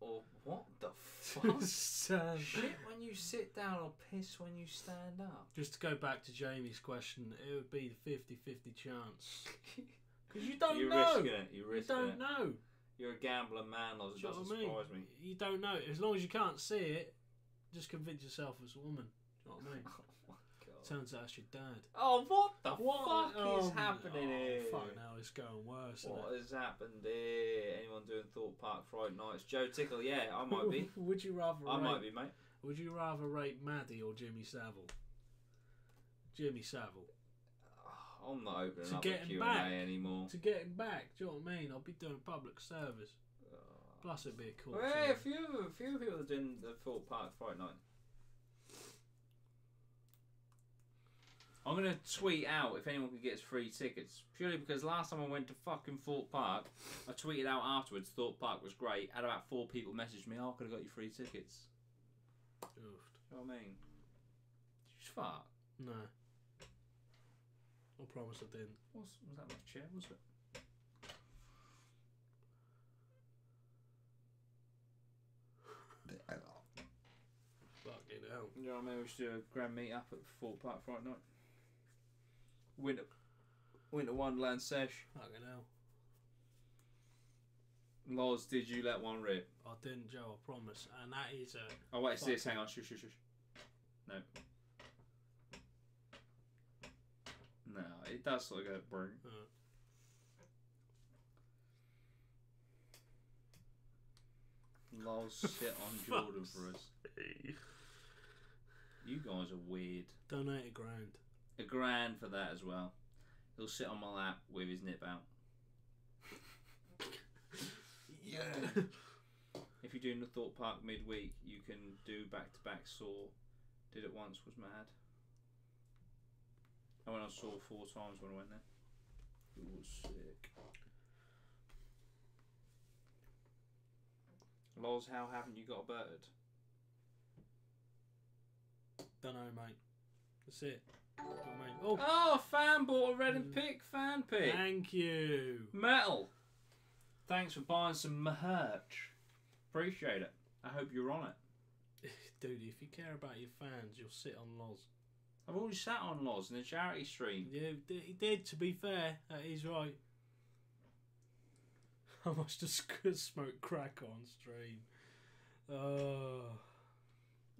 Or what the fuck? Shit when you sit down or piss when you stand up. Just to go back to Jamie's question, it would be the 50-50 chance. Because you don't You're know. Risking it. You're risking you it. don't know. You're a gambler man, Loz. It doesn't surprise me. You don't know. As long as you can't see it, just convince yourself it's a woman. Do you know what I mean? Oh my god. Turns out it's your dad. Oh, what the fuck is happening here? Fuck, now it's going worse. What has happened here? Anyone doing Thorpe Park Friday nights? Joe Tickle, yeah, I might be. Would you rather? Might be, mate. Would you rather rate Maddie or Jimmy Savile? Jimmy Savile. I'm not opening To up get a him Q&A back. anymore. To get him back, do you know what I mean? I'll be doing public service. Plus it'd be a cool. Well, a few people are doing the Thorpe Park Friday night. I'm going to tweet out if anyone can get us free tickets. Purely because last time I went to fucking Thorpe Park, I tweeted out afterwards, Thorpe Park was great. Had about 4 people message me, I could have got you free tickets. Oofed. You know what I mean? Did you just fart? No. I promise I didn't. Was that my chair, was it? Fucking hell. You know what I mean? We should do a grand meet up at Thorpe Park Friday night. Winter Wonderland sesh. Fucking hell. Loz, did you let one rip? I didn't, Joe, I promise. And that is a... Oh, wait, it's this. Hang on. Shush. No. No, it does sort of go brr. Loz, sit on Jordan for us. You guys are weird. Donate $1 grand for that as well. He'll sit on my lap with his nip out. Yeah. If you're doing the Thorpe Park midweek, you can do back-to-back Saw. Did it once, was mad. I went on Saw 4 times when I went there. It was sick. Loz, how haven't you got a bird? Don't know, mate. That's it. Oh, fan bought a Reading pick, fan pick. Thank you. Metal. Thanks for buying some merch. Appreciate it. I hope you're on it. Dude, if you care about your fans, you'll sit on Loz. I've already sat on Loz in a charity stream. Yeah, he did, to be fair. That is right. I must just smoke crack on stream.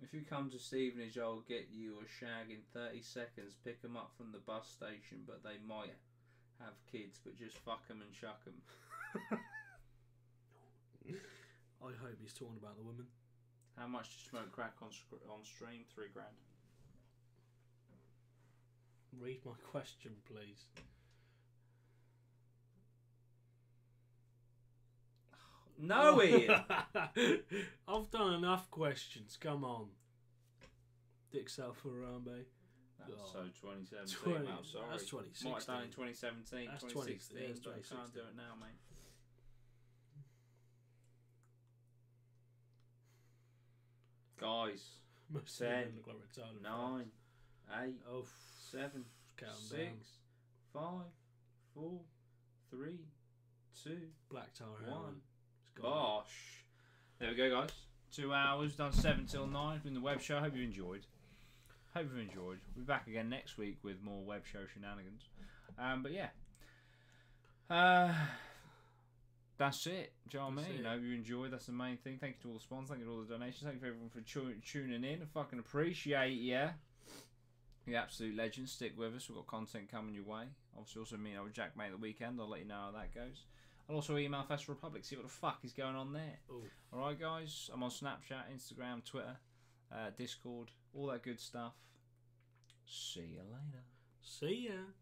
If you come to Stevenage, I'll get you a shag in 30 seconds. Pick them up from the bus station, but they might have kids, but just fuck them and shuck them. I hope he's talking about the woman. How much to smoke crack on stream? $3 grand. Read my question, please. No, Ian. I've done enough questions. Come on. Dick Harambe. That's so 2017. 20, I'm sorry. That's 2016. Might have done in 2017, That's 2016, yeah, but I can't do it now, mate. Guys, Most 10, of them look like retarded 9, 8, Oh, 7, count 6, down. 5, 4, 3, 2, Black tar 1. heroin. It's gone. Bosh. There we go, guys. 2 hours, done 7 till 9. It's been the web show. Hope you enjoyed. We'll be back again next week with more web show shenanigans. But yeah. That's it. Do you know what I mean? Hope you enjoyed. That's the main thing. Thank you to all the sponsors. Thank you to all the donations. Thank you for everyone for tuning in. I fucking appreciate you. The absolute legends. Stick with us. We've got content coming your way. Obviously, also meeting up with Jack May at the weekend. I'll let you know how that goes. I'll also email Festival Republic, see what the fuck is going on there. Alright, guys. I'm on Snapchat, Instagram, Twitter, Discord, all that good stuff. See you later. See ya.